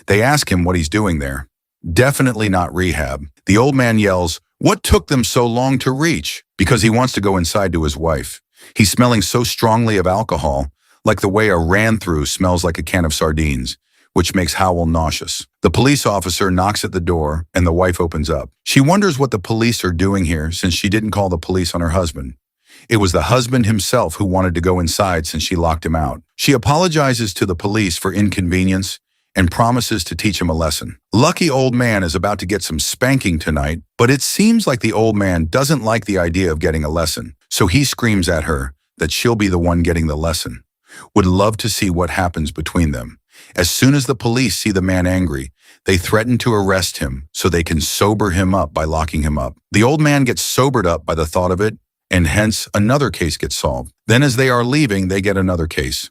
They ask him what he's doing there. Definitely not rehab. The old man yells, "What took them so long to reach?" Because he wants to go inside to his wife. He's smelling so strongly of alcohol, like the way a ran-through smells like a can of sardines, which makes Howell nauseous. The police officer knocks at the door, and the wife opens up. She wonders what the police are doing here since she didn't call the police on her husband. It was the husband himself who wanted to go inside since she locked him out. She apologizes to the police for inconvenience and promises to teach him a lesson. Lucky old man is about to get some spanking tonight, but it seems like the old man doesn't like the idea of getting a lesson, so he screams at her that she'll be the one getting the lesson. Would love to see what happens between them. As soon as the police see the man angry, they threaten to arrest him so they can sober him up by locking him up. The old man gets sobered up by the thought of it, and hence another case gets solved. Then as they are leaving, they get another case.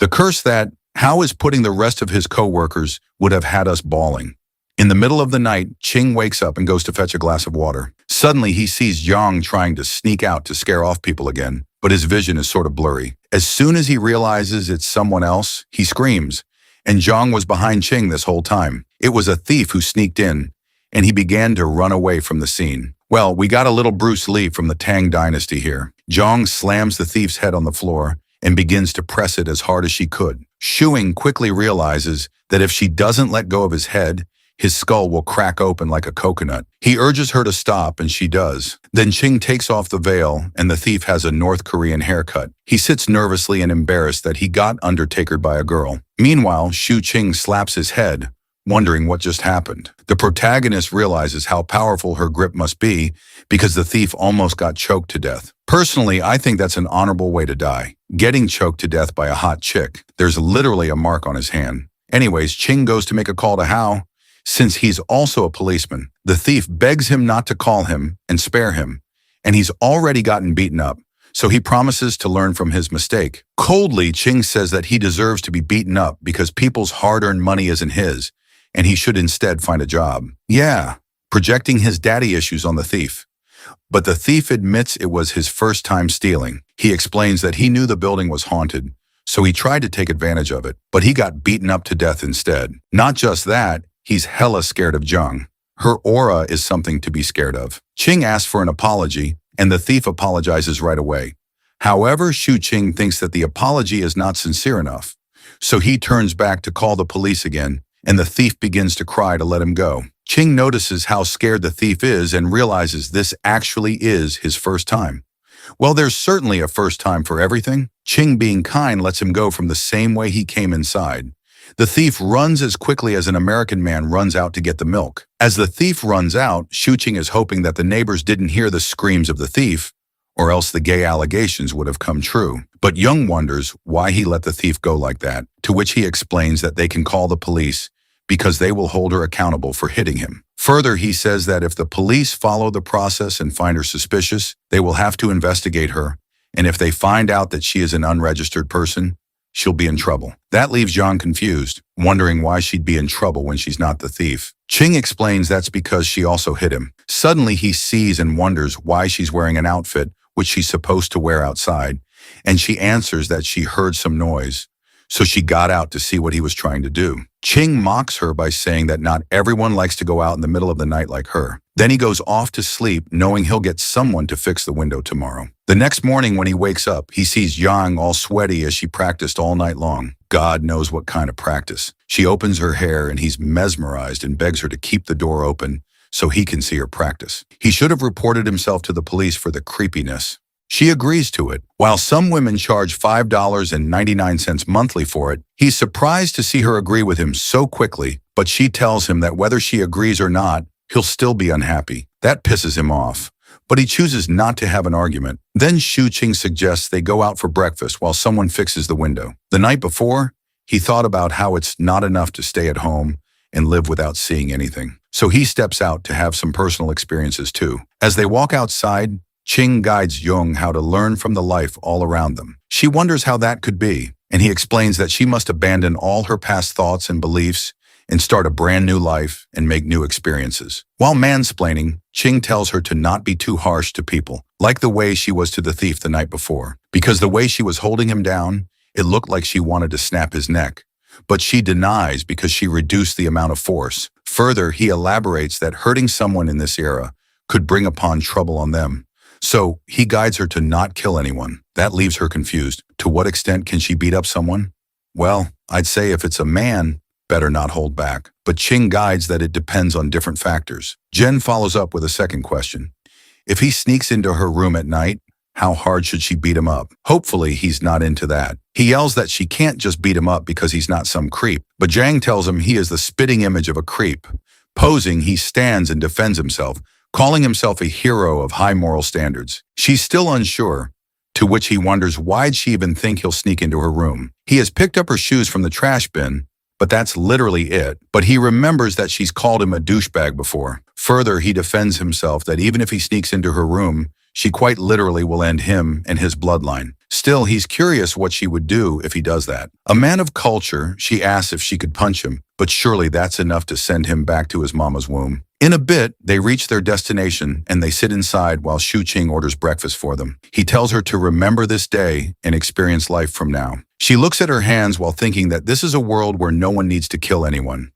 The curse that Hao is putting the rest of his co-workers would have had us bawling. In the middle of the night, Ching wakes up and goes to fetch a glass of water. Suddenly, he sees Yang trying to sneak out to scare off people again, but his vision is sort of blurry. As soon as he realizes it's someone else, he screams, and Zhang was behind Ching this whole time. It was a thief who sneaked in, and he began to run away from the scene. Well, we got a little Bruce Lee from the Tang Dynasty here. Zhang slams the thief's head on the floor and begins to press it as hard as she could. Shuing quickly realizes that if she doesn't let go of his head, his skull will crack open like a coconut. He urges her to stop, and she does. Then Ching takes off the veil, and the thief has a North Korean haircut. He sits nervously and embarrassed that he got undertakered by a girl. Meanwhile, Shu Ching slaps his head, wondering what just happened. The protagonist realizes how powerful her grip must be because the thief almost got choked to death. Personally, I think that's an honorable way to die. Getting choked to death by a hot chick. There's literally a mark on his hand. Anyways, Ching goes to make a call to Hao. Since he's also a policeman, the thief begs him not to call him and spare him, and he's already gotten beaten up, so he promises to learn from his mistake. Coldly, Ching says that he deserves to be beaten up because people's hard-earned money isn't his, and he should instead find a job. Yeah, projecting his daddy issues on the thief. But the thief admits it was his first time stealing. He explains that he knew the building was haunted, so he tried to take advantage of it, but he got beaten up to death instead. Not just that, he's hella scared of Zhang. Her aura is something to be scared of. Ching asks for an apology, and the thief apologizes right away. However, Shu Ching thinks that the apology is not sincere enough, so he turns back to call the police again, and the thief begins to cry to let him go. Ching notices how scared the thief is and realizes this actually is his first time. Well, there's certainly a first time for everything. Ching, being kind, lets him go from the same way he came inside. The thief runs as quickly as an American man runs out to get the milk. As the thief runs out, Shu Ching is hoping that the neighbors didn't hear the screams of the thief, or else the gay allegations would have come true. But Young wonders why he let the thief go like that, to which he explains that they can call the police because they will hold her accountable for hitting him. Further, he says that if the police follow the process and find her suspicious, they will have to investigate her, and if they find out that she is an unregistered person, she'll be in trouble. That leaves Zhang confused, wondering why she'd be in trouble when she's not the thief. Ching explains that's because she also hit him. Suddenly, he sees and wonders why she's wearing an outfit which she's supposed to wear outside, and she answers that she heard some noise, so she got out to see what he was trying to do. Ching mocks her by saying that not everyone likes to go out in the middle of the night like her. Then he goes off to sleep, knowing he'll get someone to fix the window tomorrow. The next morning when he wakes up, he sees Yang all sweaty as she practiced all night long. God knows what kind of practice. She opens her hair and he's mesmerized and begs her to keep the door open so he can see her practice. He should have reported himself to the police for the creepiness. She agrees to it. While some women charge $5.99 monthly for it, he's surprised to see her agree with him so quickly, but she tells him that whether she agrees or not, he'll still be unhappy. That pisses him off, but he chooses not to have an argument. Then Shu Qing suggests they go out for breakfast while someone fixes the window. The night before, he thought about how it's not enough to stay at home and live without seeing anything. So he steps out to have some personal experiences too. As they walk outside, Qing guides Jung how to learn from the life all around them. She wonders how that could be, and he explains that she must abandon all her past thoughts and beliefs and start a brand new life and make new experiences. While mansplaining, Qing tells her to not be too harsh to people, like the way she was to the thief the night before. Because the way she was holding him down, it looked like she wanted to snap his neck. But she denies because she reduced the amount of force. Further, he elaborates that hurting someone in this era could bring upon trouble on them. So he guides her to not kill anyone. That leaves her confused. To what extent can she beat up someone? Well, I'd say if it's a man, better not hold back. But Qing guides that it depends on different factors. Jen follows up with a second question. If he sneaks into her room at night, how hard should she beat him up? Hopefully he's not into that. He yells that she can't just beat him up because he's not some creep. But Zhang tells him he is the spitting image of a creep. Posing, he stands and defends himself, calling himself a hero of high moral standards. She's still unsure, to which he wonders why'd she even think he'll sneak into her room. He has picked up her shoes from the trash bin, but that's literally it. But he remembers that she's called him a douchebag before. Further, he defends himself that even if he sneaks into her room, she quite literally will end him and his bloodline. Still, he's curious what she would do if he does that. A man of culture, she asks if she could punch him, but surely that's enough to send him back to his mama's womb. In a bit, they reach their destination and they sit inside while Shu Qing orders breakfast for them. He tells her to remember this day and experience life from now. She looks at her hands while thinking that this is a world where no one needs to kill anyone.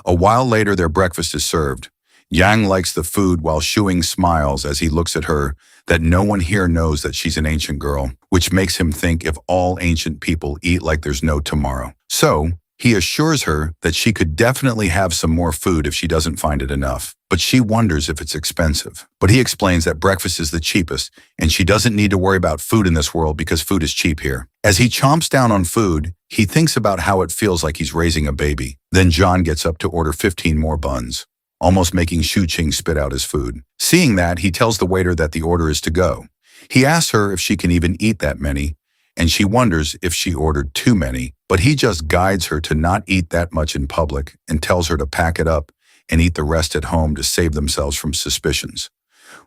A while later, their breakfast is served. Yang likes the food while Shuing smiles as he looks at her that no one here knows that she's an ancient girl, which makes him think if all ancient people eat like there's no tomorrow. So, he assures her that she could definitely have some more food if she doesn't find it enough, but she wonders if it's expensive. But he explains that breakfast is the cheapest, and she doesn't need to worry about food in this world because food is cheap here. As he chomps down on food, he thinks about how it feels like he's raising a baby. Then John gets up to order 15 more buns, almost making Shu Qing spit out his food. Seeing that, he tells the waiter that the order is to go. He asks her if she can even eat that many, and she wonders if she ordered too many, but he just guides her to not eat that much in public and tells her to pack it up and eat the rest at home to save themselves from suspicions.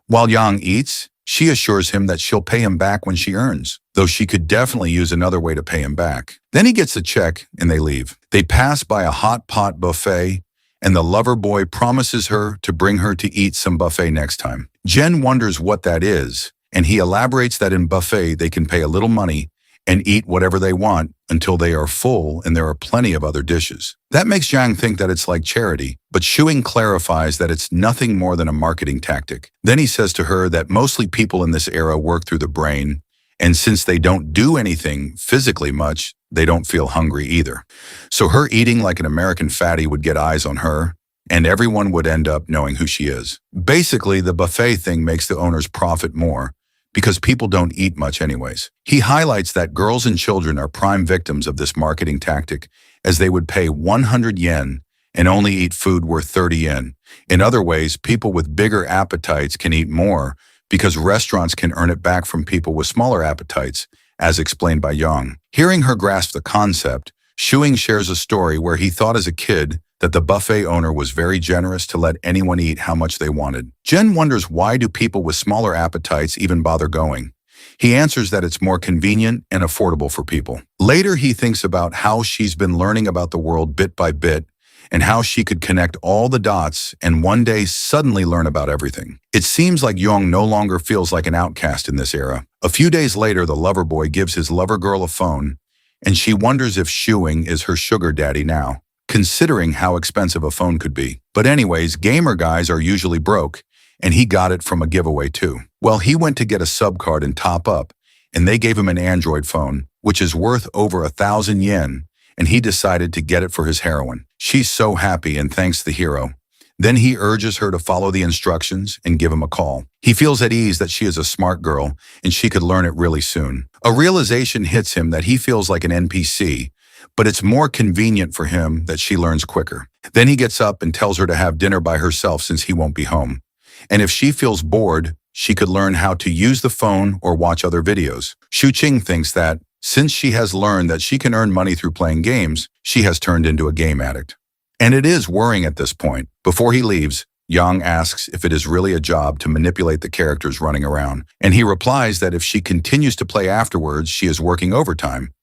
While Yang eats, she assures him that she'll pay him back when she earns, though she could definitely use another way to pay him back. Then he gets the check and they leave. They pass by a hot pot buffet, and the lover boy promises her to bring her to eat some buffet next time. Jen wonders what that is, and he elaborates that in buffet they can pay a little money and eat whatever they want until they are full and there are plenty of other dishes. That makes Zhang think that it's like charity, but Shuing clarifies that it's nothing more than a marketing tactic. Then he says to her that mostly people in this era work through the brain, and since they don't do anything physically much, they don't feel hungry either. So her eating like an American fatty would get eyes on her, and everyone would end up knowing who she is. Basically, the buffet thing makes the owners profit more, because people don't eat much anyways. He highlights that girls and children are prime victims of this marketing tactic, as they would pay 100 yen and only eat food worth 30 yen. In other ways, people with bigger appetites can eat more because restaurants can earn it back from people with smaller appetites, as explained by Yang. Hearing her grasp the concept, Shuing shares a story where he thought as a kid that the buffet owner was very generous to let anyone eat how much they wanted. Jen wonders why do people with smaller appetites even bother going. He answers that it's more convenient and affordable for people. Later, he thinks about how she's been learning about the world bit by bit and how she could connect all the dots and one day suddenly learn about everything. It seems like Yong no longer feels like an outcast in this era. A few days later, the lover boy gives his lover girl a phone, and she wonders if Shuing is her sugar daddy now, considering how expensive a phone could be. But anyways, gamer guys are usually broke, and he got it from a giveaway too. Well, he went to get a sub card and top up, and they gave him an Android phone, which is worth over 1,000 yen, and he decided to get it for his heroine. She's so happy and thanks the hero. Then he urges her to follow the instructions and give him a call. He feels at ease that she is a smart girl and she could learn it really soon. A realization hits him that he feels like an NPC, but it's more convenient for him that she learns quicker. Then he gets up and tells her to have dinner by herself since he won't be home. And if she feels bored, she could learn how to use the phone or watch other videos. Shu Qing thinks that, since she has learned that she can earn money through playing games, she has turned into a game addict. And it is worrying at this point. Before he leaves, Yang asks if it is really a job to manipulate the characters running around, and he replies that if she continues to play afterwards, she is working overtime.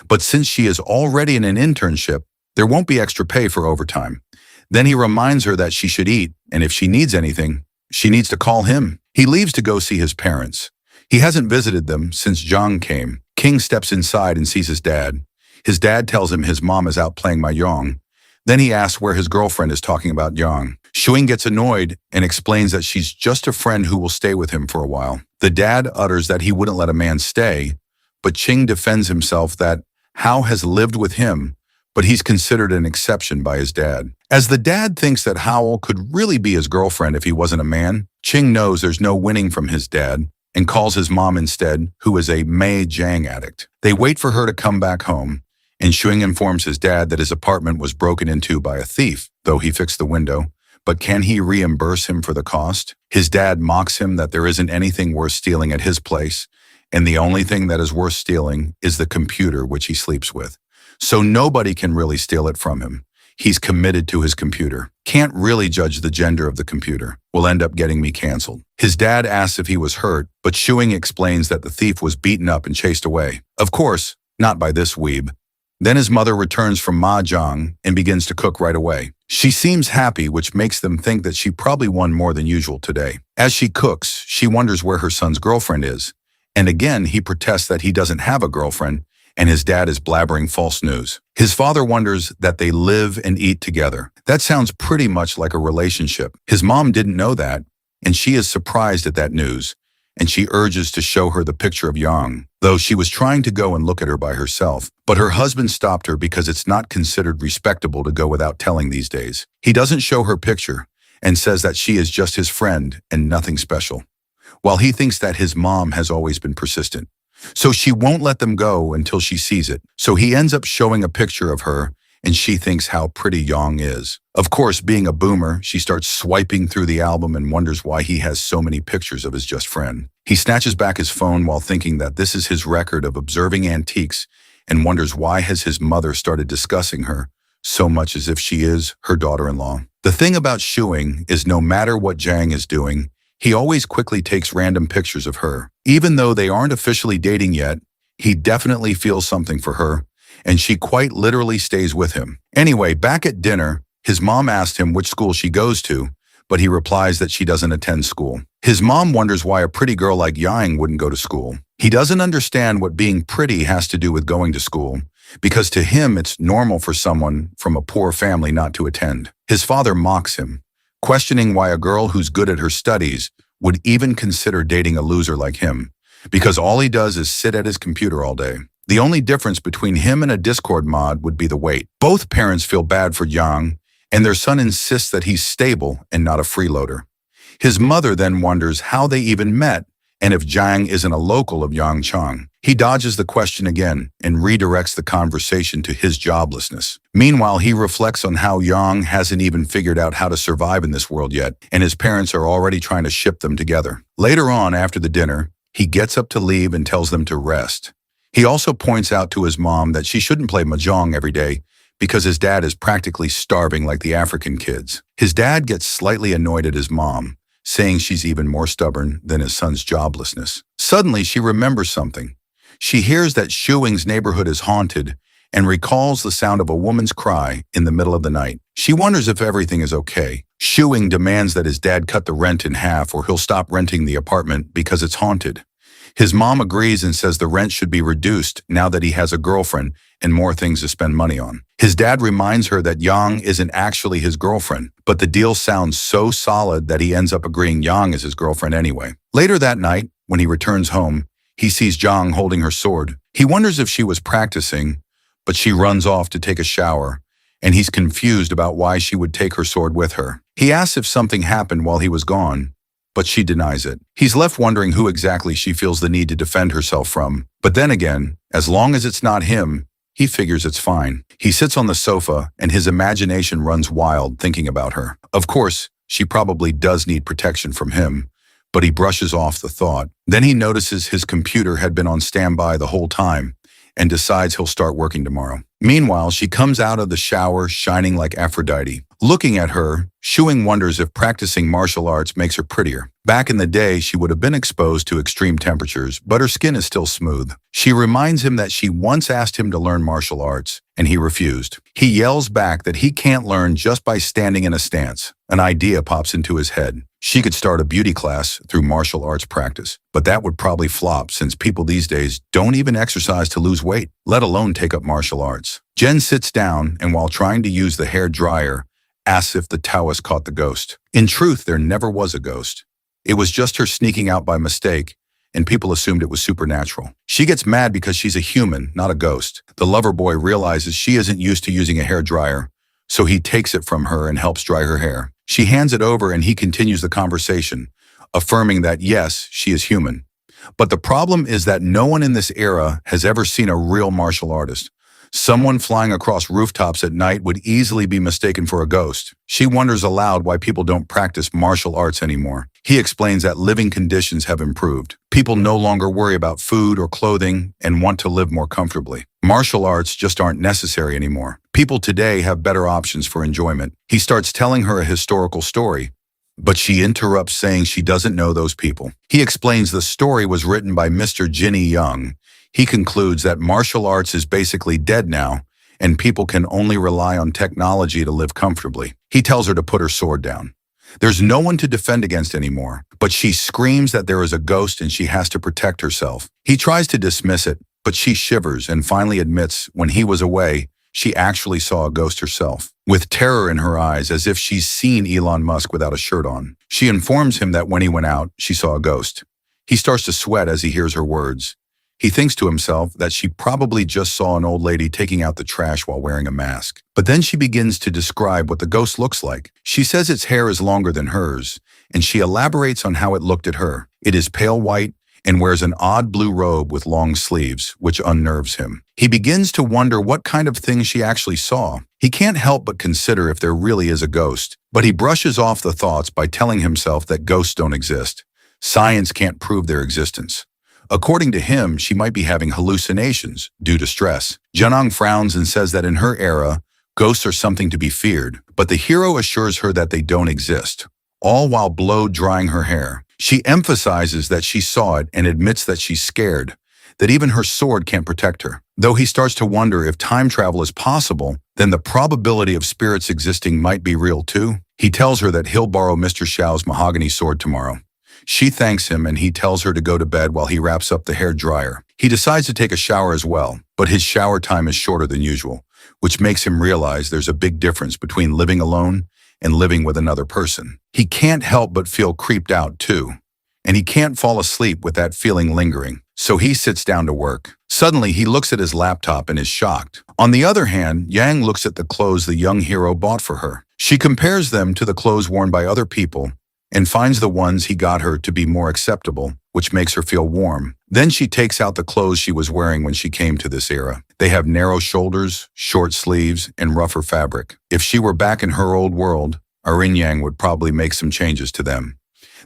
But since she is already in an internship, there won't be extra pay for overtime. Then he reminds her that she should eat, and if she needs anything, she needs to call him. He leaves to go see his parents. He hasn't visited them since Zhang came. King steps inside and sees his dad. His dad tells him his mom is out playing mahjong. Then he asks where his girlfriend is talking about Yang. Shuing gets annoyed and explains that she's just a friend who will stay with him for a while. The dad utters that he wouldn't let a man stay, but Qing defends himself that Hao has lived with him, but he's considered an exception by his dad. As the dad thinks that Howell could really be his girlfriend if he wasn't a man, Qing knows there's no winning from his dad and calls his mom instead, who is a Mei Jiang addict. They wait for her to come back home, and Shuing informs his dad that his apartment was broken into by a thief, though he fixed the window. But can he reimburse him for the cost? His dad mocks him that there isn't anything worth stealing at his place, and the only thing that is worth stealing is the computer which he sleeps with. So nobody can really steal it from him. He's committed to his computer. Can't really judge the gender of the computer. Will end up getting me canceled. His dad asks if he was hurt, but Shuing explains that the thief was beaten up and chased away. Of course, not by this weeb. Then his mother returns from mahjong and begins to cook right away. She seems happy, which makes them think that she probably won more than usual today. As she cooks, she wonders where her son's girlfriend is. And again, he protests that he doesn't have a girlfriend, and his dad is blabbering false news. His father wonders that they live and eat together. That sounds pretty much like a relationship. His mom didn't know that, and she is surprised at that news, and she urges to show her the picture of Yang, though she was trying to go and look at her by herself. But her husband stopped her because it's not considered respectable to go without telling these days. He doesn't show her picture and says that she is just his friend and nothing special, while he thinks that his mom has always been persistent. So she won't let them go until she sees it. So he ends up showing a picture of her, and she thinks how pretty Yang is. Of course, being a boomer, she starts swiping through the album and wonders why he has so many pictures of his just friend. He snatches back his phone while thinking that this is his record of observing antiques and wonders why has his mother started discussing her so much as if she is her daughter-in-law. The thing about Shuing is no matter what Jiang is doing, he always quickly takes random pictures of her. Even though they aren't officially dating yet, he definitely feels something for her, and she quite literally stays with him. Anyway, back at dinner, his mom asked him which school she goes to, but he replies that she doesn't attend school. His mom wonders why a pretty girl like Yang wouldn't go to school. He doesn't understand what being pretty has to do with going to school, because to him it's normal for someone from a poor family not to attend. His father mocks him, questioning why a girl who's good at her studies would even consider dating a loser like him, because all he does is sit at his computer all day. The only difference between him and a Discord mod would be the weight. Both parents feel bad for Yang, and their son insists that he's stable and not a freeloader. His mother then wonders how they even met and if Jiang isn't a local of Yangchang. He dodges the question again and redirects the conversation to his joblessness. Meanwhile, he reflects on how Yang hasn't even figured out how to survive in this world yet, and his parents are already trying to ship them together. Later on, after the dinner, he gets up to leave and tells them to rest. He also points out to his mom that she shouldn't play mahjong every day because his dad is practically starving like the African kids. His dad gets slightly annoyed at his mom, saying she's even more stubborn than his son's joblessness. Suddenly, she remembers something. She hears that Shuing's neighborhood is haunted and recalls the sound of a woman's cry in the middle of the night. She wonders if everything is okay. Shuing demands that his dad cut the rent in half or he'll stop renting the apartment because it's haunted. His mom agrees and says the rent should be reduced now that he has a girlfriend and more things to spend money on. His dad reminds her that Yang isn't actually his girlfriend, but the deal sounds so solid that he ends up agreeing Yang is his girlfriend anyway. Later that night, when he returns home, he sees Jiang holding her sword. He wonders if she was practicing, but she runs off to take a shower, and he's confused about why she would take her sword with her. He asks if something happened while he was gone, but she denies it. He's left wondering who exactly she feels the need to defend herself from. But then again, as long as it's not him, he figures it's fine. He sits on the sofa, and his imagination runs wild thinking about her. Of course, she probably does need protection from him, but he brushes off the thought. Then he notices his computer had been on standby the whole time and decides he'll start working tomorrow. Meanwhile, she comes out of the shower shining like Aphrodite. Looking at her, Shuing wonders if practicing martial arts makes her prettier. Back in the day, she would have been exposed to extreme temperatures, but her skin is still smooth. She reminds him that she once asked him to learn martial arts, and he refused. He yells back that he can't learn just by standing in a stance. An idea pops into his head. She could start a beauty class through martial arts practice, but that would probably flop since people these days don't even exercise to lose weight, let alone take up martial arts. Jen sits down and while trying to use the hair dryer, asks if the Taoist caught the ghost. In truth, there never was a ghost. It was just her sneaking out by mistake, and people assumed it was supernatural. She gets mad because she's a human, not a ghost. The lover boy realizes she isn't used to using a hair dryer, so he takes it from her and helps dry her hair. She hands it over and he continues the conversation, affirming that yes, she is human. But the problem is that no one in this era has ever seen a real martial artist. Someone flying across rooftops at night would easily be mistaken for a ghost. She wonders aloud why people don't practice martial arts anymore. He explains that living conditions have improved. People no longer worry about food or clothing and want to live more comfortably. Martial arts just aren't necessary anymore. People today have better options for enjoyment. He starts telling her a historical story, but she interrupts saying she doesn't know those people. He explains the story was written by Mr. Jinny Young. He concludes that martial arts is basically dead now, and people can only rely on technology to live comfortably. He tells her to put her sword down. There's no one to defend against anymore, but she screams that there is a ghost and she has to protect herself. He tries to dismiss it, but she shivers and finally admits when he was away, she actually saw a ghost herself, with terror in her eyes as if she's seen Elon Musk without a shirt on. She informs him that when he went out, she saw a ghost. He starts to sweat as he hears her words. He thinks to himself that she probably just saw an old lady taking out the trash while wearing a mask. But then she begins to describe what the ghost looks like. She says its hair is longer than hers, and she elaborates on how it looked at her. It is pale white and wears an odd blue robe with long sleeves, which unnerves him. He begins to wonder what kind of thing she actually saw. He can't help but consider if there really is a ghost, but he brushes off the thoughts by telling himself that ghosts don't exist. Science can't prove their existence. According to him, she might be having hallucinations due to stress. Janong frowns and says that in her era, ghosts are something to be feared, but the hero assures her that they don't exist, all while blow-drying her hair. She emphasizes that she saw it and admits that she's scared, that even her sword can't protect her. Though he starts to wonder if time travel is possible, then the probability of spirits existing might be real too. He tells her that he'll borrow Mr. Xiao's mahogany sword tomorrow. She thanks him and he tells her to go to bed while he wraps up the hair dryer. He decides to take a shower as well, but his shower time is shorter than usual, which makes him realize there's a big difference between living alone and living with another person. He can't help but feel creeped out too, and he can't fall asleep with that feeling lingering, so he sits down to work. Suddenly, he looks at his laptop and is shocked. On the other hand, Yang looks at the clothes the young hero bought for her. She compares them to the clothes worn by other people and finds the ones he got her to be more acceptable, which makes her feel warm. Then she takes out the clothes she was wearing when she came to this era. They have narrow shoulders, short sleeves, and rougher fabric. If she were back in her old world, Yang would probably make some changes to them.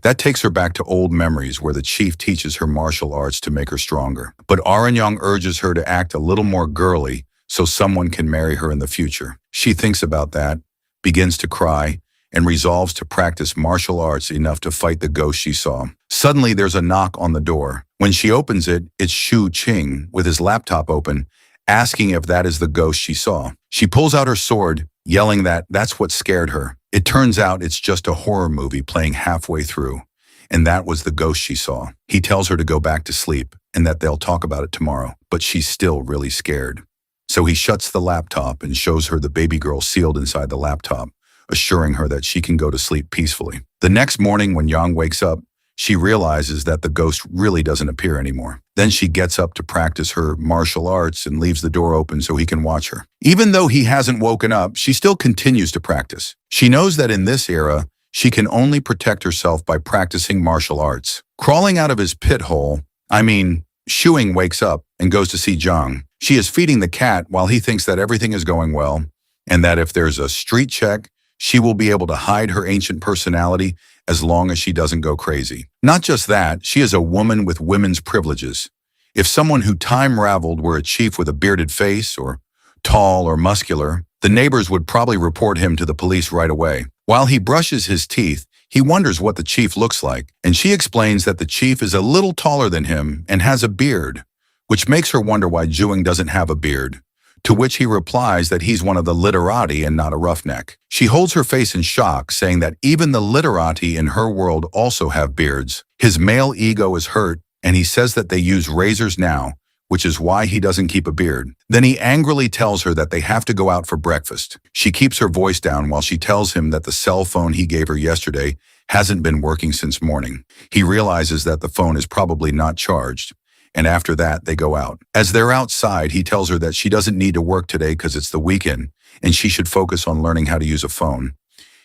That takes her back to old memories where the chief teaches her martial arts to make her stronger. But Yang urges her to act a little more girly so someone can marry her in the future. She thinks about that, begins to cry, and resolves to practice martial arts enough to fight the ghost she saw. Suddenly, there's a knock on the door. When she opens it, it's Shu Qing with his laptop open, asking if that is the ghost she saw. She pulls out her sword, yelling that that's what scared her. It turns out it's just a horror movie playing halfway through, and that was the ghost she saw. He tells her to go back to sleep and that they'll talk about it tomorrow, but she's still really scared. So he shuts the laptop and shows her the baby girl sealed inside the laptop, assuring her that she can go to sleep peacefully. The next morning when Yang wakes up, she realizes that the ghost really doesn't appear anymore. Then she gets up to practice her martial arts and leaves the door open so he can watch her. Even though he hasn't woken up, she still continues to practice. She knows that in this era, she can only protect herself by practicing martial arts. Crawling out of his pit hole, Shuing wakes up and goes to see Zhang. She is feeding the cat while he thinks that everything is going well, and that if there's a street check, she will be able to hide her ancient personality as long as she doesn't go crazy. Not just that, she is a woman with women's privileges. If someone who time-raveled were a chief with a bearded face, or tall or muscular, the neighbors would probably report him to the police right away. While he brushes his teeth, he wonders what the chief looks like, and she explains that the chief is a little taller than him and has a beard, which makes her wonder why Zhuing doesn't have a beard, to which he replies that he's one of the literati and not a roughneck. She holds her face in shock, saying that even the literati in her world also have beards. His male ego is hurt, and he says that they use razors now, which is why he doesn't keep a beard. Then he angrily tells her that they have to go out for breakfast. She keeps her voice down while she tells him that the cell phone he gave her yesterday hasn't been working since morning. He realizes that the phone is probably not charged, and after that, they go out. As they're outside, he tells her that she doesn't need to work today because it's the weekend, and she should focus on learning how to use a phone.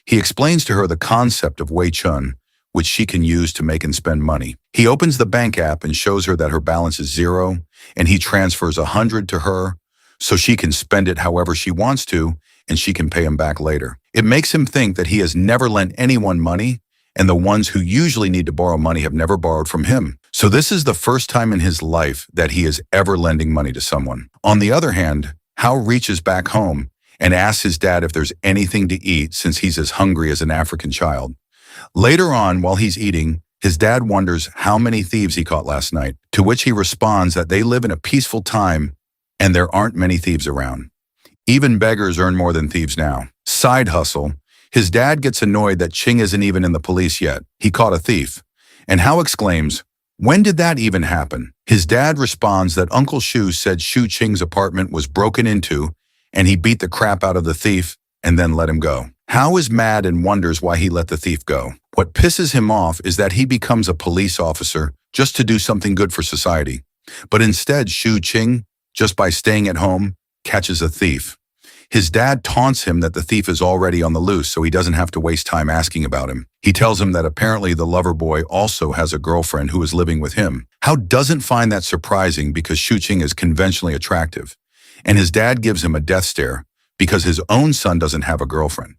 He explains to her the concept of Wei Chun, which she can use to make and spend money. He opens the bank app and shows her that her balance is 0, and he transfers 100 to her so she can spend it however she wants to, and she can pay him back later. It makes him think that he has never lent anyone money, and the ones who usually need to borrow money have never borrowed from him. So this is the first time in his life that he is ever lending money to someone. On the other hand, Hao reaches back home and asks his dad if there's anything to eat since he's as hungry as an African child. Later on, while he's eating, his dad wonders how many thieves he caught last night, to which he responds that they live in a peaceful time and there aren't many thieves around. Even beggars earn more than thieves now. Side hustle. His dad gets annoyed that Ching isn't even in the police yet. He caught a thief. And Hao exclaims, "When did that even happen?" His dad responds that Uncle Shu said Shu Qing's apartment was broken into and he beat the crap out of the thief and then let him go. Hao is mad and wonders why he let the thief go. What pisses him off is that he becomes a police officer just to do something good for society. But instead, Shu Qing, just by staying at home, catches a thief. His dad taunts him that the thief is already on the loose so he doesn't have to waste time asking about him. He tells him that apparently the lover boy also has a girlfriend who is living with him. Hao doesn't find that surprising because Shu Qing is conventionally attractive, and his dad gives him a death stare because his own son doesn't have a girlfriend.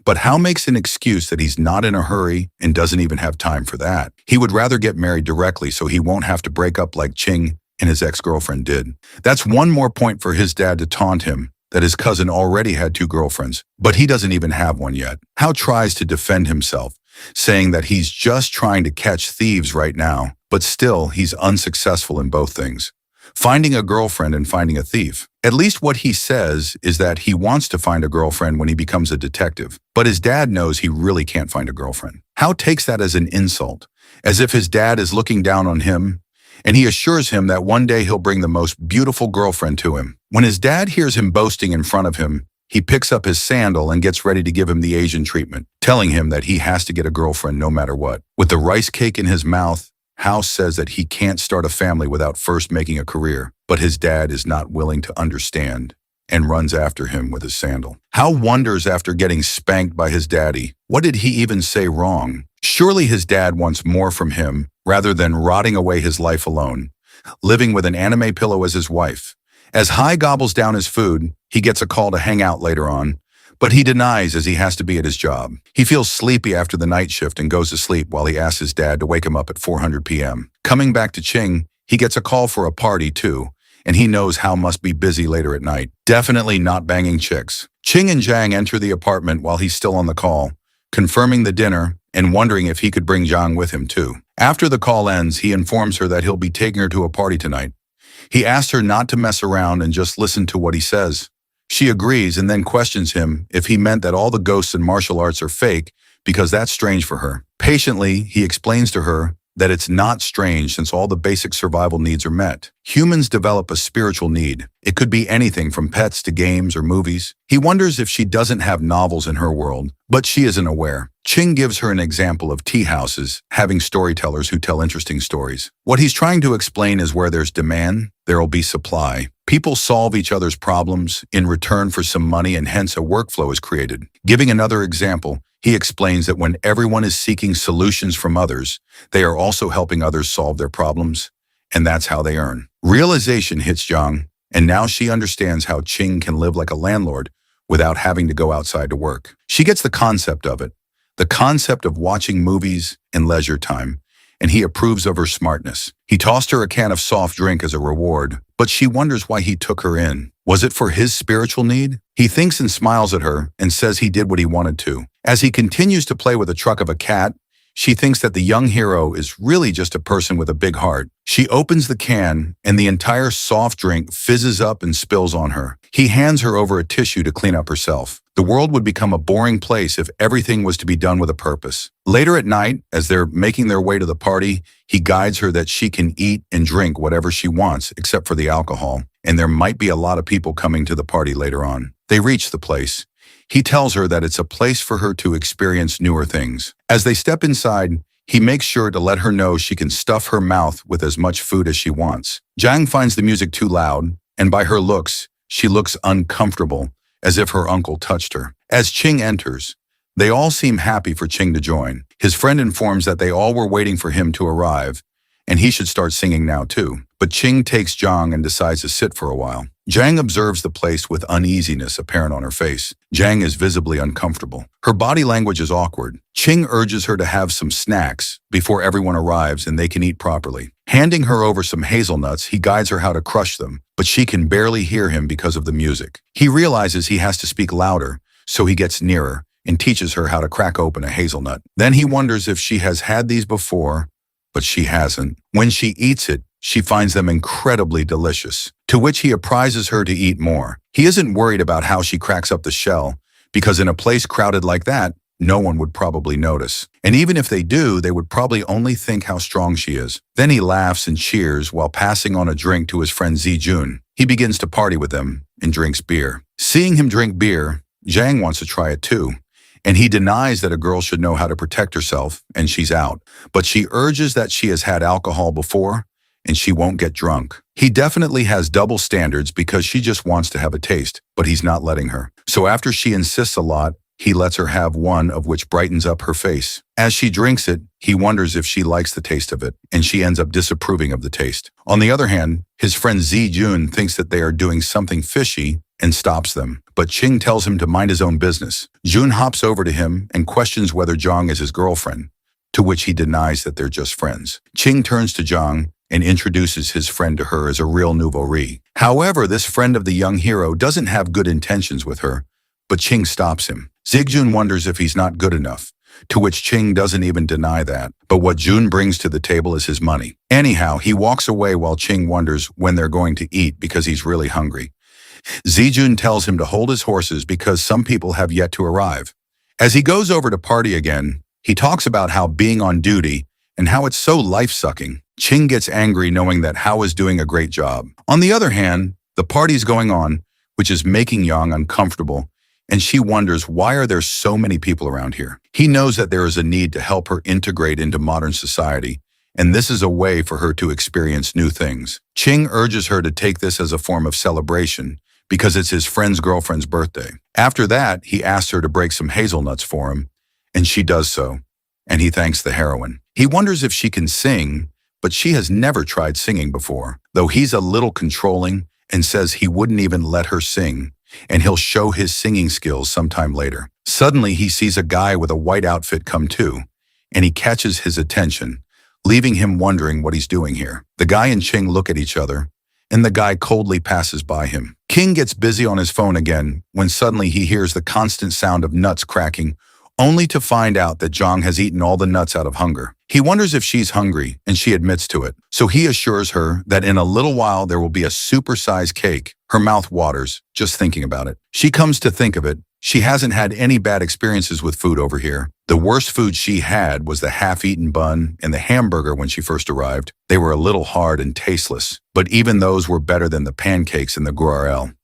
But Hao makes an excuse that he's not in a hurry and doesn't even have time for that. He would rather get married directly so he won't have to break up like Qing and his ex-girlfriend did. That's one more point for his dad to taunt him that his cousin already had 2 girlfriends, but he doesn't even have one yet. Hao tries to defend himself, saying that he's just trying to catch thieves right now, but still he's unsuccessful in both things. Finding a girlfriend and finding a thief. At least what he says is that he wants to find a girlfriend when he becomes a detective, but his dad knows he really can't find a girlfriend. Hao takes that as an insult, as if his dad is looking down on him, and he assures him that one day he'll bring the most beautiful girlfriend to him. When his dad hears him boasting in front of him, he picks up his sandal and gets ready to give him the Asian treatment, telling him that he has to get a girlfriend no matter what. With the rice cake in his mouth, Hao says that he can't start a family without first making a career, but his dad is not willing to understand and runs after him with his sandal. Hao wonders after getting spanked by his daddy, what did he even say wrong? Surely his dad wants more from him rather than rotting away his life alone, living with an anime pillow as his wife. As Hai gobbles down his food, he gets a call to hang out later on, but he denies as he has to be at his job. He feels sleepy after the night shift and goes to sleep while he asks his dad to wake him up at 400 p.m. Coming back to Qing, he gets a call for a party too, and he knows Hao must be busy later at night. Definitely not banging chicks. Qing and Zhang enter the apartment while he's still on the call, confirming the dinner and wondering if he could bring Zhang with him too. After the call ends, he informs her that he'll be taking her to a party tonight. He asks her not to mess around and just listen to what he says. She agrees and then questions him if he meant that all the ghosts and martial arts are fake because that's strange for her. Patiently, he explains to her that it's not strange since all the basic survival needs are met. Humans develop a spiritual need. It could be anything from pets to games or movies. He wonders if she doesn't have novels in her world, but she isn't aware. Ching gives her an example of tea houses having storytellers who tell interesting stories. What he's trying to explain is where there's demand, there'll be supply. People solve each other's problems in return for some money, and hence a workflow is created. Giving another example, he explains that when everyone is seeking solutions from others, they are also helping others solve their problems, and that's how they earn. Realization hits Zhang, and now she understands how Ching can live like a landlord without having to go outside to work. She gets the concept of it, the concept of watching movies in leisure time, and he approves of her smartness. He tossed her a can of soft drink as a reward, but she wonders why he took her in. Was it for his spiritual need? He thinks and smiles at her and says he did what he wanted to. As he continues to play with the truck of a cat, she thinks that the young hero is really just a person with a big heart. She opens the can, and the entire soft drink fizzes up and spills on her. He hands her over a tissue to clean up herself. The world would become a boring place if everything was to be done with a purpose. Later at night, as they're making their way to the party, he guides her that she can eat and drink whatever she wants except for the alcohol, and there might be a lot of people coming to the party later on. They reach the place. He tells her that it's a place for her to experience newer things. As they step inside, he makes sure to let her know she can stuff her mouth with as much food as she wants. Zhang finds the music too loud, and by her looks, she looks uncomfortable, as if her uncle touched her. As Ching enters, they all seem happy for Ching to join. His friend informs that they all were waiting for him to arrive, and he should start singing now too. But Ching takes Zhang and decides to sit for a while. Zhang observes the place with uneasiness apparent on her face. Zhang is visibly uncomfortable. Her body language is awkward. Ching urges her to have some snacks before everyone arrives and they can eat properly. Handing her over some hazelnuts, he guides her how to crush them, but she can barely hear him because of the music. He realizes he has to speak louder, so he gets nearer and teaches her how to crack open a hazelnut. Then he wonders if she has had these before, but she hasn't. When she eats it, she finds them incredibly delicious, to which he apprises her to eat more. He isn't worried about how she cracks up the shell, because in a place crowded like that, no one would probably notice. And even if they do, they would probably only think how strong she is. Then he laughs and cheers while passing on a drink to his friend Zijun. He begins to party with them and drinks beer. Seeing him drink beer, Zhang wants to try it too, and he denies that a girl should know how to protect herself, and she's out. But she urges that she has had alcohol before, and she won't get drunk. He definitely has double standards because she just wants to have a taste, but he's not letting her. So after she insists a lot, he lets her have one of which brightens up her face. As she drinks it, he wonders if she likes the taste of it, and she ends up disapproving of the taste. On the other hand, his friend Zijun thinks that they are doing something fishy and stops them, but Ching tells him to mind his own business. Jun hops over to him and questions whether Zhang is his girlfriend, to which he denies that they're just friends. Ching turns to Zhang and introduces his friend to her as a real nouveau riche. However, this friend of the young hero doesn't have good intentions with her, but Ching stops him. Zijun wonders if he's not good enough, to which Ching doesn't even deny that, but what Jun brings to the table is his money. Anyhow, he walks away while Ching wonders when they're going to eat because he's really hungry. Zijun tells him to hold his horses because some people have yet to arrive. As he goes over to party again, he talks about how being on duty and how it's so life-sucking. Ching gets angry knowing that Hao is doing a great job. On the other hand, the party's going on, which is making Yang uncomfortable, and she wonders why are there so many people around here. He knows that there is a need to help her integrate into modern society, and this is a way for her to experience new things. Ching urges her to take this as a form of celebration because it's his friend's girlfriend's birthday. After that, he asks her to break some hazelnuts for him, and she does so, and he thanks the heroine. He wonders if she can sing, but she has never tried singing before, though he's a little controlling and says he wouldn't even let her sing, and he'll show his singing skills sometime later. Suddenly, he sees a guy with a white outfit come too, and he catches his attention, leaving him wondering what he's doing here. The guy and Ching look at each other, and the guy coldly passes by him. King gets busy on his phone again when suddenly he hears the constant sound of nuts cracking, only to find out that Zhang has eaten all the nuts out of hunger. He wonders if she's hungry, and she admits to it. So he assures her that in a little while there will be a super-sized cake. Her mouth waters, just thinking about it. She comes to think of it, she hasn't had any bad experiences with food over here. The worst food she had was the half-eaten bun and the hamburger when she first arrived. They were a little hard and tasteless, but even those were better than the pancakes in the Guarel.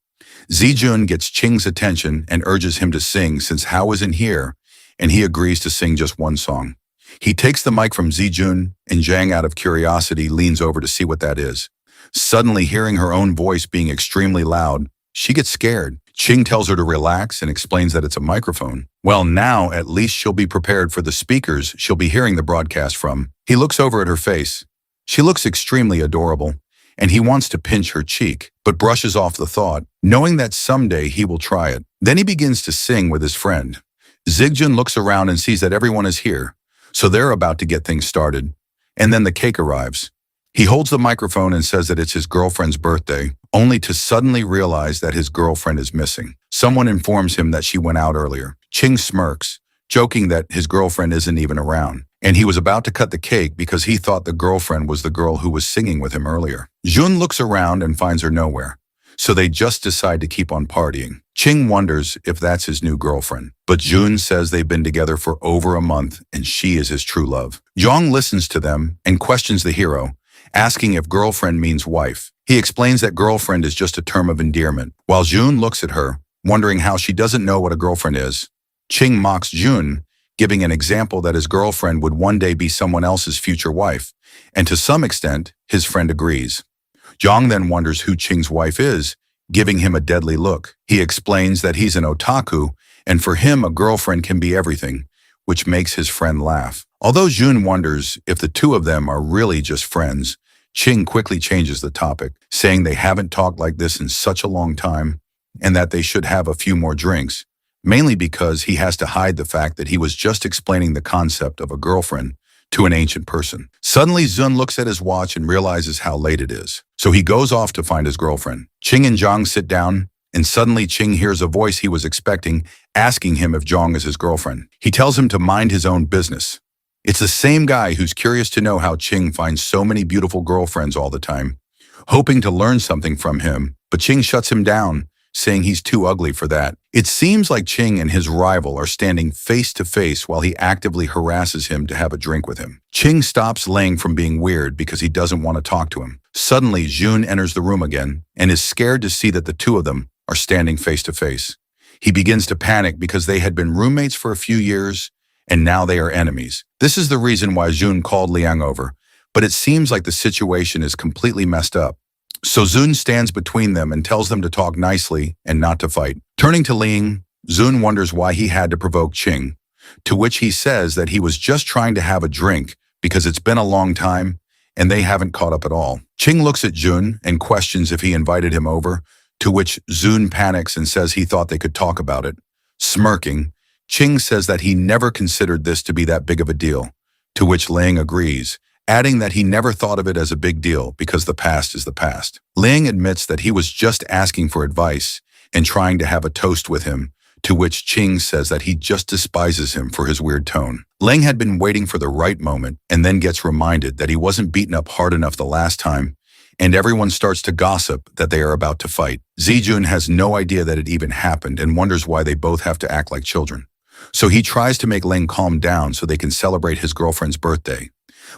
Zijun gets Ching's attention and urges him to sing since Hao isn't here, and he agrees to sing just one song. He takes the mic from Zijun, and Zhang, out of curiosity, leans over to see what that is. Suddenly, hearing her own voice being extremely loud, she gets scared. Ching tells her to relax and explains that it's a microphone. Well, now at least she'll be prepared for the speakers she'll be hearing the broadcast from. He looks over at her face. She looks extremely adorable, and he wants to pinch her cheek, but brushes off the thought, knowing that someday he will try it. Then he begins to sing with his friend. Zigjun looks around and sees that everyone is here, so they're about to get things started. And then the cake arrives. He holds the microphone and says that it's his girlfriend's birthday, only to suddenly realize that his girlfriend is missing. Someone informs him that she went out earlier. Ching smirks, joking that his girlfriend isn't even around, and he was about to cut the cake because he thought the girlfriend was the girl who was singing with him earlier. Jun looks around and finds her nowhere, so they just decide to keep on partying. Ching wonders if that's his new girlfriend, but Jun says they've been together for over a month and she is his true love. Zhang listens to them and questions the hero, asking if girlfriend means wife. He explains that girlfriend is just a term of endearment, while Jun looks at her, wondering how she doesn't know what a girlfriend is. Ching mocks Jun, giving an example that his girlfriend would one day be someone else's future wife, and to some extent, his friend agrees. Zhang then wonders who Ching's wife is, giving him a deadly look. He explains that he's an otaku, and for him a girlfriend can be everything, which makes his friend laugh. Although Jun wonders if the two of them are really just friends, Ching quickly changes the topic, saying they haven't talked like this in such a long time, and that they should have a few more drinks, mainly because he has to hide the fact that he was just explaining the concept of a girlfriend to an ancient person. Suddenly, Zun looks at his watch and realizes how late it is, so he goes off to find his girlfriend. Ching and Zhang sit down, and suddenly Ching hears a voice he was expecting, asking him if Zhang is his girlfriend. He tells him to mind his own business. It's the same guy who's curious to know how Ching finds so many beautiful girlfriends all the time, hoping to learn something from him, but Ching shuts him down, saying he's too ugly for that. It seems like Ching and his rival are standing face to face while he actively harasses him to have a drink with him. Ching stops Lang from being weird because he doesn't want to talk to him. Suddenly, Jun enters the room again and is scared to see that the two of them are standing face to face. He begins to panic because they had been roommates for a few years and now they are enemies. This is the reason why Jun called Liang over, but it seems like the situation is completely messed up. So Zun stands between them and tells them to talk nicely and not to fight. Turning to Ling, Zun wonders why he had to provoke Ching, to which he says that he was just trying to have a drink because it's been a long time and they haven't caught up at all. Ching looks at Jun and questions if he invited him over, to which Zun panics and says he thought they could talk about it. Smirking, Ching says that he never considered this to be that big of a deal, to which Ling agrees, adding that he never thought of it as a big deal because the past is the past. Ling admits that he was just asking for advice and trying to have a toast with him, to which Ching says that he just despises him for his weird tone. Ling had been waiting for the right moment and then gets reminded that he wasn't beaten up hard enough the last time, and everyone starts to gossip that they are about to fight. Zijun has no idea that it even happened and wonders why they both have to act like children. So he tries to make Ling calm down so they can celebrate his girlfriend's birthday.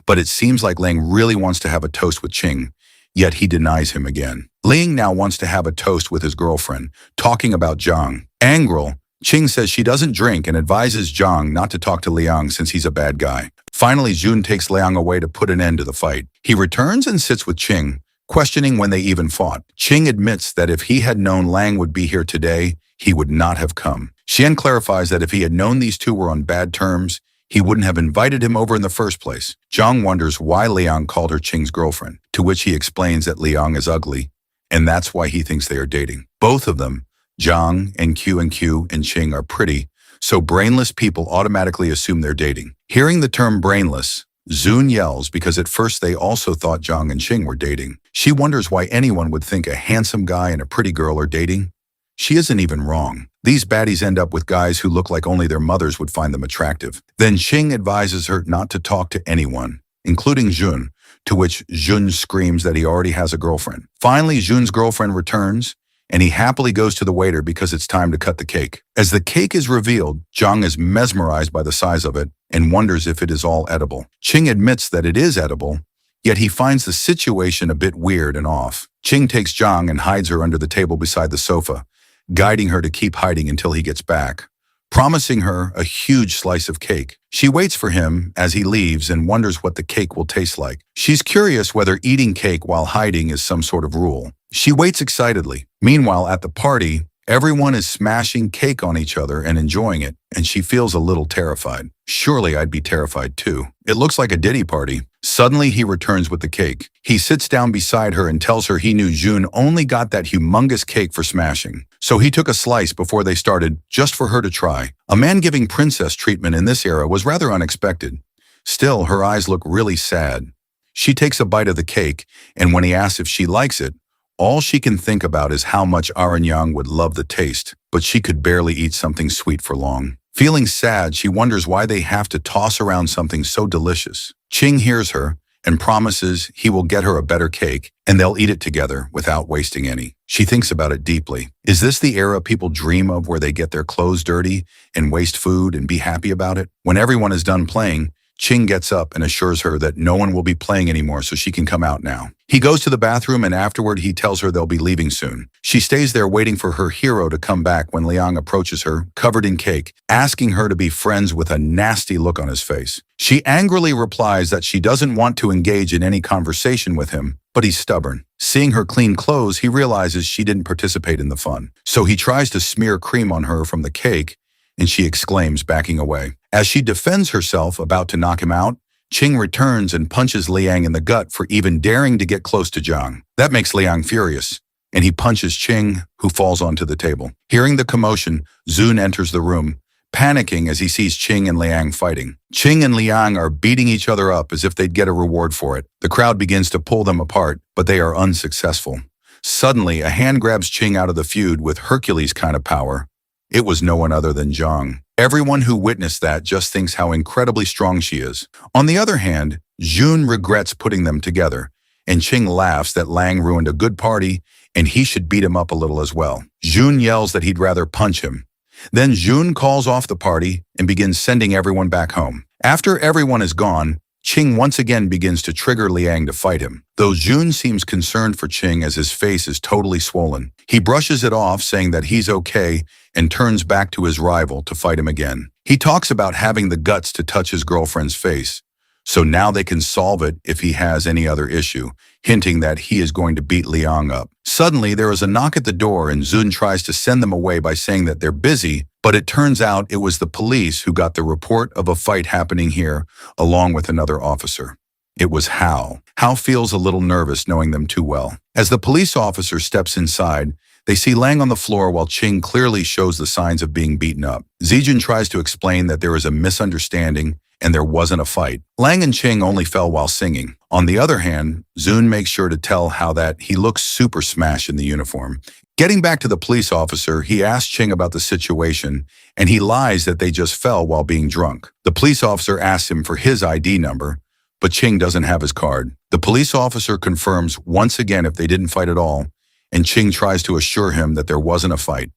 But it seems like Ling really wants to have a toast with Ching, yet he denies him again. Ling now wants to have a toast with his girlfriend, talking about Zhang. Angry, Ching says she doesn't drink and advises Zhang not to talk to Liang since he's a bad guy. Finally, Jun takes Liang away to put an end to the fight. He returns and sits with Ching, questioning when they even fought. Ching admits that if he had known Lang would be here today, he would not have come. Xian clarifies that if he had known these two were on bad terms, he wouldn't have invited him over in the first place. Zhang wonders why Liang called her Ching's girlfriend, to which he explains that Liang is ugly, and that's why he thinks they are dating. Both of them, Zhang and Q and Ching, are pretty, so brainless people automatically assume they're dating. Hearing the term brainless, Zun yells because at first they also thought Zhang and Ching were dating. She wonders why anyone would think a handsome guy and a pretty girl are dating. She isn't even wrong. These baddies end up with guys who look like only their mothers would find them attractive. Then Ching advises her not to talk to anyone, including Jun, to which Jun screams that he already has a girlfriend. Finally, Jun's girlfriend returns, and he happily goes to the waiter because it's time to cut the cake. As the cake is revealed, Zhang is mesmerized by the size of it and wonders if it is all edible. Ching admits that it is edible, yet he finds the situation a bit weird and off. Ching takes Zhang and hides her under the table beside the sofa, guiding her to keep hiding until he gets back. promising her a huge slice of cake. She waits for him as he leaves and wonders what the cake will taste like. She's curious whether eating cake while hiding is some sort of rule. She waits excitedly. Meanwhile, at the party, everyone is smashing cake on each other and enjoying it, and she feels a little terrified. Surely I'd be terrified too. It looks like a Diddy party. Suddenly he returns with the cake. He sits down beside her and tells her he knew June only got that humongous cake for smashing. So he took a slice before they started, just for her to try. A man giving princess treatment in this era was rather unexpected. Still, her eyes look really sad. She takes a bite of the cake, and when he asks if she likes it, all she can think about is how much Yang would love the taste, but she could barely eat something sweet for long. Feeling sad, she wonders why they have to toss around something so delicious. Ching hears her and promises he will get her a better cake, and they'll eat it together without wasting any. She thinks about it deeply. Is this the era people dream of, where they get their clothes dirty and waste food and be happy about it? When everyone is done playing, Ching gets up and assures her that no one will be playing anymore, so she can come out now. He goes to the bathroom, and afterward he tells her they'll be leaving soon. She stays there waiting for her hero to come back when Liang approaches her, covered in cake, asking her to be friends with a nasty look on his face. She angrily replies that she doesn't want to engage in any conversation with him, but he's stubborn. Seeing her clean clothes, he realizes she didn't participate in the fun. So he tries to smear cream on her from the cake, and she exclaims, backing away. As she defends herself, about to knock him out, Ching returns and punches Liang in the gut for even daring to get close to Zhang. That makes Liang furious, and he punches Ching, who falls onto the table. Hearing the commotion, Zun enters the room, panicking as he sees Ching and Liang fighting. Ching and Liang are beating each other up as if they'd get a reward for it. The crowd begins to pull them apart, but they are unsuccessful. Suddenly, a hand grabs Ching out of the feud with Hercules kind of power. It was no one other than Zhang. Everyone who witnessed that just thinks how incredibly strong she is. On the other hand, Jun regrets putting them together, and Ching laughs that Lang ruined a good party and he should beat him up a little as well. Jun yells that he'd rather punch him. Then Jun calls off the party and begins sending everyone back home. After everyone is gone, Ching once again begins to trigger Liang to fight him, though Jun seems concerned for Ching as his face is totally swollen. He brushes it off, saying that he's okay, and turns back to his rival to fight him again. He talks about having the guts to touch his girlfriend's face, so now they can solve it if he has any other issue, hinting that he is going to beat Liang up. Suddenly, there is a knock at the door, and Zun tries to send them away by saying that they're busy, but it turns out it was the police who got the report of a fight happening here, along with another officer. It was Hao. Hao feels a little nervous knowing them too well. As the police officer steps inside, they see Lang on the floor while Ching clearly shows the signs of being beaten up. Zijun tries to explain that there is a misunderstanding and there wasn't a fight. Lang and Ching only fell while singing. On the other hand, Zun makes sure to tell Hao that he looks super smashed in the uniform. Getting back to the police officer, he asks Ching about the situation, and he lies that they just fell while being drunk. The police officer asks him for his ID number, but Ching doesn't have his card. The police officer confirms once again if they didn't fight at all, and Ching tries to assure him that there wasn't a fight.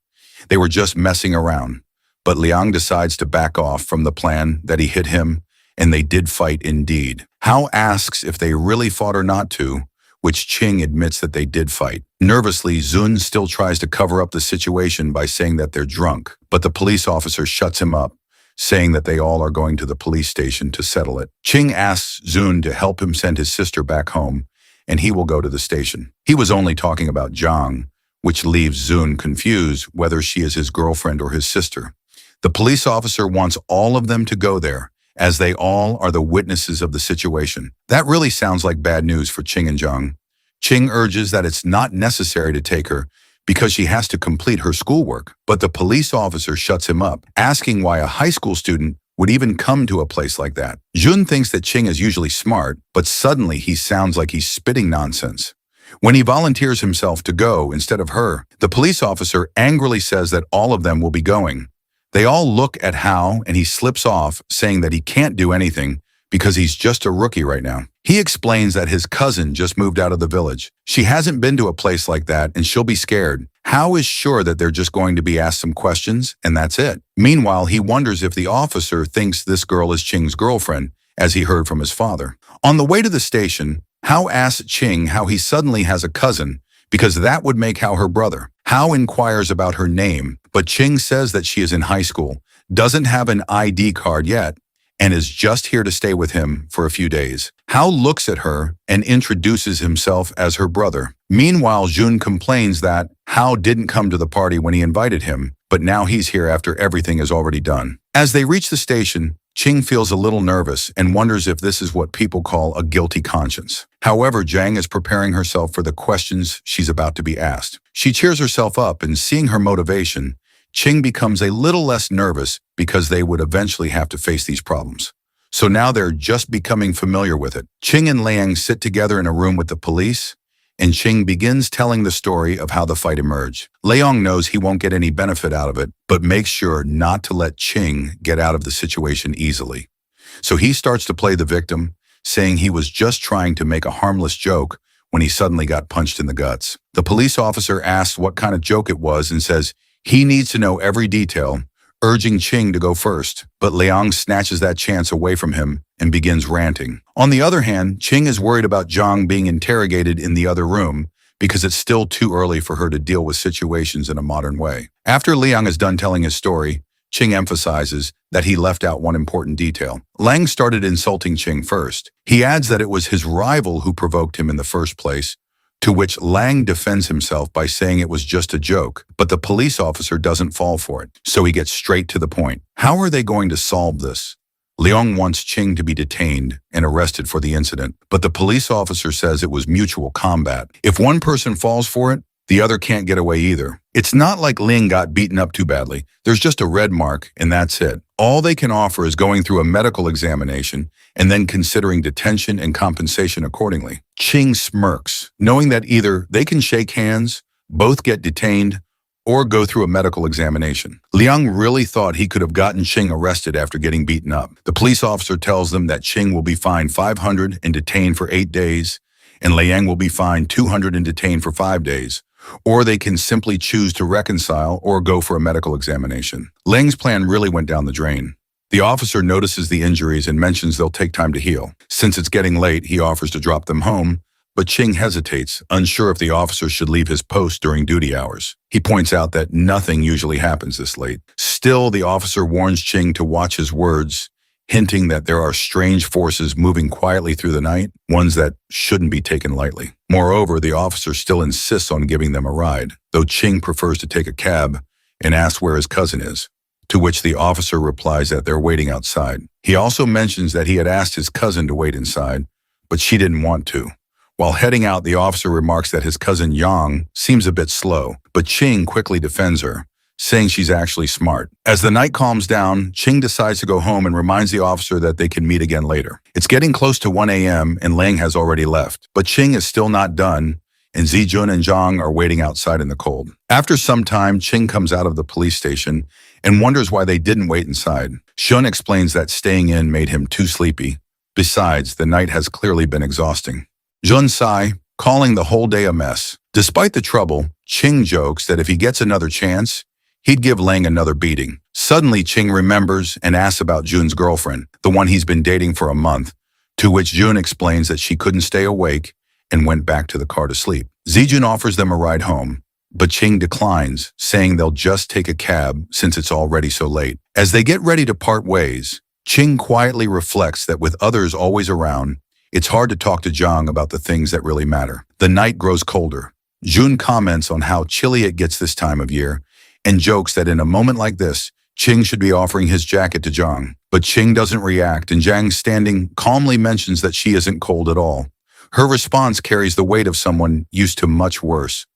They were just messing around. But Liang decides to back off from the plan that he hit him, and they did fight indeed. Hao asks if they really fought or not to, which Ching admits that they did fight. Nervously, Zun still tries to cover up the situation by saying that they're drunk, but the police officer shuts him up, saying that they all are going to the police station to settle it. Ching asks Zun to help him send his sister back home, and he will go to the station. He was only talking about Zhang, which leaves Zun confused whether she is his girlfriend or his sister. The police officer wants all of them to go there, as they all are the witnesses of the situation. That really sounds like bad news for Ching and Zhang. Ching urges that it's not necessary to take her because she has to complete her schoolwork, but the police officer shuts him up, asking why a high school student would even come to a place like that. Jun thinks that Ching is usually smart, but suddenly he sounds like he's spitting nonsense. When he volunteers himself to go instead of her, the police officer angrily says that all of them will be going. They all look at Hao, and he slips off, saying that he can't do anything because he's just a rookie right now. He explains that his cousin just moved out of the village. She hasn't been to a place like that, and she'll be scared. Hao is sure that they're just going to be asked some questions, and that's it. Meanwhile, he wonders if the officer thinks this girl is Ching's girlfriend, as he heard from his father. On the way to the station, Hao asks Ching how he suddenly has a cousin, because that would make Hao her brother. Hao inquires about her name, but Ching says that she is in high school, doesn't have an ID card yet, and is just here to stay with him for a few days. Hao looks at her and introduces himself as her brother. Meanwhile, Jun complains that Hao didn't come to the party when he invited him, but now he's here after everything is already done. As they reach the station, Ching feels a little nervous and wonders if this is what people call a guilty conscience. However, Jang is preparing herself for the questions she's about to be asked. She cheers herself up, and seeing her motivation, Ching becomes a little less nervous because they would eventually have to face these problems. So now they're just becoming familiar with it. Ching and Liang sit together in a room with the police, and Ching begins telling the story of how the fight emerged. Liang knows he won't get any benefit out of it, but makes sure not to let Ching get out of the situation easily. So he starts to play the victim, saying he was just trying to make a harmless joke when he suddenly got punched in the guts. The police officer asks what kind of joke it was and says he needs to know every detail, urging Ching to go first, but Liang snatches that chance away from him and begins ranting. On the other hand, Ching is worried about Zhang being interrogated in the other room because it's still too early for her to deal with situations in a modern way. After Liang is done telling his story, Ching emphasizes that he left out one important detail. Liang started insulting Ching first. He adds that it was his rival who provoked him in the first place, to which Liang defends himself by saying it was just a joke, but the police officer doesn't fall for it, so he gets straight to the point. How are they going to solve this? Liang wants Ching to be detained and arrested for the incident, but the police officer says it was mutual combat. If one person falls for it, the other can't get away either. It's not like Ling got beaten up too badly. There's just a red mark, and that's it. All they can offer is going through a medical examination and then considering detention and compensation accordingly. Ching smirks, knowing that either they can shake hands, both get detained, or go through a medical examination. Liang really thought he could have gotten Ching arrested after getting beaten up. The police officer tells them that Ching will be fined 500 and detained for 8 days, and Liang will be fined 200 and detained for 5 days. Or they can simply choose to reconcile or go for a medical examination. Liang's plan really went down the drain. The officer notices the injuries and mentions they'll take time to heal. Since it's getting late, he offers to drop them home, but Ching hesitates, unsure if the officer should leave his post during duty hours. He points out that nothing usually happens this late. Still, the officer warns Ching to watch his words, hinting that there are strange forces moving quietly through the night, ones that shouldn't be taken lightly. Moreover, the officer still insists on giving them a ride, though Ching prefers to take a cab and asks where his cousin is, to which the officer replies that they're waiting outside. He also mentions that he had asked his cousin to wait inside, but she didn't want to. While heading out, the officer remarks that his cousin Yang seems a bit slow, but Ching quickly defends her, saying she's actually smart. As the night calms down, Ching decides to go home and reminds the officer that they can meet again later. It's getting close to 1 a.m. and Liang has already left, but Ching is still not done, and Zijun and Zhang are waiting outside in the cold. After some time, Ching comes out of the police station and wonders why they didn't wait inside. Shun explains that staying in made him too sleepy. Besides, the night has clearly been exhausting. Jun sigh, calling the whole day a mess. Despite the trouble, Ching jokes that if he gets another chance, he'd give Liang another beating. Suddenly, Ching remembers and asks about Jun's girlfriend, the one he's been dating for a month, to which Jun explains that she couldn't stay awake and went back to the car to sleep. Zijun offers them a ride home, but Ching declines, saying they'll just take a cab since it's already so late. As they get ready to part ways, Ching quietly reflects that with others always around, it's hard to talk to Zhang about the things that really matter. The night grows colder. Jun comments on how chilly it gets this time of year, and jokes that in a moment like this, Ching should be offering his jacket to Zhang. But Ching doesn't react, and Zhang, standing calmly, mentions that she isn't cold at all. Her response carries the weight of someone used to much worse.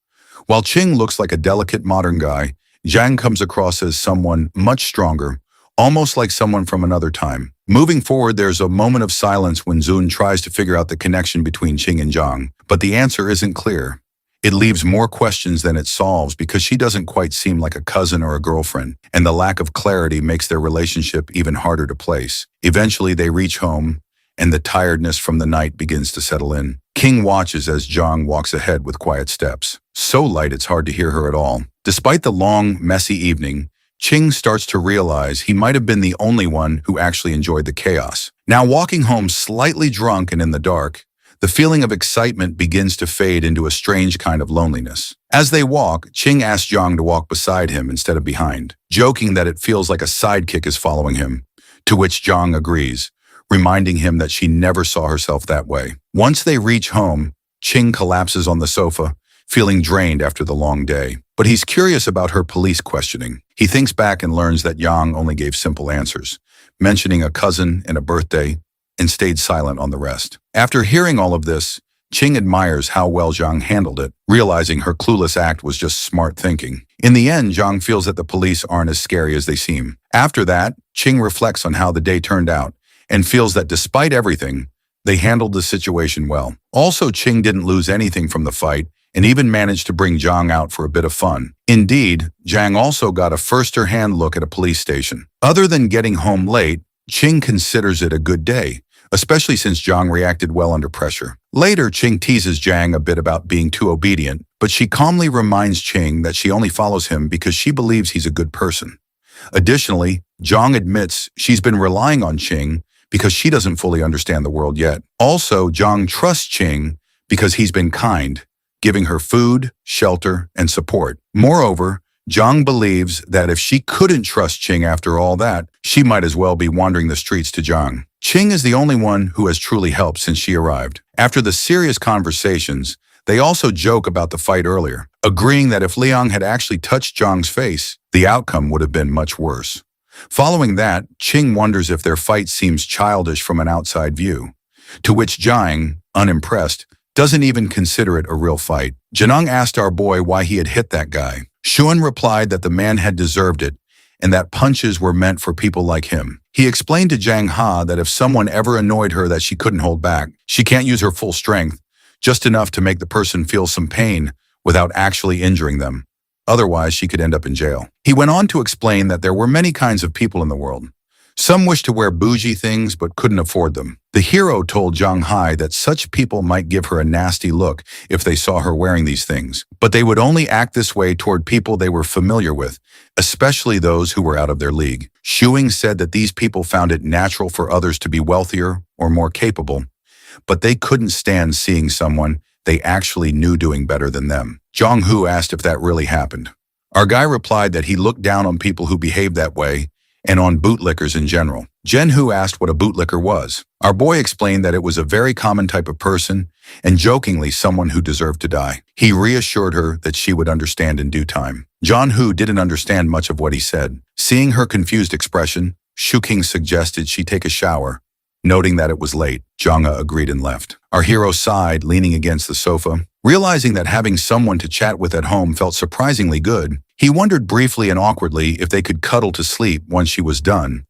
While Ching looks like a delicate modern guy, Zhang comes across as someone much stronger, almost like someone from another time. Moving forward, there's a moment of silence when Jun tries to figure out the connection between Ching and Zhang, but the answer isn't clear. It leaves more questions than it solves because she doesn't quite seem like a cousin or a girlfriend, and the lack of clarity makes their relationship even harder to place. Eventually, they reach home, and the tiredness from the night begins to settle in. King watches as Zhang walks ahead with quiet steps. So light it's hard to hear her at all. Despite the long, messy evening, Ching starts to realize he might have been the only one who actually enjoyed the chaos. Now walking home slightly drunk and in the dark, the feeling of excitement begins to fade into a strange kind of loneliness. As they walk, Ching asks Zhang to walk beside him instead of behind, joking that it feels like a sidekick is following him, to which Zhang agrees, reminding him that she never saw herself that way. Once they reach home, Ching collapses on the sofa, feeling drained after the long day. But he's curious about her police questioning. He thinks back and learns that Yang only gave simple answers, mentioning a cousin and a birthday, and stayed silent on the rest. After hearing all of this, Ching admires how well Zhang handled it, realizing her clueless act was just smart thinking. In the end, Zhang feels that the police aren't as scary as they seem. After that, Ching reflects on how the day turned out and feels that despite everything, they handled the situation well. Also, Ching didn't lose anything from the fight and even managed to bring Zhang out for a bit of fun. Indeed, Zhang also got a first-hand look at a police station. Other than getting home late, Ching considers it a good day, especially since Zhang reacted well under pressure. Later, Ching teases Zhang a bit about being too obedient, but she calmly reminds Ching that she only follows him because she believes he's a good person. Additionally, Zhang admits she's been relying on Ching because she doesn't fully understand the world yet. Also, Zhang trusts Ching because he's been kind, giving her food, shelter, and support. Moreover, Zhang believes that if she couldn't trust Ching after all that, she might as well be wandering the streets to Zhang. Ching is the only one who has truly helped since she arrived. After the serious conversations, they also joke about the fight earlier, agreeing that if Liang had actually touched Zhang's face, the outcome would have been much worse. Following that, Ching wonders if their fight seems childish from an outside view, to which Zhang, unimpressed, doesn't even consider it a real fight. Janung asked our boy why he had hit that guy. Xuan replied that the man had deserved it and that punches were meant for people like him. He explained to Zhang Ha that if someone ever annoyed her that she couldn't hold back, she can't use her full strength, just enough to make the person feel some pain without actually injuring them. Otherwise, she could end up in jail. He went on to explain that there were many kinds of people in the world. Some wished to wear bougie things but couldn't afford them. The hero told Zhang Hai that such people might give her a nasty look if they saw her wearing these things, but they would only act this way toward people they were familiar with, especially those who were out of their league. Shuing said that these people found it natural for others to be wealthier or more capable, but they couldn't stand seeing someone they actually knew doing better than them. Zhang Hu asked if that really happened. Our guy replied that he looked down on people who behaved that way and on bootlickers in general. Jen Hu asked what a bootlicker was. Our boy explained that it was a very common type of person and jokingly someone who deserved to die. He reassured her that she would understand in due time. John Hu didn't understand much of what he said. Seeing her confused expression, Shu King suggested she take a shower. Noting that it was late, Zhanga agreed and left. Our hero sighed, leaning against the sofa. Realizing that having someone to chat with at home felt surprisingly good, he wondered briefly and awkwardly if they could cuddle to sleep once she was done,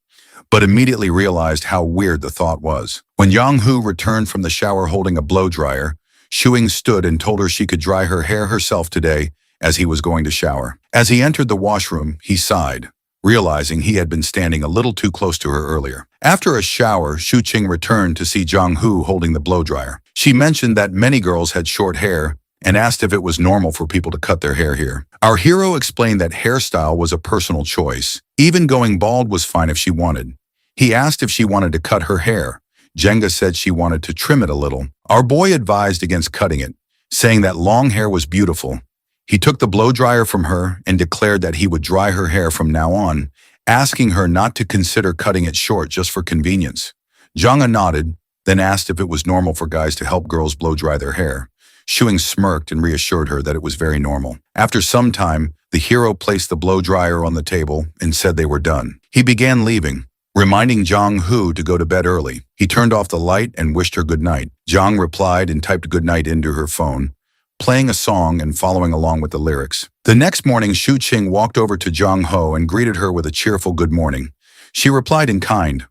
but immediately realized how weird the thought was. When Yang Hu returned from the shower holding a blow dryer, Shuing stood and told her she could dry her hair herself today as he was going to shower. As he entered the washroom, he sighed, realizing he had been standing a little too close to her earlier. After a shower, Shu Qing returned to see Zhang Hu holding the blow dryer. She mentioned that many girls had short hair and asked if it was normal for people to cut their hair here. Our hero explained that hairstyle was a personal choice. Even going bald was fine if she wanted. He asked if she wanted to cut her hair. Jenga said she wanted to trim it a little. Our boy advised against cutting it, saying that long hair was beautiful. He took the blow dryer from her and declared that he would dry her hair from now on, asking her not to consider cutting it short just for convenience. Zhanga nodded, then asked if it was normal for guys to help girls blow dry their hair. Shuing smirked and reassured her that it was very normal. After some time, the hero placed the blow dryer on the table and said they were done. He began leaving, reminding Zhang Hu to go to bed early. He turned off the light and wished her good night. Zhang replied and typed good night into her phone, playing a song and following along with the lyrics. The next morning, Shu Qing walked over to Zhang Ho and greeted her with a cheerful good morning. She replied in kind.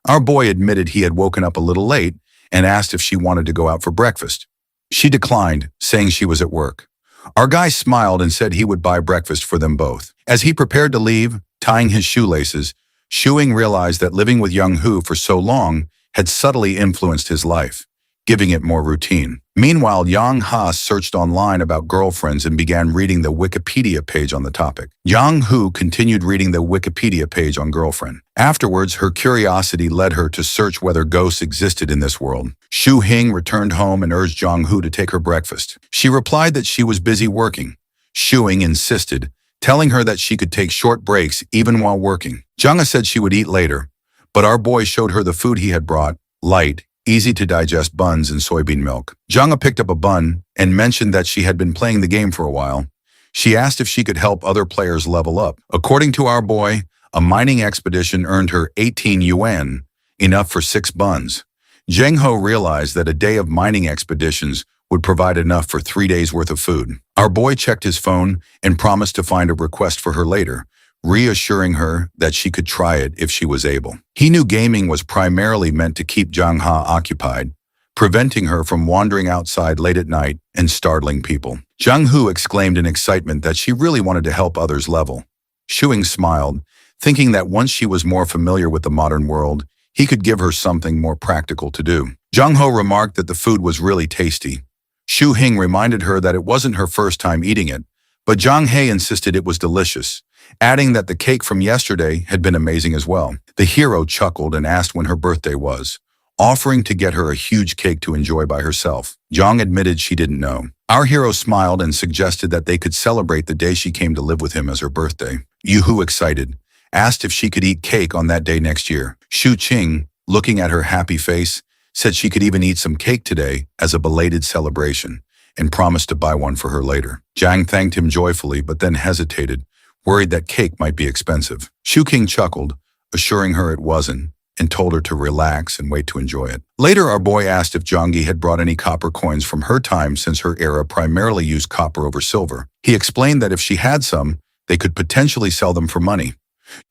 Our boy admitted he had woken up a little late and asked if she wanted to go out for breakfast. She declined, saying she was at work. Our guy smiled and said he would buy breakfast for them both. As he prepared to leave, tying his shoelaces, Shuing realized that living with Young Hu for so long had subtly influenced his life, giving it more routine. Meanwhile, Yang Ha searched online about girlfriends and began reading the Wikipedia page on the topic. Yang Hu continued reading the Wikipedia page on girlfriend. Afterwards, her curiosity led her to search whether ghosts existed in this world. Shu Hing returned home and urged Yang Hu to take her breakfast. She replied that she was busy working. Shu Hing insisted, telling her that she could take short breaks even while working. Janga said she would eat later, but our boy showed her the food he had brought, light, easy-to-digest buns and soybean milk. Janga picked up a bun and mentioned that she had been playing the game for a while. She asked if she could help other players level up. According to our boy, a mining expedition earned her 18 yuan, enough for 6 buns. Zheng Ho realized that a day of mining expeditions would provide enough for 3 days' worth of food. Our boy checked his phone and promised to find a request for her later, reassuring her that she could try it if she was able. He knew gaming was primarily meant to keep Zhang Ha occupied, preventing her from wandering outside late at night and startling people. Zhang Hu exclaimed in excitement that she really wanted to help others level. Shuing smiled, thinking that once she was more familiar with the modern world, he could give her something more practical to do. Zhang Ho remarked that the food was really tasty. Shu Hing reminded her that it wasn't her first time eating it, but Zhang He insisted it was delicious, adding that the cake from yesterday had been amazing as well. The hero chuckled and asked when her birthday was, offering to get her a huge cake to enjoy by herself. Zhang admitted she didn't know. Our hero smiled and suggested that they could celebrate the day she came to live with him as her birthday. Yuhu, excited, asked if she could eat cake on that day next year. Shu Qing, looking at her happy face, said she could even eat some cake today as a belated celebration and promised to buy one for her later. Zhang thanked him joyfully but then hesitated, worried that cake might be expensive. Shu King chuckled, assuring her it wasn't, and told her to relax and wait to enjoy it. Later, our boy asked if Zhangyi had brought any copper coins from her time since her era primarily used copper over silver. He explained that if she had some, they could potentially sell them for money.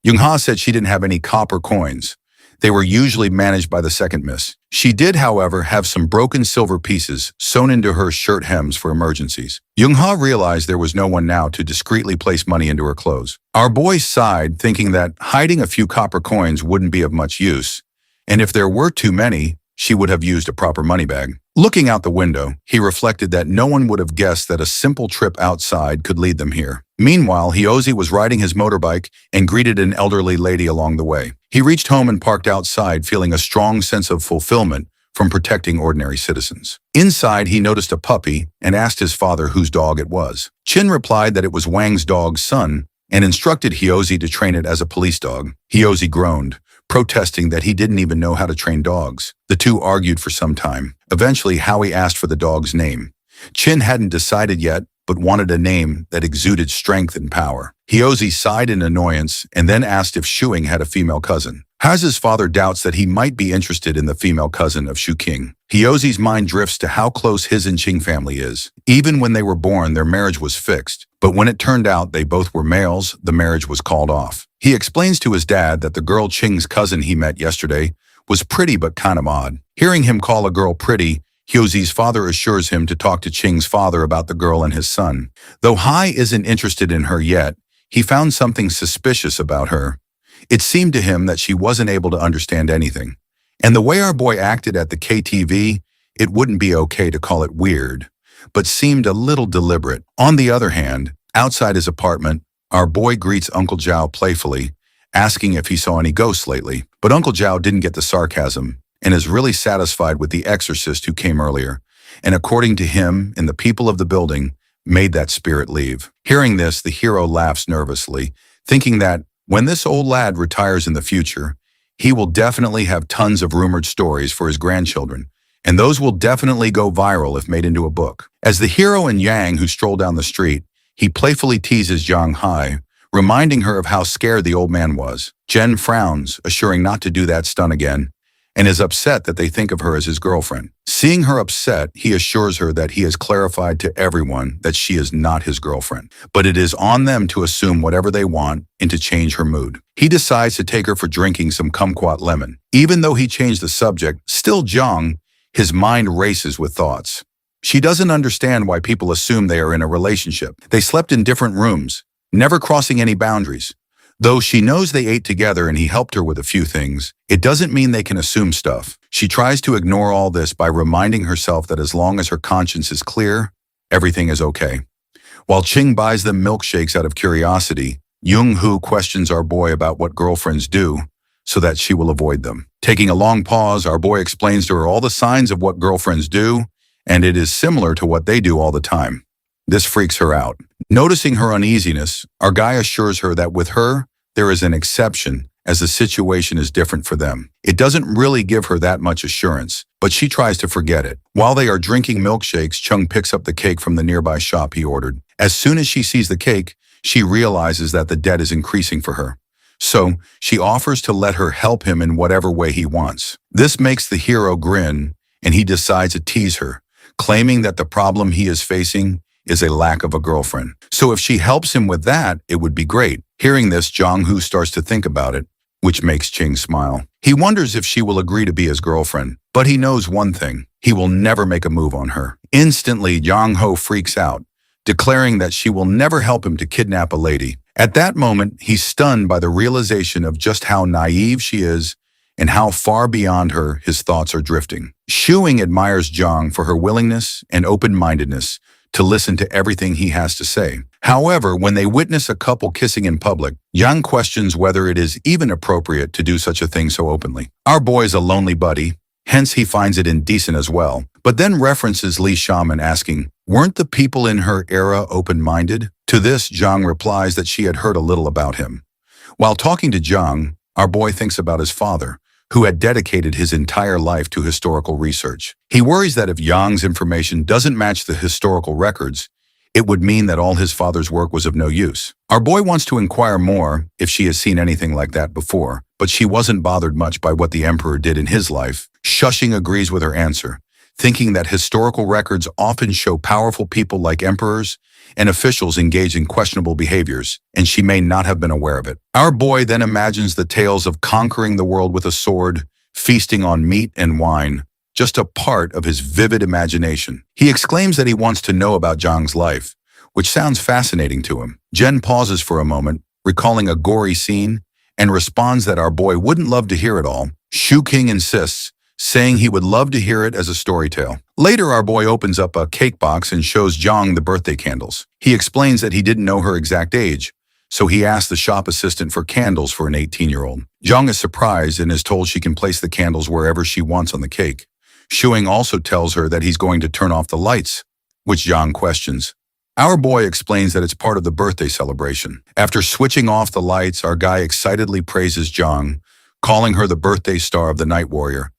Youngha said she didn't have any copper coins. They were usually managed by the second miss. She did, however, have some broken silver pieces sewn into her shirt hems for emergencies. Youngha realized there was no one now to discreetly place money into her clothes. Our boy sighed, thinking that hiding a few copper coins wouldn't be of much use, and if there were too many, she would have used a proper money bag. Looking out the window, he reflected that no one would have guessed that a simple trip outside could lead them here. Meanwhile, Hyozi was riding his motorbike and greeted an elderly lady along the way. He reached home and parked outside, feeling a strong sense of fulfillment from protecting ordinary citizens. Inside, he noticed a puppy and asked his father whose dog it was. Chin replied that it was Wang's dog's son and instructed Hyozi to train it as a police dog. Hyozi groaned, protesting that he didn't even know how to train dogs. The two argued for some time. Eventually, Howie asked for the dog's name. Chin hadn't decided yet, but wanted a name that exuded strength and power. Hyozi sighed in annoyance and then asked if Shuing had a female cousin. Haz's father doubts that he might be interested in the female cousin of Shu King. Hyozi's mind drifts to how close his and Qing family is. Even when they were born, their marriage was fixed. But when it turned out they both were males, the marriage was called off. He explains to his dad that the girl Qing's cousin he met yesterday was pretty but kind of odd. Hearing him call a girl pretty, Hyozi's father assures him to talk to Qing's father about the girl and his son. Though Hai isn't interested in her yet, he found something suspicious about her. It seemed to him that she wasn't able to understand anything. And the way our boy acted at the KTV, it wouldn't be okay to call it weird, but seemed a little deliberate. On the other hand, outside his apartment, our boy greets Uncle Zhao playfully, asking if he saw any ghosts lately. But Uncle Zhao didn't get the sarcasm and is really satisfied with the exorcist who came earlier, and according to him and the people of the building, made that spirit leave. Hearing this, the hero laughs nervously, thinking that when this old lad retires in the future, he will definitely have tons of rumored stories for his grandchildren, and those will definitely go viral if made into a book. As the hero and Yang, who stroll down the street, he playfully teases Zhang Hai, reminding her of how scared the old man was. Jen frowns, assuring not to do that stunt again, and is upset that they think of her as his girlfriend. Seeing her upset, he assures her that he has clarified to everyone that she is not his girlfriend, but it is on them to assume whatever they want and to change her mood. He decides to take her for drinking some kumquat lemon. Even though he changed the subject, still Zhang, his mind races with thoughts. She doesn't understand why people assume they are in a relationship. They slept in different rooms, never crossing any boundaries. Though she knows they ate together and he helped her with a few things, it doesn't mean they can assume stuff. She tries to ignore all this by reminding herself that as long as her conscience is clear, everything is okay. While Ching buys them milkshakes out of curiosity, Young-hoo questions our boy about what girlfriends do so that she will avoid them. Taking a long pause, our boy explains to her all the signs of what girlfriends do, and it is similar to what they do all the time. This freaks her out. Noticing her uneasiness, our guy assures her that with her, there is an exception as the situation is different for them. It doesn't really give her that much assurance, but she tries to forget it. While they are drinking milkshakes, Chung picks up the cake from the nearby shop he ordered. As soon as she sees the cake, she realizes that the debt is increasing for her. So, she offers to let her help him in whatever way he wants. This makes the hero grin, and he decides to tease her, claiming that the problem he is facing is a lack of a girlfriend. So if she helps him with that, it would be great. Hearing this, Jong-hoo starts to think about it, which makes Ching smile. He wonders if she will agree to be his girlfriend, but he knows one thing: he will never make a move on her. Instantly, Jong-ho freaks out, declaring that she will never help him to kidnap a lady. At that moment, he's stunned by the realization of just how naive she is and how far beyond her his thoughts are drifting. Shuing admires Jong for her willingness and open-mindedness to listen to everything he has to say. However, when they witness a couple kissing in public, Yang questions whether it is even appropriate to do such a thing so openly. Our boy's a lonely buddy, hence he finds it indecent as well, but then references Lee Shaman asking, weren't the people in her era open-minded? To this, Jang replies that she had heard a little about him. While talking to Jang, our boy thinks about his father, who had dedicated his entire life to historical research. He worries that if Yang's information doesn't match the historical records, it would mean that all his father's work was of no use. Our boy wants to inquire more if she has seen anything like that before, but she wasn't bothered much by what the emperor did in his life. Shushing agrees with her answer, thinking that historical records often show powerful people like emperors and officials engaged in questionable behaviors, and she may not have been aware of it. Our boy then imagines the tales of conquering the world with a sword, feasting on meat and wine, just a part of his vivid imagination. He exclaims that he wants to know about Zhang's life, which sounds fascinating to him. Jen pauses for a moment, recalling a gory scene, and responds that our boy wouldn't love to hear it all. Shu King insists, saying he would love to hear it as a story tale. Later, our boy opens up a cake box and shows Zhang the birthday candles. He explains that he didn't know her exact age, so he asks the shop assistant for candles for an 18-year-old. Zhang is surprised and is told she can place the candles wherever she wants on the cake. Shuing also tells her that he's going to turn off the lights, which Zhang questions. Our boy explains that it's part of the birthday celebration. After switching off the lights, our guy excitedly praises Zhang, calling her the birthday star of the Night Warrior,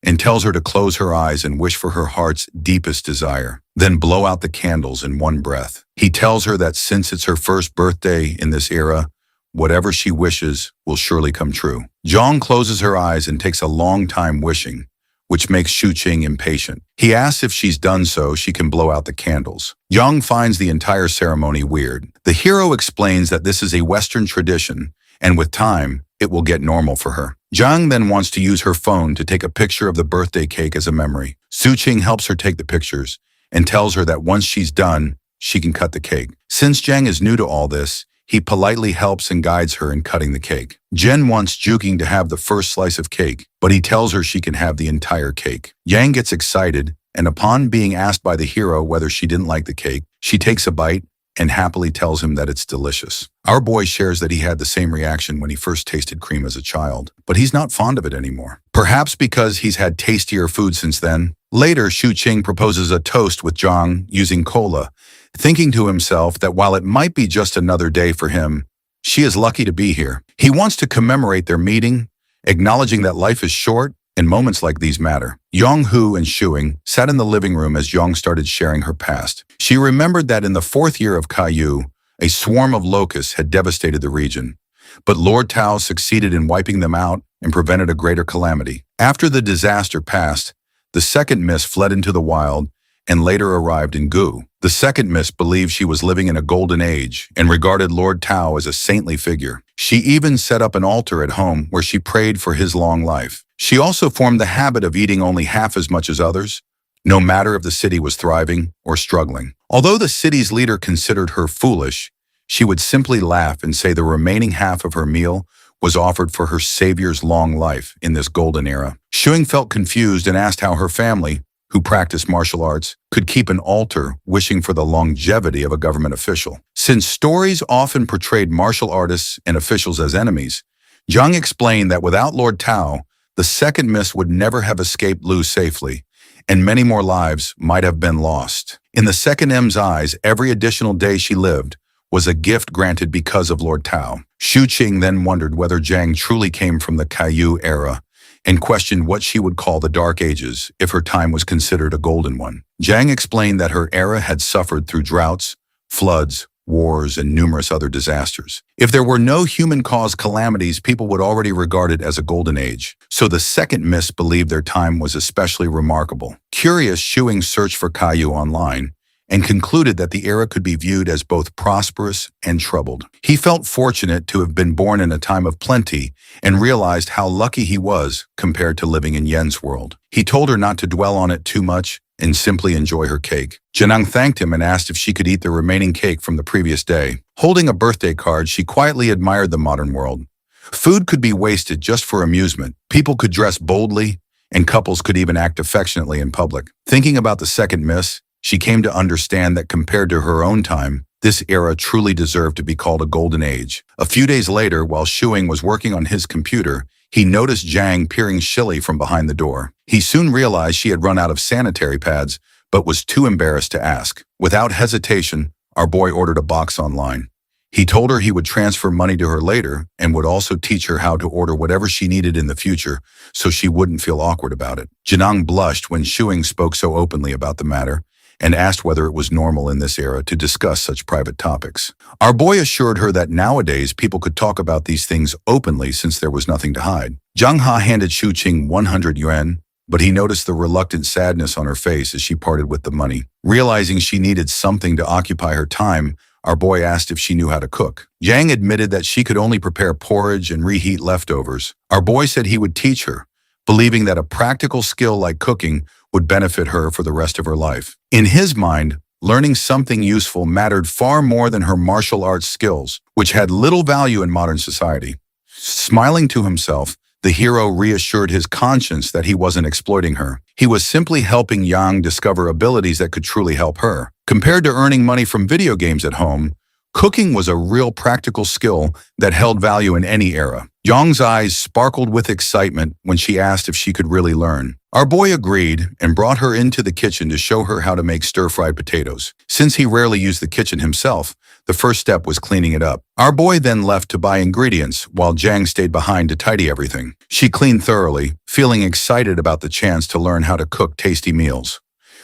and tells her to close her eyes and wish for her heart's deepest desire, then blow out the candles in one breath. He tells her that since it's her first birthday in this era, whatever she wishes will surely come true. Zhang closes her eyes and takes a long time wishing, which makes Shu Qing impatient. He asks if she's done so, she can blow out the candles. Yang finds the entire ceremony weird. The hero explains that this is a Western tradition, and with time, it will get normal for her. Zhang then wants to use her phone to take a picture of the birthday cake as a memory. Su Qing helps her take the pictures and tells her that once she's done, she can cut the cake. Since Zhang is new to all this, he politely helps and guides her in cutting the cake. Jen wants Juking to have the first slice of cake, but he tells her she can have the entire cake. Yang gets excited, and upon being asked by the hero whether she didn't like the cake, she takes a bite and happily tells him that it's delicious. Our boy shares that he had the same reaction when he first tasted cream as a child, but he's not fond of it anymore. Perhaps because he's had tastier food since then. Later, Shu Qing proposes a toast with Zhang using cola, thinking to himself that while it might be just another day for him, she is lucky to be here. He wants to commemorate their meeting, acknowledging that life is short and moments like these matter. Yong-hoo and Shuing sat in the living room as Yong started sharing her past. She remembered that in the 4th year of Caillou, a swarm of locusts had devastated the region, but Lord Tao succeeded in wiping them out and prevented a greater calamity. After the disaster passed, the second miss fled into the wild and later arrived in Gu. The second miss believed she was living in a golden age and regarded Lord Tao as a saintly figure. She even set up an altar at home where she prayed for his long life. She also formed the habit of eating only half as much as others, no matter if the city was thriving or struggling. Although the city's leader considered her foolish, she would simply laugh and say the remaining half of her meal was offered for her savior's long life in this golden era. Shuing felt confused and asked how her family, who practiced martial arts, could keep an altar wishing for the longevity of a government official. Since stories often portrayed martial artists and officials as enemies, Zhang explained that without Lord Tao, the second miss would never have escaped Lu safely, and many more lives might have been lost. In the second M's eyes, every additional day she lived was a gift granted because of Lord Tao. Shu Qing then wondered whether Zhang truly came from the Caillou era and questioned what she would call the Dark Ages if her time was considered a golden one. Zhang explained that her era had suffered through droughts, floods, wars, and numerous other disasters. If there were no human-caused calamities, people would already regard it as a golden age. So the second miss believed their time was especially remarkable. Curious, Shuing searched for Caillou online and concluded that the era could be viewed as both prosperous and troubled. He felt fortunate to have been born in a time of plenty and realized how lucky he was compared to living in Yen's world. He told her not to dwell on it too much and simply enjoy her cake. Janang thanked him and asked if she could eat the remaining cake from the previous day. Holding a birthday card, she quietly admired the modern world. Food could be wasted just for amusement. People could dress boldly, and couples could even act affectionately in public. Thinking about the second miss, she came to understand that compared to her own time, this era truly deserved to be called a golden age. A few days later, while Shuing was working on his computer, he noticed Zhang peering shilly from behind the door. He soon realized she had run out of sanitary pads, but was too embarrassed to ask. Without hesitation, our boy ordered a box online. He told her he would transfer money to her later and would also teach her how to order whatever she needed in the future so she wouldn't feel awkward about it. Janang blushed when Shuing spoke so openly about the matter and asked whether it was normal in this era to discuss such private topics. Our boy assured her that nowadays people could talk about these things openly since there was nothing to hide. Zhang Ha handed Shu Qing 100 yuan, but he noticed the reluctant sadness on her face as she parted with the money. Realizing she needed something to occupy her time, our boy asked if she knew how to cook. Zhang admitted that she could only prepare porridge and reheat leftovers. Our boy said he would teach her, believing that a practical skill like cooking would benefit her for the rest of her life. In his mind, learning something useful mattered far more than her martial arts skills, which had little value in modern society. Smiling to himself, the hero reassured his conscience that he wasn't exploiting her. He was simply helping Yang discover abilities that could truly help her. Compared to earning money from video games at home, cooking was a real practical skill that held value in any era. Yang's eyes sparkled with excitement when she asked if she could really learn. Our boy agreed and brought her into the kitchen to show her how to make stir-fried potatoes. Since he rarely used the kitchen himself, the first step was cleaning it up. Our boy then left to buy ingredients while Zhang stayed behind to tidy everything. She cleaned thoroughly, feeling excited about the chance to learn how to cook tasty meals.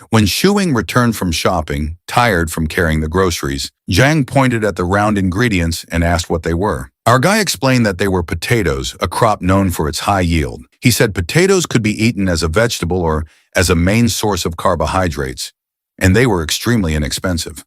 When Shuing returned from shopping, tired from carrying the groceries, Zhang pointed at the round ingredients and asked what they were. Our guy explained that they were potatoes, a crop known for its high yield. He said potatoes could be eaten as a vegetable or as a main source of carbohydrates, and they were extremely inexpensive.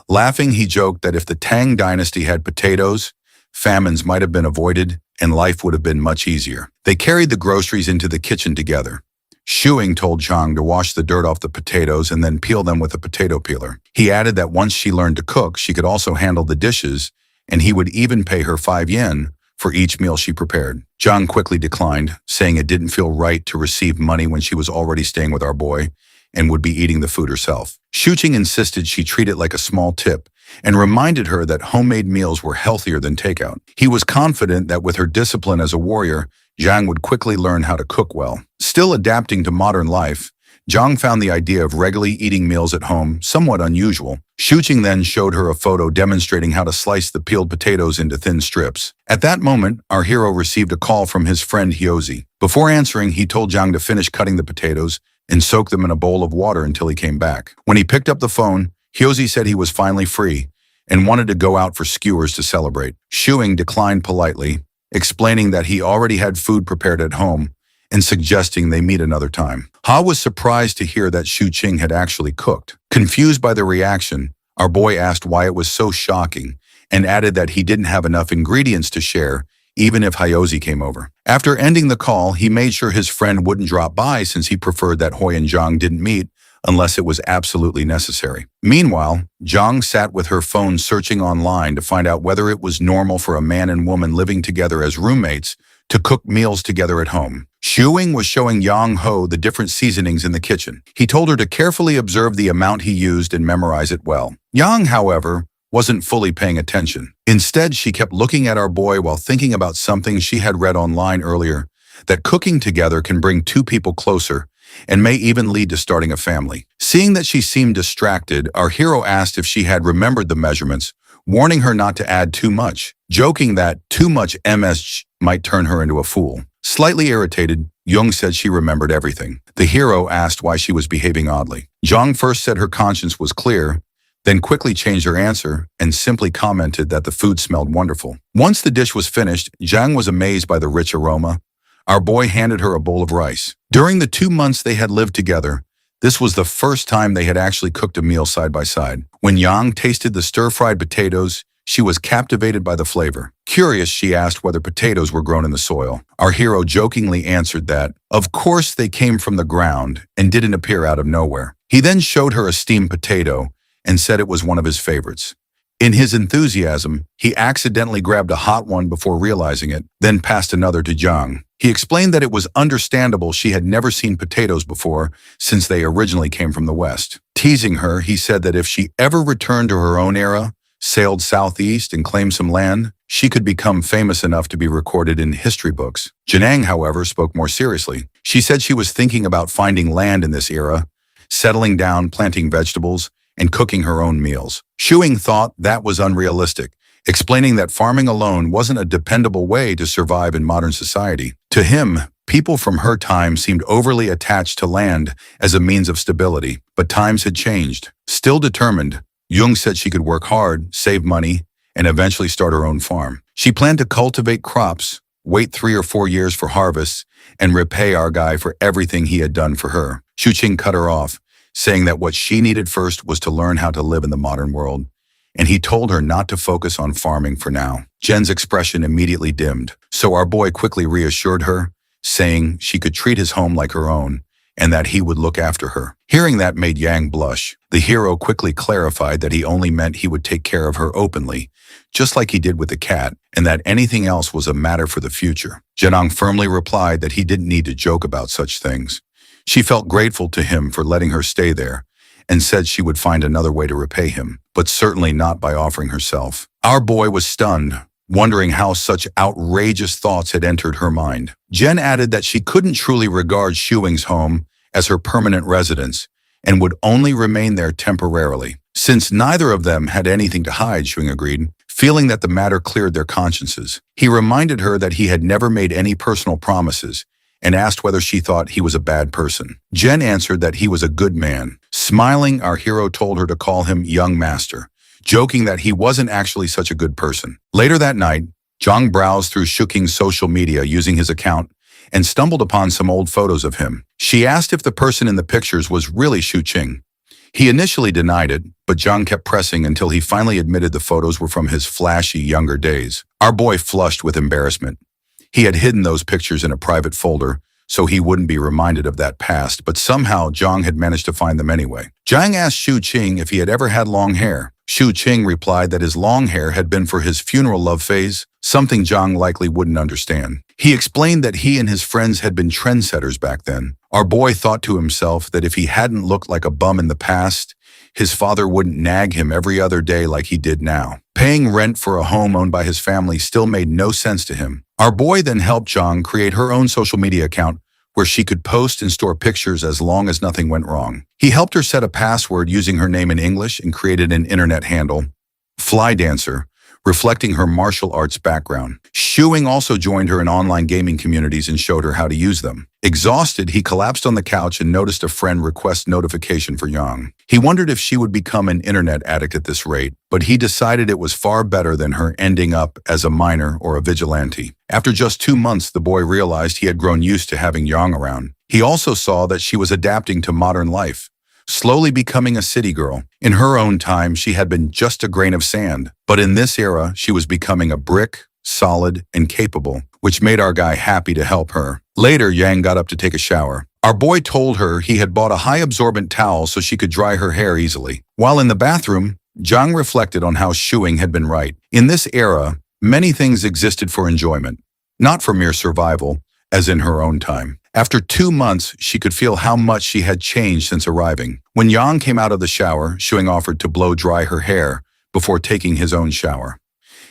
Laughing, he joked that if the Tang dynasty had potatoes, famines might have been avoided and life would have been much easier. They carried the groceries into the kitchen together. Shuing told Zhang to wash the dirt off the potatoes and then peel them with a potato peeler. He added that once she learned to cook, she could also handle the dishes, and he would even pay her 5 yen for each meal she prepared. Zhang quickly declined, saying it didn't feel right to receive money when she was already staying with our boy and would be eating the food herself. Shu Qing insisted she treat it like a small tip and reminded her that homemade meals were healthier than takeout. He was confident that with her discipline as a warrior, Zhang would quickly learn how to cook well. Still adapting to modern life, Zhang found the idea of regularly eating meals at home somewhat unusual. Shu Qing then showed her a photo demonstrating how to slice the peeled potatoes into thin strips. At that moment, our hero received a call from his friend Hyozi. Before answering, he told Zhang to finish cutting the potatoes and soak them in a bowl of water until he came back. When he picked up the phone, Hyozi said he was finally free and wanted to go out for skewers to celebrate. Shuing declined politely, explaining that he already had food prepared at home and suggesting they meet another time. Ha was surprised to hear that Shu Qing had actually cooked. Confused by the reaction, our boy asked why it was so shocking and added that he didn't have enough ingredients to share even if Hyozi came over. After ending the call, he made sure his friend wouldn't drop by since he preferred that Hoi and Zhang didn't meet unless it was absolutely necessary. Meanwhile, Zhang sat with her phone searching online to find out whether it was normal for a man and woman living together as roommates to cook meals together at home. Shuing was showing Yang Ho the different seasonings in the kitchen. He told her to carefully observe the amount he used and memorize it well. Yang, however, wasn't fully paying attention. Instead, she kept looking at our boy while thinking about something she had read online earlier, that cooking together can bring two people closer and may even lead to starting a family. Seeing that she seemed distracted, our hero asked if she had remembered the measurements, warning her not to add too much, joking that too much MSG might turn her into a fool. Slightly irritated, Jung said she remembered everything. The hero asked why she was behaving oddly. Zhang first said her conscience was clear, then quickly changed her answer and simply commented that the food smelled wonderful. Once the dish was finished, Zhang was amazed by the rich aroma. Our boy handed her a bowl of rice. During the 2 months they had lived together, this was the first time they had actually cooked a meal side by side. When Yang tasted the stir-fried potatoes, she was captivated by the flavor. Curious, she asked whether potatoes were grown in the soil. Our hero jokingly answered that, of course they came from the ground and didn't appear out of nowhere. He then showed her a steamed potato and said it was one of his favorites. In his enthusiasm, he accidentally grabbed a hot one before realizing it, then passed another to Zhang. He explained that it was understandable she had never seen potatoes before since they originally came from the West. Teasing her, he said that if she ever returned to her own era, sailed southeast and claimed some land, she could become famous enough to be recorded in history books. Janang, however, spoke more seriously. She said she was thinking about finding land in this era, settling down, planting vegetables, and cooking her own meals. Shuing thought that was unrealistic, explaining that farming alone wasn't a dependable way to survive in modern society. To him, people from her time seemed overly attached to land as a means of stability, but times had changed. Still determined, Jung said she could work hard, save money, and eventually start her own farm. She planned to cultivate crops, wait 3 or 4 years for harvests, and repay our guy for everything he had done for her. Shu Qing cut her off, saying that what she needed first was to learn how to live in the modern world, and he told her not to focus on farming for now. Jen's expression immediately dimmed, so our boy quickly reassured her, saying she could treat his home like her own, and that he would look after her. Hearing that made Yang blush. The hero quickly clarified that he only meant he would take care of her openly, just like he did with the cat, and that anything else was a matter for the future. Janang firmly replied that he didn't need to joke about such things. She felt grateful to him for letting her stay there, and said she would find another way to repay him, but certainly not by offering herself. Our boy was stunned, wondering how such outrageous thoughts had entered her mind. Jen added that she couldn't truly regard Shuing's home as her permanent residence and would only remain there temporarily. Since neither of them had anything to hide, Shuing agreed, feeling that the matter cleared their consciences. He reminded her that he had never made any personal promises and asked whether she thought he was a bad person. Jen answered that he was a good man. Smiling, our hero told her to call him Young Master, joking that he wasn't actually such a good person. Later that night, Zhang browsed through Shu Qing's social media using his account and stumbled upon some old photos of him. She asked if the person in the pictures was really Shu Qing. He initially denied it, but Zhang kept pressing until he finally admitted the photos were from his flashy younger days. Our boy flushed with embarrassment. He had hidden those pictures in a private folder, so he wouldn't be reminded of that past, but somehow Zhang had managed to find them anyway. Zhang asked Shu Qing if he had ever had long hair. Shu Qing replied that his long hair had been for his funeral love phase, something Zhang likely wouldn't understand. He explained that he and his friends had been trendsetters back then. Our boy thought to himself that if he hadn't looked like a bum in the past, his father wouldn't nag him every other day like he did now. Paying rent for a home owned by his family still made no sense to him. Our boy then helped Zhang create her own social media account where she could post and store pictures as long as nothing went wrong. He helped her set a password using her name in English and created an internet handle, Fly Dancer, reflecting her martial arts background. Shuing also joined her in online gaming communities and showed her how to use them. Exhausted, he collapsed on the couch and noticed a friend request notification for Yang. He wondered if she would become an internet addict at this rate, but he decided it was far better than her ending up as a miner or a vigilante. After just 2 months, the boy realized he had grown used to having Yang around. He also saw that she was adapting to modern life, slowly becoming a city girl. In her own time, she had been just a grain of sand, but in this era, she was becoming a brick, solid, and capable, which made our guy happy to help her. Later, Yang got up to take a shower. Our boy told her he had bought a high-absorbent towel so she could dry her hair easily. While in the bathroom, Zhang reflected on how Shuing had been right. In this era, many things existed for enjoyment, not for mere survival, as in her own time. After 2 months, she could feel how much she had changed since arriving. When Yang came out of the shower, Shuing offered to blow dry her hair before taking his own shower.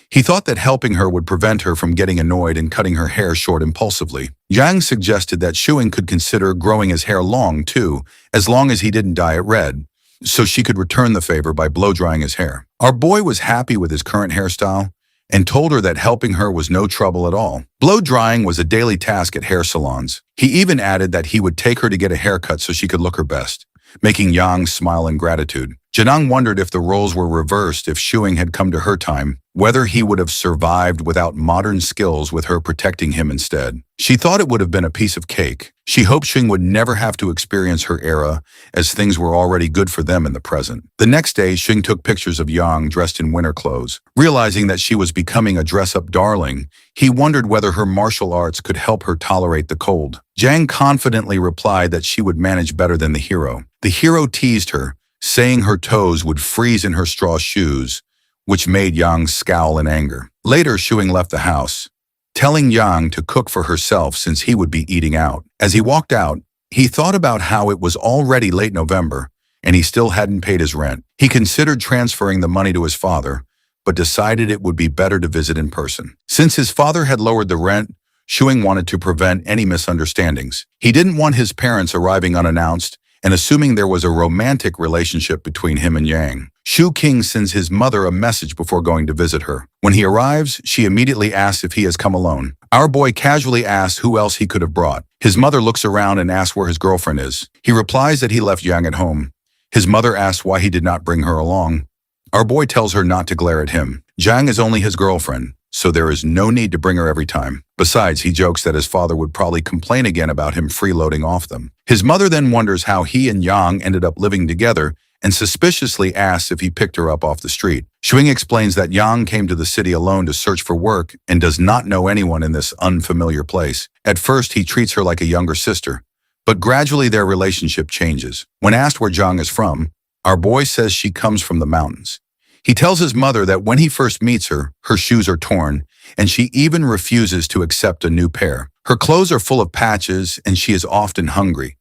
He thought that helping her would prevent her from getting annoyed and cutting her hair short impulsively. Yang suggested that Shuing could consider growing his hair long, too, as long as he didn't dye it red, so she could return the favor by blow-drying his hair. Our boy was happy with his current hairstyle and told her that helping her was no trouble at all. Blow-drying was a daily task at hair salons. He even added that he would take her to get a haircut so she could look her best, making Yang smile in gratitude. Janang wondered if the roles were reversed if Shuing had come to her time, whether he would have survived without modern skills with her protecting him instead. She thought it would have been a piece of cake. She hoped Shuing would never have to experience her era, as things were already good for them in the present. The next day, Shuing took pictures of Yang dressed in winter clothes. Realizing that she was becoming a dress-up darling, he wondered whether her martial arts could help her tolerate the cold. Jang confidently replied that she would manage better than the hero. The hero teased her, saying her toes would freeze in her straw shoes, which made Yang scowl in anger. Later, Shuing left the house, telling Yang to cook for herself since he would be eating out. As he walked out, he thought about how it was already late November, and he still hadn't paid his rent. He considered transferring the money to his father, but decided it would be better to visit in person. Since his father had lowered the rent, Shuing wanted to prevent any misunderstandings. He didn't want his parents arriving unannounced and assuming there was a romantic relationship between him and Yang. Shu King sends his mother a message before going to visit her. When he arrives, she immediately asks if he has come alone. Our boy casually asks who else he could have brought. His mother looks around and asks where his girlfriend is. He replies that he left Yang at home. His mother asks why he did not bring her along. Our boy tells her not to glare at him. Zhang is only his girlfriend, so there is no need to bring her every time. Besides, he jokes that his father would probably complain again about him freeloading off them. His mother then wonders how he and Yang ended up living together and suspiciously asks if he picked her up off the street. Shuing explains that Yang came to the city alone to search for work and does not know anyone in this unfamiliar place. At first, he treats her like a younger sister, but gradually their relationship changes. When asked where Zhang is from, our boy says she comes from the mountains. He tells his mother that when he first meets her, her shoes are torn, and she even refuses to accept a new pair. Her clothes are full of patches, and she is often hungry.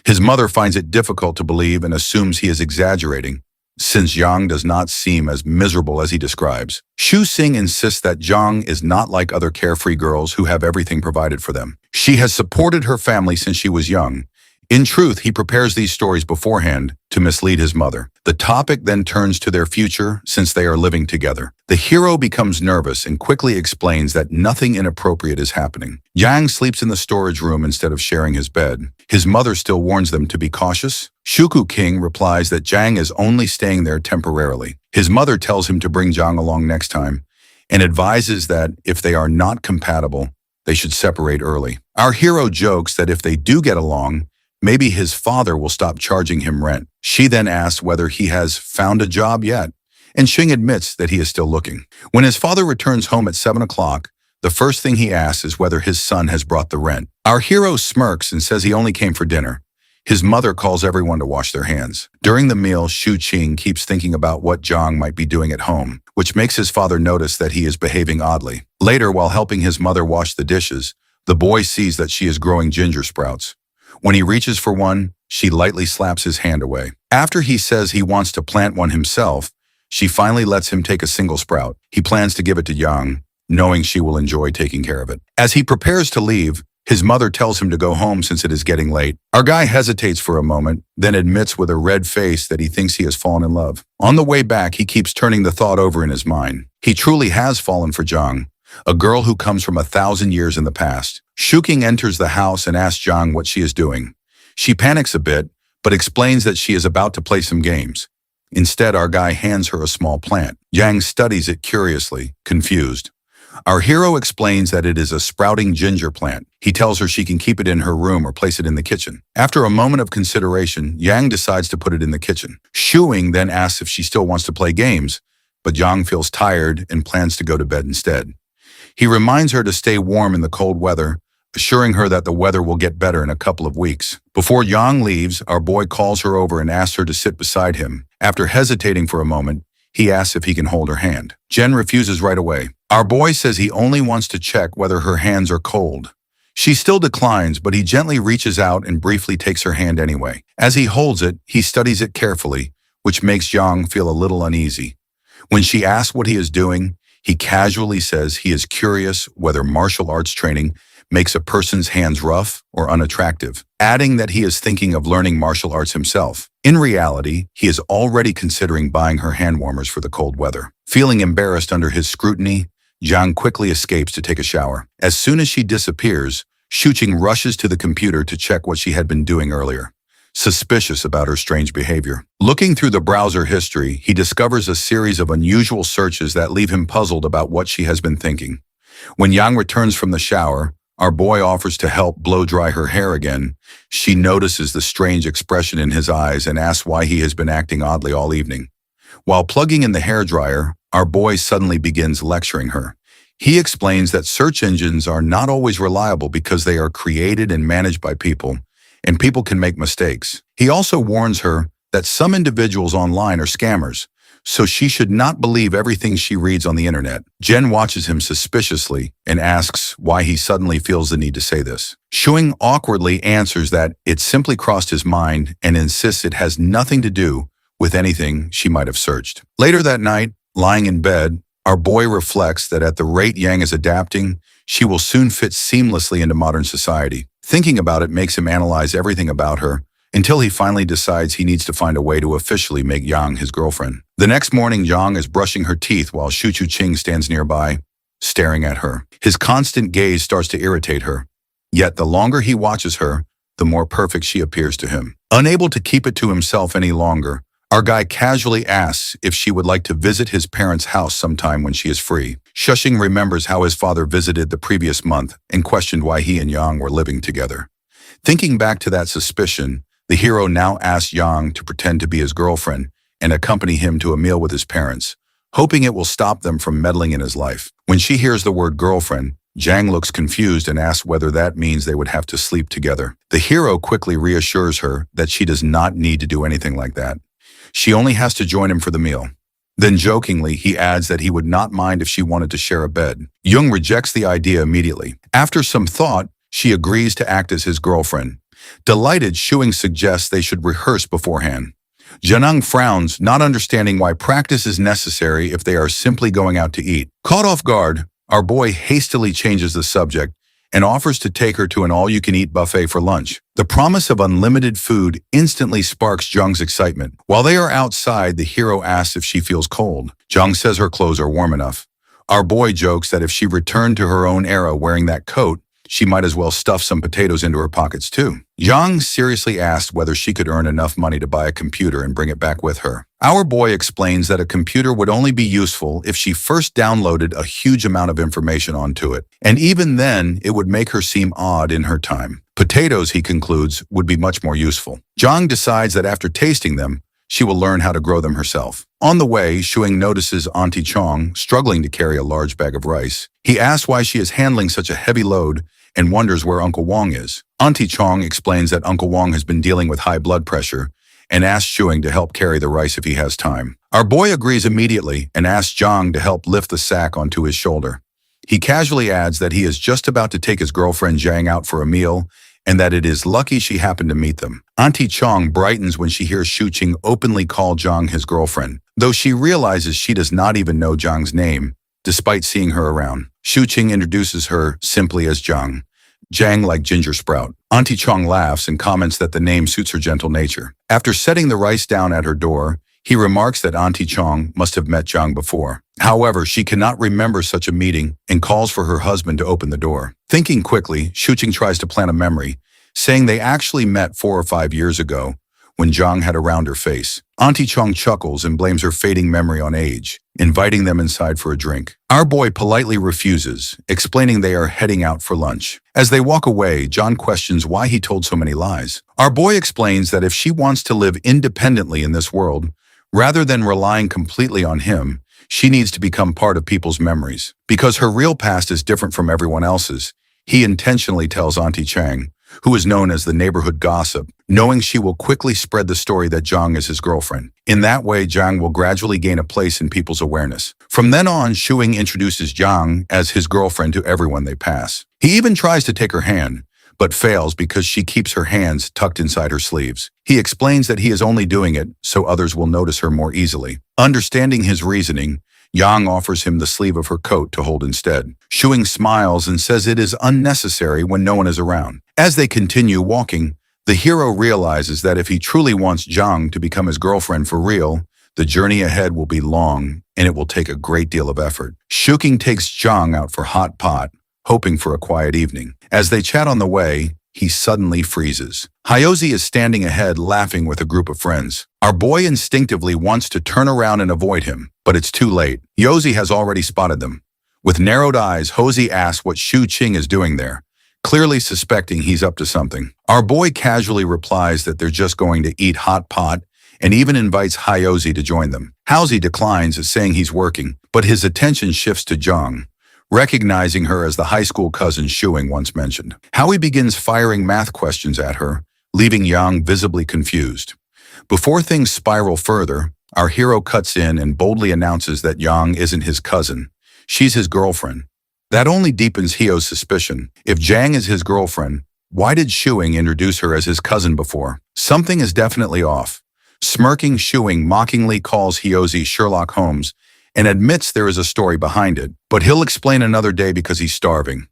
His mother finds it difficult to believe and assumes he is exaggerating, since Yang does not seem as miserable as he describes. Shu Sing insists that Zhang is not like other carefree girls who have everything provided for them. She has supported her family since she was young. In truth, he prepares these stories beforehand to mislead his mother. The topic then turns to their future since they are living together. The hero becomes nervous and quickly explains that nothing inappropriate is happening. Yang sleeps in the storage room instead of sharing his bed. His mother still warns them to be cautious. Shuku King replies that Zhang is only staying there temporarily. His mother tells him to bring Zhang along next time and advises that if they are not compatible, they should separate early. Our hero jokes that if they do get along, maybe his father will stop charging him rent. She then asks whether he has found a job yet, and Xing admits that he is still looking. When his father returns home at 7 o'clock, the first thing he asks is whether his son has brought the rent. Our hero smirks and says he only came for dinner. His mother calls everyone to wash their hands. During the meal, Shu Qing keeps thinking about what Zhang might be doing at home, which makes his father notice that he is behaving oddly. Later, while helping his mother wash the dishes, the boy sees that she is growing ginger sprouts. When he reaches for one, she lightly slaps his hand away. After he says he wants to plant one himself, she finally lets him take a single sprout. He plans to give it to Yang, knowing she will enjoy taking care of it. As he prepares to leave, his mother tells him to go home since it is getting late. Our guy hesitates for a moment, then admits with a red face that he thinks he has fallen in love. On the way back, he keeps turning the thought over in his mind. He truly has fallen for Zhang, a girl who comes from 1,000 years in the past. Shuking enters the house and asks Zhang what she is doing. She panics a bit, but explains that she is about to play some games. Instead, our guy hands her a small plant. Yang studies it curiously, confused. Our hero explains that it is a sprouting ginger plant. He tells her she can keep it in her room or place it in the kitchen. After a moment of consideration, Yang decides to put it in the kitchen. Shuing then asks if she still wants to play games, but Yang feels tired and plans to go to bed instead. He reminds her to stay warm in the cold weather, assuring her that the weather will get better in a couple of weeks. Before Yang leaves, our boy calls her over and asks her to sit beside him. After hesitating for a moment, he asks if he can hold her hand. Jen refuses right away. Our boy says he only wants to check whether her hands are cold. She still declines, but he gently reaches out and briefly takes her hand anyway. As he holds it, he studies it carefully, which makes Yang feel a little uneasy. When she asks what he is doing, he casually says he is curious whether martial arts training makes a person's hands rough or unattractive, adding that he is thinking of learning martial arts himself. In reality, he is already considering buying her hand warmers for the cold weather. Feeling embarrassed under his scrutiny, Zhang quickly escapes to take a shower. As soon as she disappears, Shuqing rushes to the computer to check what she had been doing earlier, suspicious about her strange behavior. Looking through the browser history, he discovers a series of unusual searches that leave him puzzled about what she has been thinking. When Yang returns from the shower, our boy offers to help blow dry her hair again. She notices the strange expression in his eyes and asks why he has been acting oddly all evening. While plugging in the hairdryer, our boy suddenly begins lecturing her. He explains that search engines are not always reliable because they are created and managed by people, and people can make mistakes. He also warns her that some individuals online are scammers, so she should not believe everything she reads on the internet. Jen watches him suspiciously and asks why he suddenly feels the need to say this. Shuing awkwardly answers that it simply crossed his mind and insists it has nothing to do with anything she might have searched. Later that night, lying in bed, our boy reflects that at the rate Yang is adapting, she will soon fit seamlessly into modern society. Thinking about it makes him analyze everything about her, until he finally decides he needs to find a way to officially make Yang his girlfriend. The next morning, Yang is brushing her teeth while Shu Chu-ching stands nearby, staring at her. His constant gaze starts to irritate her. Yet the longer he watches her, the more perfect she appears to him. Unable to keep it to himself any longer, our guy casually asks if she would like to visit his parents' house sometime when she is free. Shushing remembers how his father visited the previous month and questioned why he and Yang were living together. Thinking back to that suspicion, the hero now asks Yang to pretend to be his girlfriend and accompany him to a meal with his parents, hoping it will stop them from meddling in his life. When she hears the word girlfriend, Zhang looks confused and asks whether that means they would have to sleep together. The hero quickly reassures her that she does not need to do anything like that. She only has to join him for the meal. Then jokingly, he adds that he would not mind if she wanted to share a bed. Jung rejects the idea immediately. After some thought, she agrees to act as his girlfriend. Delighted, Shuing suggests they should rehearse beforehand. Janang frowns, not understanding why practice is necessary if they are simply going out to eat. Caught off guard, our boy hastily changes the subject and offers to take her to an all-you-can-eat buffet for lunch. The promise of unlimited food instantly sparks Jung's excitement. While they are outside, the hero asks if she feels cold. Jung says her clothes are warm enough. Our boy jokes that if she returned to her own era wearing that coat, she might as well stuff some potatoes into her pockets too. Yang seriously asked whether she could earn enough money to buy a computer and bring it back with her. Our boy explains that a computer would only be useful if she first downloaded a huge amount of information onto it, and even then, it would make her seem odd in her time. Potatoes, he concludes, would be much more useful. Zhang decides that after tasting them, she will learn how to grow them herself. On the way, Shuing notices Auntie Chong struggling to carry a large bag of rice. He asks why she is handling such a heavy load and wonders where Uncle Wong is. Auntie Chong explains that Uncle Wong has been dealing with high blood pressure and asks Shuing to help carry the rice if he has time. Our boy agrees immediately and asks Zhang to help lift the sack onto his shoulder. He casually adds that he is just about to take his girlfriend Zhang out for a meal and that it is lucky she happened to meet them. Auntie Chong brightens when she hears Shuqing openly call Zhang his girlfriend, though she realizes she does not even know Zhang's name, despite seeing her around. Shuqing introduces her simply as Zhang. Zhang like ginger sprout. Auntie Chong laughs and comments that the name suits her gentle nature. After setting the rice down at her door, he remarks that Auntie Chong must have met Zhang before. However, she cannot remember such a meeting and calls for her husband to open the door. Thinking quickly, Shuqing tries to plant a memory, saying they actually met 4 or 5 years ago when Zhang had a rounder face. Auntie Chong chuckles and blames her fading memory on age, inviting them inside for a drink. Our boy politely refuses, explaining they are heading out for lunch. As they walk away, John questions why he told so many lies. Our boy explains that if she wants to live independently in this world, rather than relying completely on him, she needs to become part of people's memories. Because her real past is different from everyone else's, He intentionally tells Auntie Chang, who is known as the neighborhood gossip, knowing she will quickly spread the story that Zhang is his girlfriend. In that way, Zhang will gradually gain a place in people's awareness. From then on, Shuing introduces Zhang as his girlfriend to everyone they pass. He even tries to take her hand, but fails because she keeps her hands tucked inside her sleeves. He explains that he is only doing it so others will notice her more easily. Understanding his reasoning, Yang offers him the sleeve of her coat to hold instead. Shuing smiles and says it is unnecessary when no one is around. As they continue walking, the hero realizes that if he truly wants Zhang to become his girlfriend for real, the journey ahead will be long and it will take a great deal of effort. Shuking takes Zhang out for hot pot, hoping for a quiet evening. As they chat on the way, he suddenly freezes. Hyozi is standing ahead laughing with a group of friends. Our boy instinctively wants to turn around and avoid him, but it's too late. Hyozi has already spotted them. With narrowed eyes, Hyozi asks what Shu Qing is doing there, clearly suspecting he's up to something. Our boy casually replies that they're just going to eat hot pot and even invites Hyozi to join them. Hyozi declines, saying he's working, but his attention shifts to Zhang, recognizing her as the high school cousin Shuing once mentioned. Howie begins firing math questions at her, leaving Yang visibly confused. Before things spiral further, our hero cuts in and boldly announces that Yang isn't his cousin. She's his girlfriend. That only deepens Hyo's suspicion. If Zhang is his girlfriend, why did Shuing introduce her as his cousin before? Something is definitely off. Smirking, Shuing mockingly calls Hyozi Sherlock Holmes and admits there is a story behind it, but he'll explain another day because he's starving.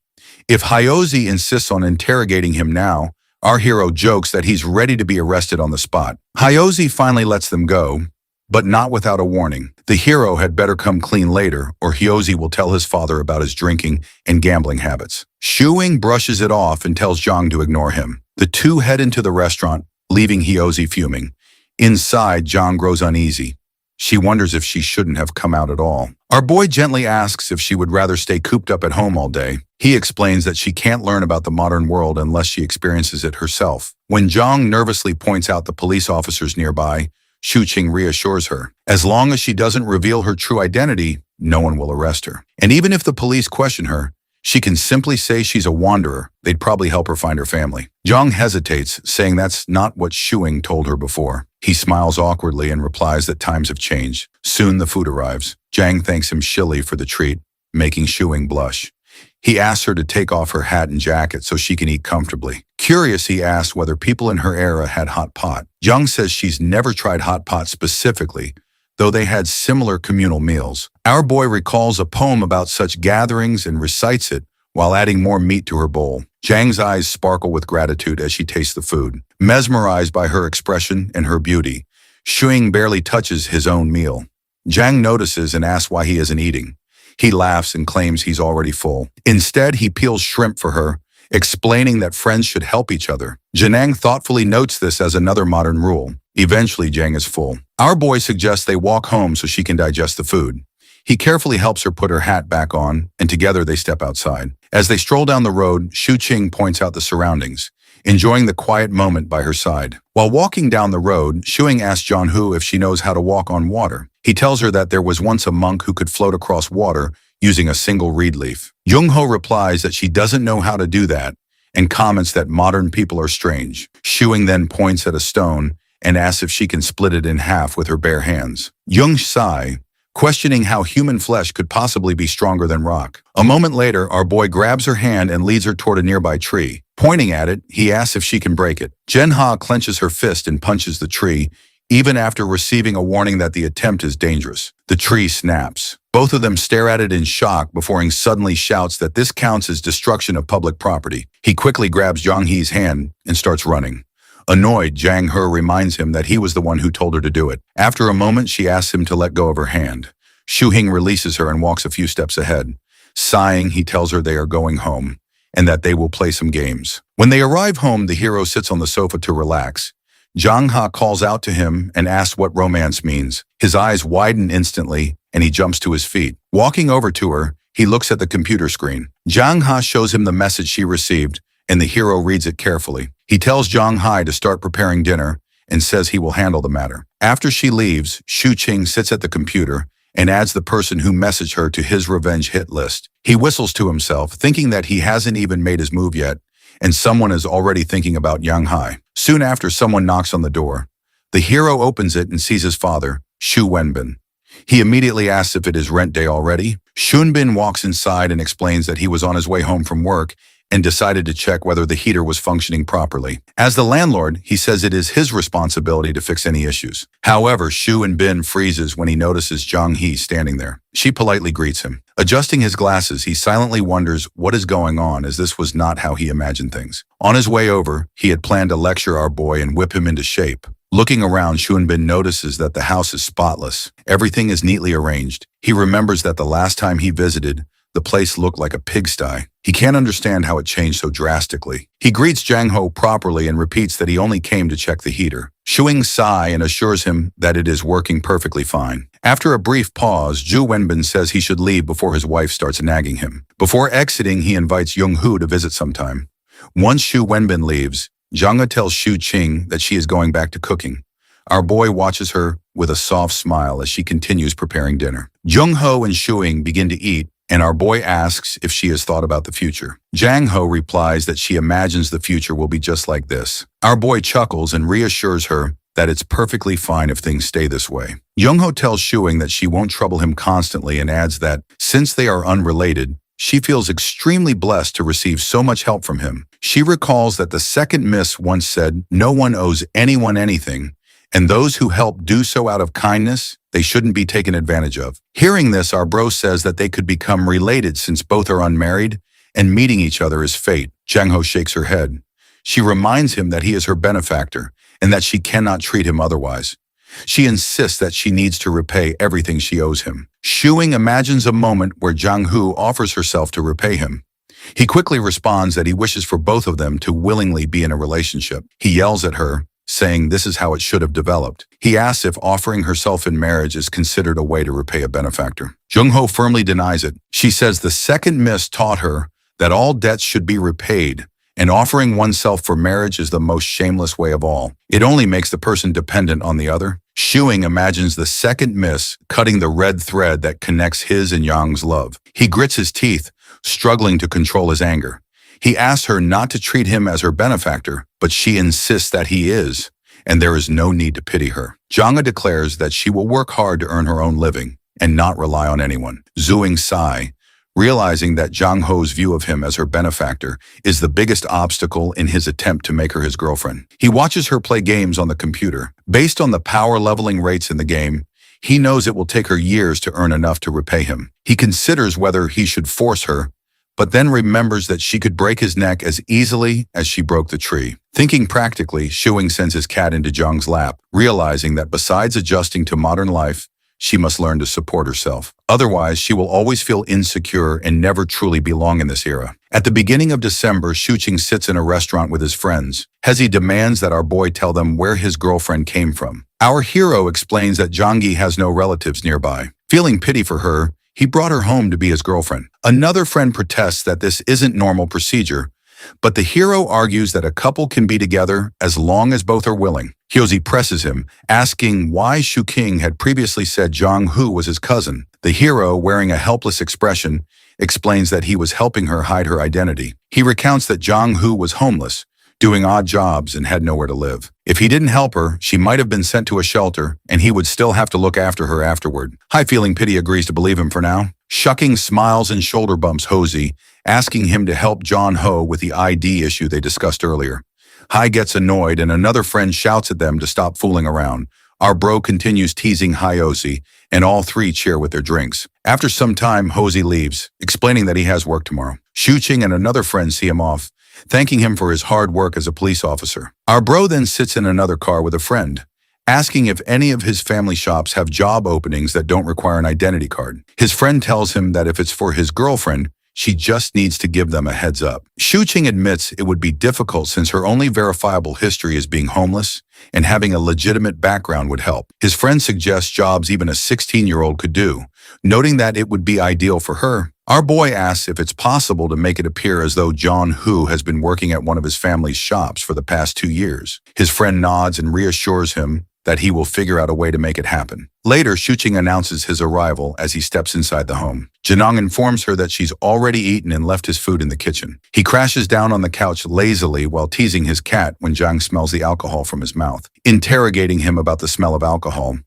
If Hyozi insists on interrogating him now, our hero jokes that he's ready to be arrested on the spot. Hyozi finally lets them go, but not without a warning. The hero had better come clean later, or Hyozi will tell his father about his drinking and gambling habits. Shuing brushes it off and tells Zhang to ignore him. The two head into the restaurant, leaving Hyozi fuming. Inside, Zhang grows uneasy. She wonders if she shouldn't have come out at all. Our boy gently asks if she would rather stay cooped up at home all day. He explains that she can't learn about the modern world unless she experiences it herself. When Zhang nervously points out the police officers nearby, Shu Qing reassures her. As long as she doesn't reveal her true identity, no one will arrest her. And even if the police question her, she can simply say she's a wanderer. They'd probably help her find her family. Zhang hesitates, saying that's not what Shuing told her before. He smiles awkwardly and replies that times have changed. Soon the food arrives. Zhang thanks him shilly for the treat, making Shuing blush. He asks her to take off her hat and jacket so she can eat comfortably. Curious, he asks whether people in her era had hot pot. Zhang says she's never tried hot pot specifically, though they had similar communal meals. Our boy recalls a poem about such gatherings and recites it while adding more meat to her bowl. Zhang's eyes sparkle with gratitude as she tastes the food. Mesmerized by her expression and her beauty, Shuing barely touches his own meal. Zhang notices and asks why he isn't eating. He laughs and claims he's already full. Instead, he peels shrimp for her, explaining that friends should help each other. Janang thoughtfully notes this as another modern rule. Eventually, Zhang is full. Our boy suggests they walk home so she can digest the food. He carefully helps her put her hat back on, and together they step outside. As they stroll down the road, Shu Qing points out the surroundings, enjoying the quiet moment by her side. While walking down the road, Shuing asks Jianhu if she knows how to walk on water. He tells her that there was once a monk who could float across water using a single reed leaf. Jungho replies that she doesn't know how to do that and comments that modern people are strange. Shuing then points at a stone and asks if she can split it in half with her bare hands. Jung sigh, questioning how human flesh could possibly be stronger than rock. A moment later, our boy grabs her hand and leads her toward a nearby tree. Pointing at it, he asks if she can break it. Genha clenches her fist and punches the tree, even after receiving a warning that the attempt is dangerous. The tree snaps. Both of them stare at it in shock before he suddenly shouts that this counts as destruction of public property. He quickly grabs Zhang He's hand and starts running. Annoyed, Zhang He reminds him that he was the one who told her to do it. After a moment, she asks him to let go of her hand. Shu Hing releases her and walks a few steps ahead. Sighing, he tells her they are going home and that they will play some games. When they arrive home, the hero sits on the sofa to relax. Zhang Ha calls out to him and asks what romance means. His eyes widen instantly and he jumps to his feet. Walking over to her, he looks at the computer screen. Zhang Ha shows him the message she received and the hero reads it carefully. He tells Zhang Hai to start preparing dinner and says he will handle the matter. After she leaves, Shu Qing sits at the computer and adds the person who messaged her to his revenge hit list. He whistles to himself, thinking that he hasn't even made his move yet, and someone is already thinking about Yang Hai. Soon after, someone knocks on the door. The hero opens it and sees his father, Shu Wenbin. He immediately asks if it is rent day already. Shunbin walks inside and explains that he was on his way home from work and decided to check whether the heater was functioning properly. As the landlord, he says it is his responsibility to fix any issues. However, Shu and Bin freezes when he notices Zhang He standing there. She politely greets him. Adjusting his glasses, he silently wonders what is going on, as this was not how he imagined things. On his way over, he had planned to lecture our boy and whip him into shape. Looking around, Shunbin notices that the house is spotless. Everything is neatly arranged. He remembers that the last time he visited, the place looked like a pigsty. He can't understand how it changed so drastically. He greets Jang Ho properly and repeats that he only came to check the heater. Shuing sighs and assures him that it is working perfectly fine. After a brief pause, Zhu Wenbin says he should leave before his wife starts nagging him. Before exiting, he invites Young Hu to visit sometime. Once Shu Wenbin leaves, Zhang He tells Xu Qing that she is going back to cooking. Our boy watches her with a soft smile as she continues preparing dinner. Jung Ho and Shuing begin to eat, and our boy asks if she has thought about the future. Jang Ho replies that she imagines the future will be just like this. Our boy chuckles and reassures her that it's perfectly fine if things stay this way. Jung Ho tells Shuing that she won't trouble him constantly and adds that, since they are unrelated, she feels extremely blessed to receive so much help from him. She recalls that the second miss once said, "No one owes anyone anything, and those who help do so out of kindness, they shouldn't be taken advantage of." Hearing this, our bro says that they could become related since both are unmarried, and meeting each other is fate. Jang Ho shakes her head. She reminds him that he is her benefactor, and that she cannot treat him otherwise. She insists that she needs to repay everything she owes him. Shuing imagines a moment where Zhang Hu offers herself to repay him. He quickly responds that he wishes for both of them to willingly be in a relationship. He yells at her, saying this is how it should have developed. He asks if offering herself in marriage is considered a way to repay a benefactor. Jung Ho firmly denies it. She says the second miss taught her that all debts should be repaid, and offering oneself for marriage is the most shameless way of all. It only makes the person dependent on the other. Shuing imagines the second miss cutting the red thread that connects his and Yang's love. He grits his teeth, struggling to control his anger. He asks her not to treat him as her benefactor, but she insists that he is, and there is no need to pity her. Zhanga declares that she will work hard to earn her own living and not rely on anyone. Zhuing sigh, realizing that Zhang Ho's view of him as her benefactor is the biggest obstacle in his attempt to make her his girlfriend. He watches her play games on the computer. Based on the power leveling rates in the game, he knows it will take her years to earn enough to repay him. He considers whether he should force her, but then remembers that she could break his neck as easily as she broke the tree. Thinking practically, Shuing sends his cat into Zhang's lap, realizing that besides adjusting to modern life, she must learn to support herself. Otherwise, she will always feel insecure and never truly belong in this era. At the beginning of December, Shuqing sits in a restaurant with his friends. Hezi demands that our boy tell them where his girlfriend came from. Our hero explains that Zhangyi has no relatives nearby. Feeling pity for her, he brought her home to be his girlfriend. Another friend protests that this isn't normal procedure, but the hero argues that a couple can be together as long as both are willing. Hyozi presses him, asking why Shuqing had previously said Zhang Hu was his cousin. The hero, wearing a helpless expression, explains that he was helping her hide her identity. He recounts that Zhang Hu was homeless, doing odd jobs, and had nowhere to live. If he didn't help her, she might have been sent to a shelter, and he would still have to look after her afterward. Hai, feeling pity, agrees to believe him for now. Shuqing smiles and shoulder bumps Hosey, asking him to help John Ho with the ID issue they discussed earlier. Hai gets annoyed, and another friend shouts at them to stop fooling around. Our bro continues teasing Hyozi, and all three cheer with their drinks. After some time, Hosey leaves, explaining that he has work tomorrow. Shuqing and another friend see him off, thanking him for his hard work as a police officer. Our bro then sits in another car with a friend, asking if any of his family shops have job openings that don't require an identity card. His friend tells him that if it's for his girlfriend, she just needs to give them a heads up. Shuqing admits it would be difficult since her only verifiable history is being homeless, and having a legitimate background would help. His friend suggests jobs even a 16-year-old could do, noting that it would be ideal for her. Our boy asks if it's possible to make it appear as though John Hu has been working at one of his family's shops for the past 2 years. His friend nods and reassures him that he will figure out a way to make it happen. Later, Shuqing announces his arrival as he steps inside the home. Janong informs her that she's already eaten and left his food in the kitchen. He crashes down on the couch lazily while teasing his cat when Zhang smells the alcohol from his mouth, interrogating him about the smell of alcohol.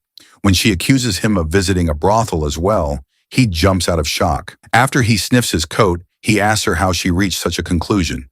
When she accuses him of visiting a brothel as well, he jumps out of shock. After he sniffs his coat, he asks her how she reached such a conclusion.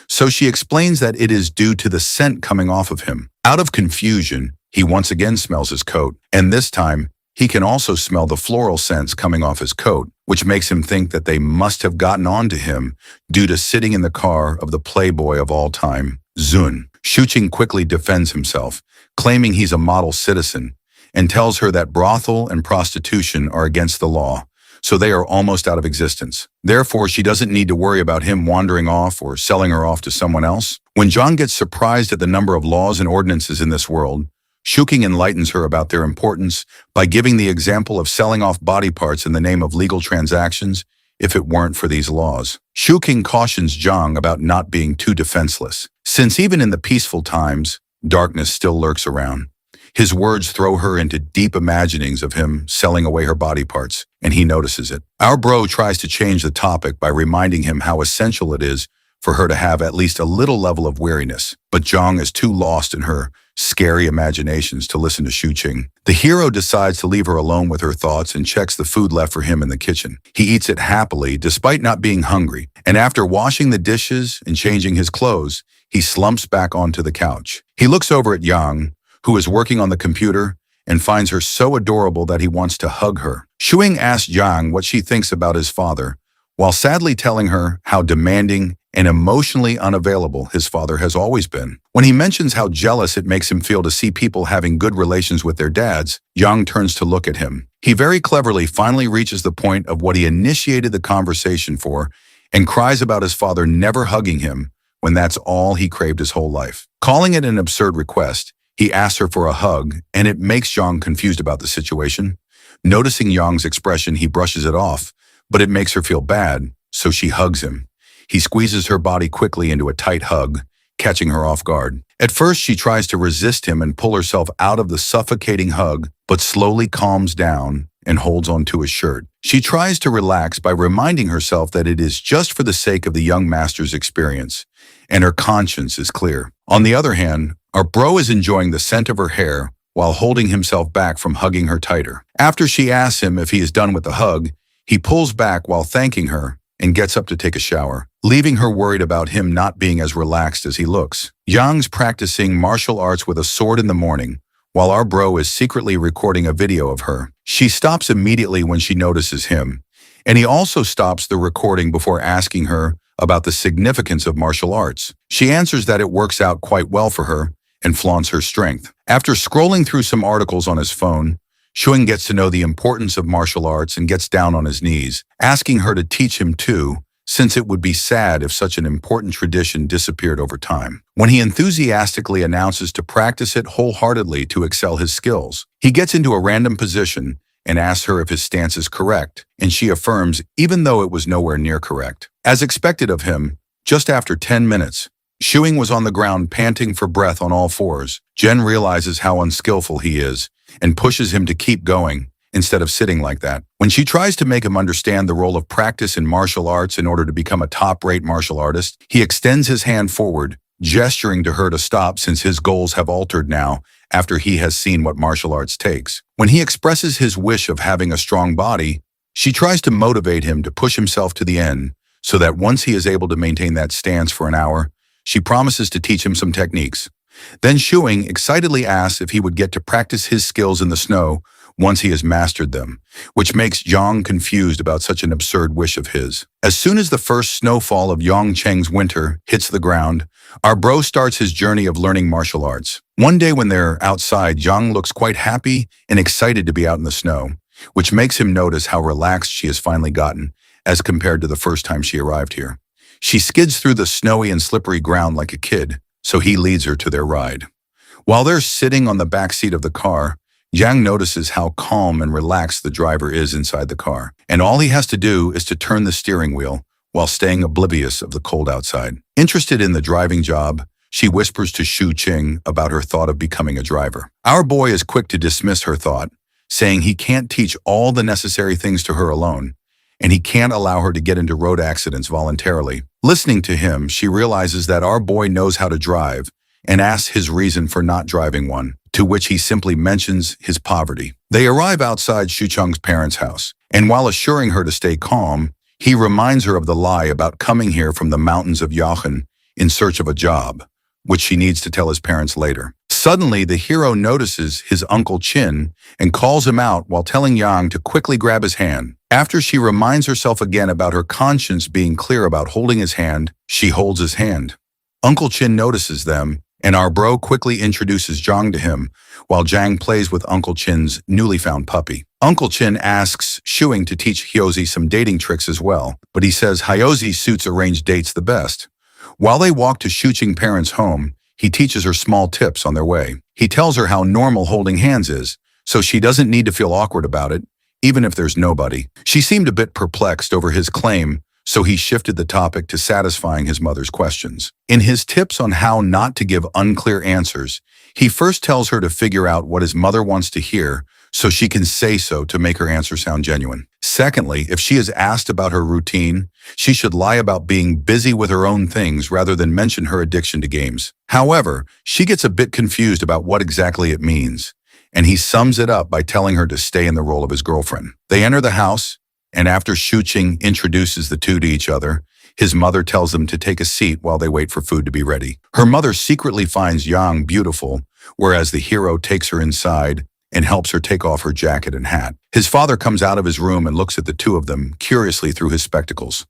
So she explains that it is due to the scent coming off of him. Out of confusion, he once again smells his coat, and this time, he can also smell the floral scents coming off his coat, which makes him think that they must have gotten onto him due to sitting in the car of the playboy of all time, Zun. Shuqing quickly defends himself, claiming he's a model citizen, and tells her that brothel and prostitution are against the law, so they are almost out of existence. Therefore, she doesn't need to worry about him wandering off or selling her off to someone else. When Zhang gets surprised at the number of laws and ordinances in this world, Shuqing enlightens her about their importance by giving the example of selling off body parts in the name of legal transactions if it weren't for these laws. Shuqing cautions Zhang about not being too defenseless, since even in the peaceful times, darkness still lurks around. His words throw her into deep imaginings of him selling away her body parts, and he notices it. Our bro tries to change the topic by reminding him how essential it is for her to have at least a little level of weariness, but Zhang is too lost in her scary imaginations to listen to Shuqing. The hero decides to leave her alone with her thoughts and checks the food left for him in the kitchen. He eats it happily despite not being hungry, and after washing the dishes and changing his clothes, he slumps back onto the couch. He looks over at Yang, who is working on the computer, and finds her so adorable that he wants to hug her. Shuqing asks Yang what she thinks about his father, while sadly telling her how demanding and emotionally unavailable his father has always been. When he mentions how jealous it makes him feel to see people having good relations with their dads, Yang turns to look at him. He very cleverly finally reaches the point of what he initiated the conversation for and cries about his father never hugging him when that's all he craved his whole life. Calling it an absurd request, he asks her for a hug, and it makes Yang confused about the situation. Noticing Yang's expression, he brushes it off, but it makes her feel bad, so she hugs him. He squeezes her body quickly into a tight hug, catching her off guard. At first, she tries to resist him and pull herself out of the suffocating hug, but slowly calms down and holds onto his shirt. She tries to relax by reminding herself that it is just for the sake of the young master's experience, and her conscience is clear. On the other hand, our bro is enjoying the scent of her hair while holding himself back from hugging her tighter. After she asks him if he is done with the hug, he pulls back while thanking her and gets up to take a shower, leaving her worried about him not being as relaxed as he looks. Yang's practicing martial arts with a sword in the morning, while our bro is secretly recording a video of her. She stops immediately when she notices him, and he also stops the recording before asking her about the significance of martial arts. She answers that it works out quite well for her and flaunts her strength. After scrolling through some articles on his phone, Shuqing gets to know the importance of martial arts and gets down on his knees, asking her to teach him too, since it would be sad if such an important tradition disappeared over time. When he enthusiastically announces to practice it wholeheartedly to excel his skills, he gets into a random position and asks her if his stance is correct, and she affirms even though it was nowhere near correct. As expected of him, just after 10 minutes, Shuqing was on the ground panting for breath on all fours. Jen realizes how unskillful he is and pushes him to keep going instead of sitting like that. When she tries to make him understand the role of practice in martial arts in order to become a top-rate martial artist, he extends his hand forward, gesturing to her to stop since his goals have altered now after he has seen what martial arts takes. When he expresses his wish of having a strong body, she tries to motivate him to push himself to the end so that once he is able to maintain that stance for an hour, she promises to teach him some techniques. Then Shuqing excitedly asks if he would get to practice his skills in the snow once he has mastered them, which makes Yang confused about such an absurd wish of his. As soon as the first snowfall of Yongcheng's winter hits the ground, our bro starts his journey of learning martial arts. One day when they're outside, Yang looks quite happy and excited to be out in the snow, which makes him notice how relaxed she has finally gotten as compared to the first time she arrived here. She skids through the snowy and slippery ground like a kid, so he leads her to their ride. While they're sitting on the back seat of the car, Yang notices how calm and relaxed the driver is inside the car, and all he has to do is to turn the steering wheel while staying oblivious of the cold outside. Interested in the driving job, she whispers to Shu Qing about her thought of becoming a driver. Our boy is quick to dismiss her thought, saying he can't teach all the necessary things to her alone, and he can't allow her to get into road accidents voluntarily. Listening to him, she realizes that our boy knows how to drive and asks his reason for not driving one, to which he simply mentions his poverty. They arrive outside Shu Cheng's parents' house, and while assuring her to stay calm, he reminds her of the lie about coming here from the mountains of Yachen in search of a job, which she needs to tell his parents later. Suddenly, the hero notices his Uncle Chin and calls him out while telling Yang to quickly grab his hand. After she reminds herself again about her conscience being clear about holding his hand, she holds his hand. Uncle Chin notices them, and our bro quickly introduces Zhang to him, while Zhang plays with Uncle Chin's newly found puppy. Uncle Chin asks Shuing to teach Hyozi some dating tricks as well, but he says Hyozi suits arranged dates the best. While they walk to Shu Qing parents' home, he teaches her small tips on their way. He tells her how normal holding hands is, so she doesn't need to feel awkward about it, even if there's nobody. She seemed a bit perplexed over his claim, so he shifted the topic to satisfying his mother's questions. In his tips on how not to give unclear answers, he first tells her to figure out what his mother wants to hear so she can say so to make her answer sound genuine. Secondly, if she is asked about her routine, she should lie about being busy with her own things rather than mention her addiction to games. However, she gets a bit confused about what exactly it means, and he sums it up by telling her to stay in the role of his girlfriend. They enter the house, and after Shu Qing introduces the two to each other, his mother tells them to take a seat while they wait for food to be ready. Her mother secretly finds Yang beautiful, whereas the hero takes her inside and helps her take off her jacket and hat. His father comes out of his room and looks at the two of them curiously through his spectacles.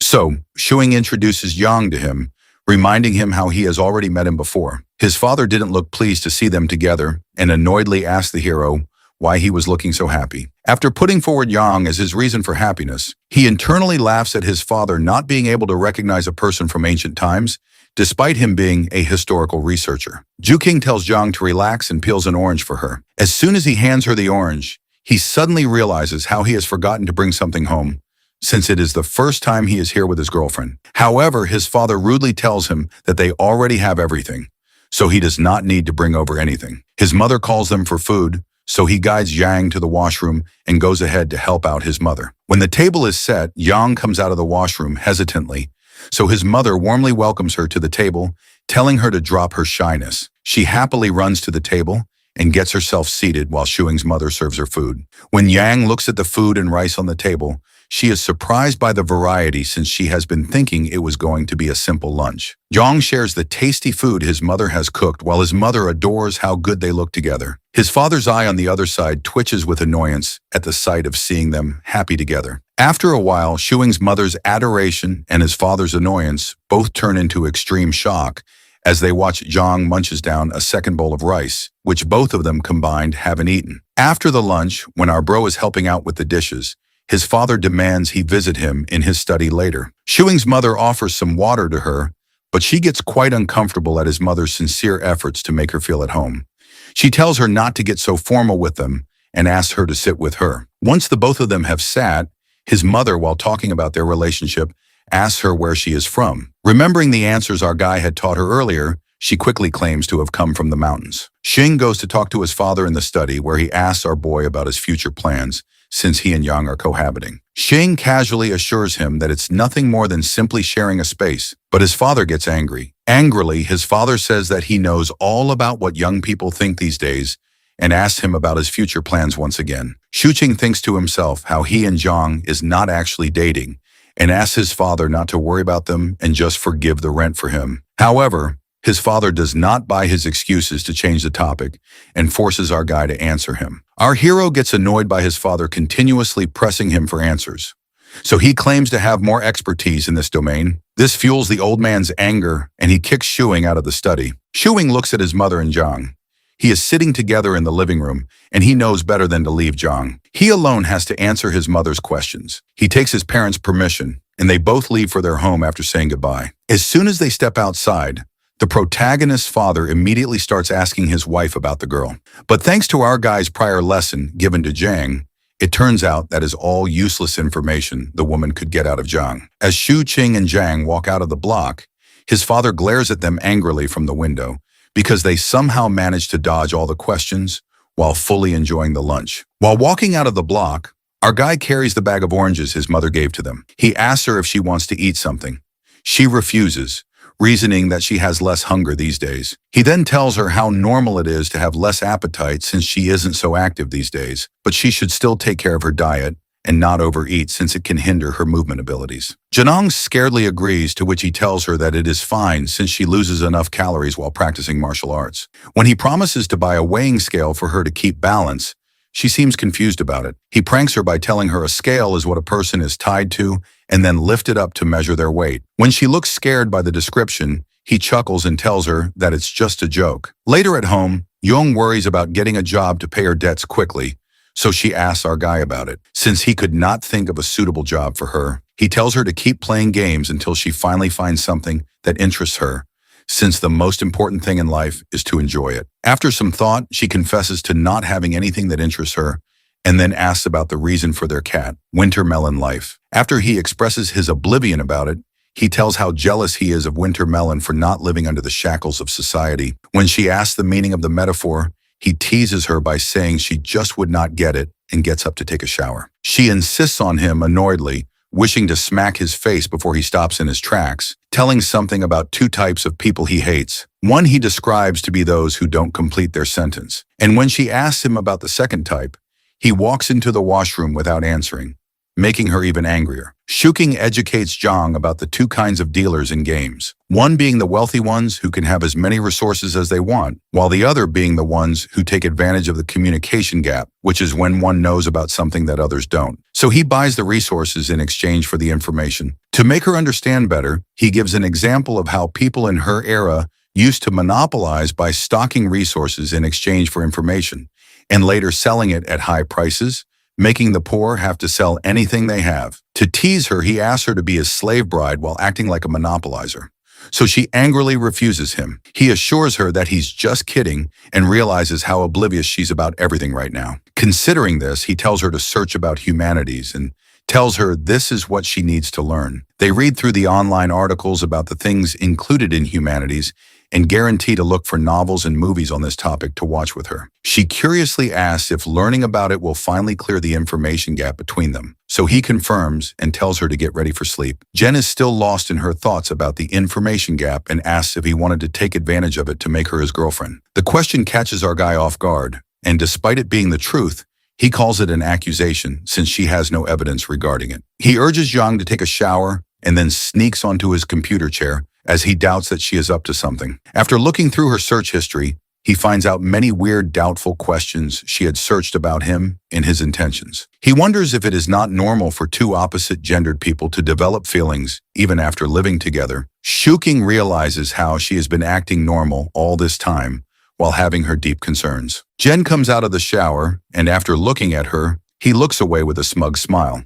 So, Shuing introduces Yang to him, reminding him how he has already met him before. His father didn't look pleased to see them together and annoyedly asked the hero why he was looking so happy. After putting forward Yang as his reason for happiness, he internally laughs at his father not being able to recognize a person from ancient times, despite him being a historical researcher. Ju King tells Zhang to relax and peels an orange for her. As soon as he hands her the orange, he suddenly realizes how he has forgotten to bring something home, since it is the first time he is here with his girlfriend. However, his father rudely tells him that they already have everything, so he does not need to bring over anything. His mother calls them for food, so he guides Yang to the washroom and goes ahead to help out his mother. When the table is set, Yang comes out of the washroom hesitantly, so his mother warmly welcomes her to the table, telling her to drop her shyness. She happily runs to the table and gets herself seated while Shuing's mother serves her food. When Yang looks at the food and rice on the table, she is surprised by the variety since she has been thinking it was going to be a simple lunch. Zhang shares the tasty food his mother has cooked while his mother adores how good they look together. His father's eye on the other side twitches with annoyance at the sight of seeing them happy together. After a while, Shuing's mother's adoration and his father's annoyance both turn into extreme shock as they watch Zhang munches down a second bowl of rice, which both of them combined haven't eaten. After the lunch, when our bro is helping out with the dishes, his father demands he visit him in his study later. Shuing's mother offers some water to her, but she gets quite uncomfortable at his mother's sincere efforts to make her feel at home. She tells her not to get so formal with them and asks her to sit with her. Once the both of them have sat, his mother, while talking about their relationship, asks her where she is from. Remembering the answers our guy had taught her earlier, she quickly claims to have come from the mountains. Xing goes to talk to his father in the study where he asks our boy about his future plans, since he and Yang are cohabiting. Xing casually assures him that it's nothing more than simply sharing a space, but his father gets angry. Angrily, his father says that he knows all about what young people think these days and asks him about his future plans once again. Shu Qing thinks to himself how he and Zhang is not actually dating and asks his father not to worry about them and just forgive the rent for him. However, his father does not buy his excuses to change the topic and forces our guy to answer him. Our hero gets annoyed by his father continuously pressing him for answers, so he claims to have more expertise in this domain. This fuels the old man's anger, and he kicks Shuing out of the study. Shuing looks at his mother and Zhang. He is sitting together in the living room, and he knows better than to leave Zhang. He alone has to answer his mother's questions. He takes his parents' permission, and they both leave for their home after saying goodbye. As soon as they step outside, the protagonist's father immediately starts asking his wife about the girl. But thanks to our guy's prior lesson given to Zhang, it turns out that is all useless information the woman could get out of Zhang. As Shu Qing and Zhang walk out of the block, His father glares at them angrily from the window because they somehow manage to dodge all the questions while fully enjoying the lunch. While walking out of the block, our guy carries the bag of oranges his mother gave to them. He asks her if she wants to eat something. She refuses, reasoning that she has less hunger these days. He then tells her how normal it is to have less appetite since she isn't so active these days, but she should still take care of her diet and not overeat since it can hinder her movement abilities. Janong scaredly agrees, to which he tells her that it is fine since she loses enough calories while practicing martial arts. When he promises to buy a weighing scale for her to keep balance, she seems confused about it. He pranks her by telling her a scale is what a person is tied to and then lift it up to measure their weight. When she looks scared by the description, he chuckles and tells her that it's just a joke. Later at home, Young worries about getting a job to pay her debts quickly, so she asks our guy about it. Since he could not think of a suitable job for her, he tells her to keep playing games until she finally finds something that interests her, since the most important thing in life is to enjoy it. After some thought, she confesses to not having anything that interests her, and then asks about the reason for their cat, Winter Melon Life. After he expresses his oblivion about it, he tells how jealous he is of Winter Melon for not living under the shackles of society. When she asks the meaning of the metaphor, he teases her by saying she just would not get it and gets up to take a shower. She insists on him annoyedly, wishing to smack his face before he stops in his tracks, telling something about two types of people he hates. One he describes to be those who don't complete their sentence. And when she asks him about the second type, he walks into the washroom without answering, making her even angrier. Shuking educates Zhang about the two kinds of dealers in games, one being the wealthy ones who can have as many resources as they want, while the other being the ones who take advantage of the communication gap, which is when one knows about something that others don't. So he buys the resources in exchange for the information. To make her understand better, he gives an example of how people in her era used to monopolize by stocking resources in exchange for information, and later selling it at high prices, making the poor have to sell anything they have. To tease her, he asks her to be his slave bride while acting like a monopolizer. So she angrily refuses him. He assures her that he's just kidding and realizes how oblivious she's about everything right now. Considering this, he tells her to search about humanities and tells her this is what she needs to learn. They read through the online articles about the things included in humanities and guarantee to look for novels and movies on this topic to watch with her. She curiously asks if learning about it will finally clear the information gap between them. So he confirms and tells her to get ready for sleep. Jen is still lost in her thoughts about the information gap and asks if he wanted to take advantage of it to make her his girlfriend. The question catches our guy off guard, and despite it being the truth, he calls it an accusation since she has no evidence regarding it. He urges Zhang to take a shower and then sneaks onto his computer chair as he doubts that she is up to something. After looking through her search history, he finds out many weird, doubtful questions she had searched about him and his intentions. He wonders if it is not normal for two opposite-gendered people to develop feelings even after living together. Shuking realizes how she has been acting normal all this time while having her deep concerns. Jen comes out of the shower, and after looking at her, he looks away with a smug smile.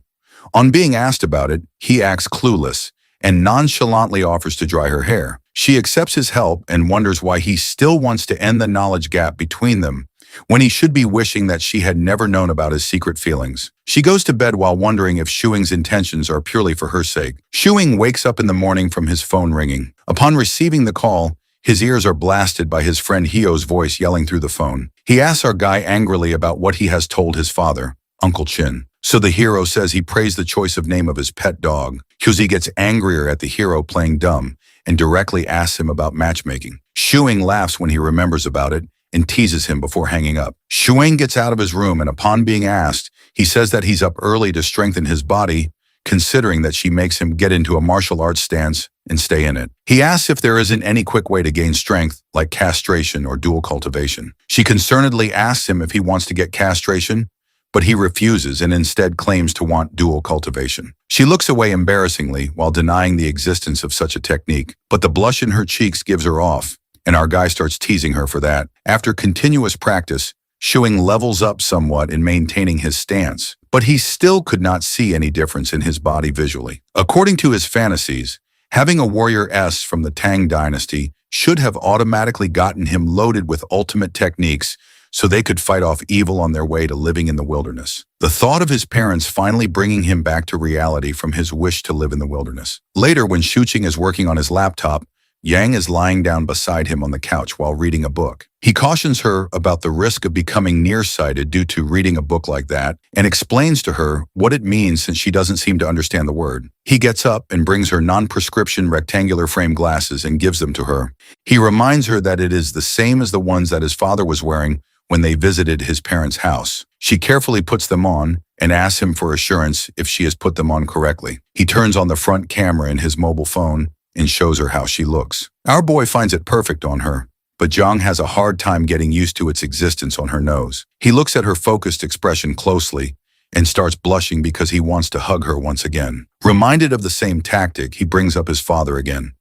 On being asked about it, he acts clueless and nonchalantly offers to dry her hair. She accepts his help and wonders why he still wants to end the knowledge gap between them when he should be wishing that she had never known about his secret feelings. She goes to bed while wondering if Shuing's intentions are purely for her sake. Shuing wakes up in the morning from his phone ringing. Upon receiving the call, his ears are blasted by his friend Hio's voice yelling through the phone. He asks our guy angrily about what he has told his father, Uncle Chin. So the hero says he praised the choice of name of his pet dog. Huzi gets angrier at the hero playing dumb and directly asks him about matchmaking. Shuing laughs when he remembers about it and teases him before hanging up. Shuing gets out of his room, and upon being asked, he says that he's up early to strengthen his body, considering that she makes him get into a martial arts stance and stay in it. He asks if there isn't any quick way to gain strength, like castration or dual cultivation. She concernedly asks him if he wants to get castration, but he refuses and instead claims to want dual cultivation. She looks away embarrassingly while denying the existence of such a technique, but the blush in her cheeks gives her off, and our guy starts teasing her for that. After continuous practice, Shuing levels up somewhat in maintaining his stance, but he still could not see any difference in his body visually. According to his fantasies, having a warrior S from the Tang dynasty should have automatically gotten him loaded with ultimate techniques so they could fight off evil on their way to living in the wilderness. The thought of his parents finally bringing him back to reality from his wish to live in the wilderness. Later, when Shuqing is working on his laptop, Yang is lying down beside him on the couch while reading a book. He cautions her about the risk of becoming nearsighted due to reading a book like that and explains to her what it means since she doesn't seem to understand the word. He gets up and brings her non-prescription rectangular frame glasses and gives them to her. He reminds her that it is the same as the ones that his father was wearing when they visited his parents' house. She carefully puts them on and asks him for assurance if she has put them on correctly. He turns on the front camera in his mobile phone and shows her how she looks. Our boy finds it perfect on her, but Zhang has a hard time getting used to its existence on her nose. He looks at her focused expression closely and starts blushing because he wants to hug her once again. Reminded of the same tactic, he brings up his father again.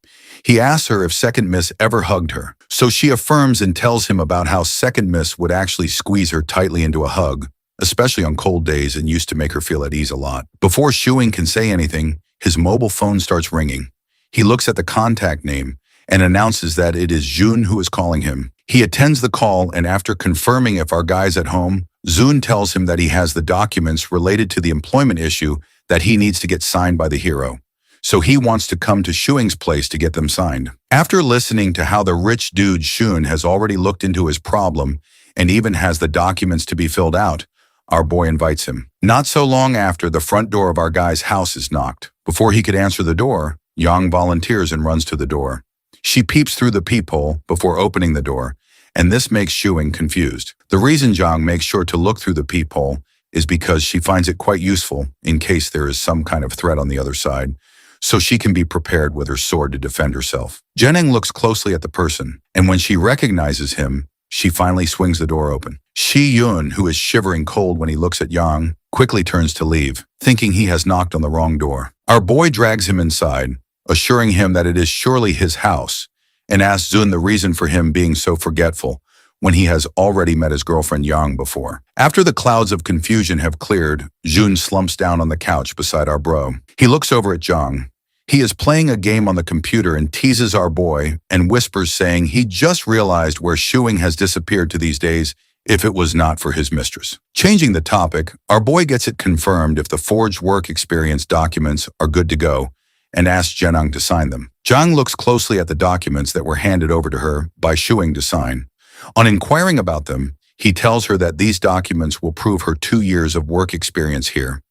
He asks her if Second Miss ever hugged her, so she affirms and tells him about how Second Miss would actually squeeze her tightly into a hug, especially on cold days, and used to make her feel at ease a lot. Before Shuing can say anything, his mobile phone starts ringing. He looks at the contact name and announces that it is Jun who is calling him. He attends the call, and after confirming if our guy's at home, Jun tells him that he has the documents related to the employment issue that he needs to get signed by the hero. So he wants to come to Shuing's place to get them signed. After listening to how the rich dude Shun has already looked into his problem and even has the documents to be filled out, our boy invites him. Not so long after, the front door of our guy's house is knocked. Before he could answer the door, Yang volunteers and runs to the door. She peeps through the peephole before opening the door, and this makes Shuing confused. The reason Zhang makes sure to look through the peephole is because she finds it quite useful in case there is some kind of threat on the other side, so she can be prepared with her sword to defend herself. Jenning looks closely at the person, and when she recognizes him, she finally swings the door open. Shi Yun, who is shivering cold when he looks at Yang, quickly turns to leave, thinking he has knocked on the wrong door. Our boy drags him inside, assuring him that it is surely his house, and asks Zun the reason for him being so forgetful when he has already met his girlfriend Yang before. After the clouds of confusion have cleared, Jun slumps down on the couch beside our bro. He looks over at Zhang. He is playing a game on the computer and teases our boy and whispers, saying he just realized where Shuing has disappeared to these days if it was not for his mistress. Changing the topic, our boy gets it confirmed if the forged work experience documents are good to go and asks Zhenang to sign them. Zhang looks closely at the documents that were handed over to her by Shuing to sign. On inquiring about them, he tells her that these documents will prove her 2 years of work experience here.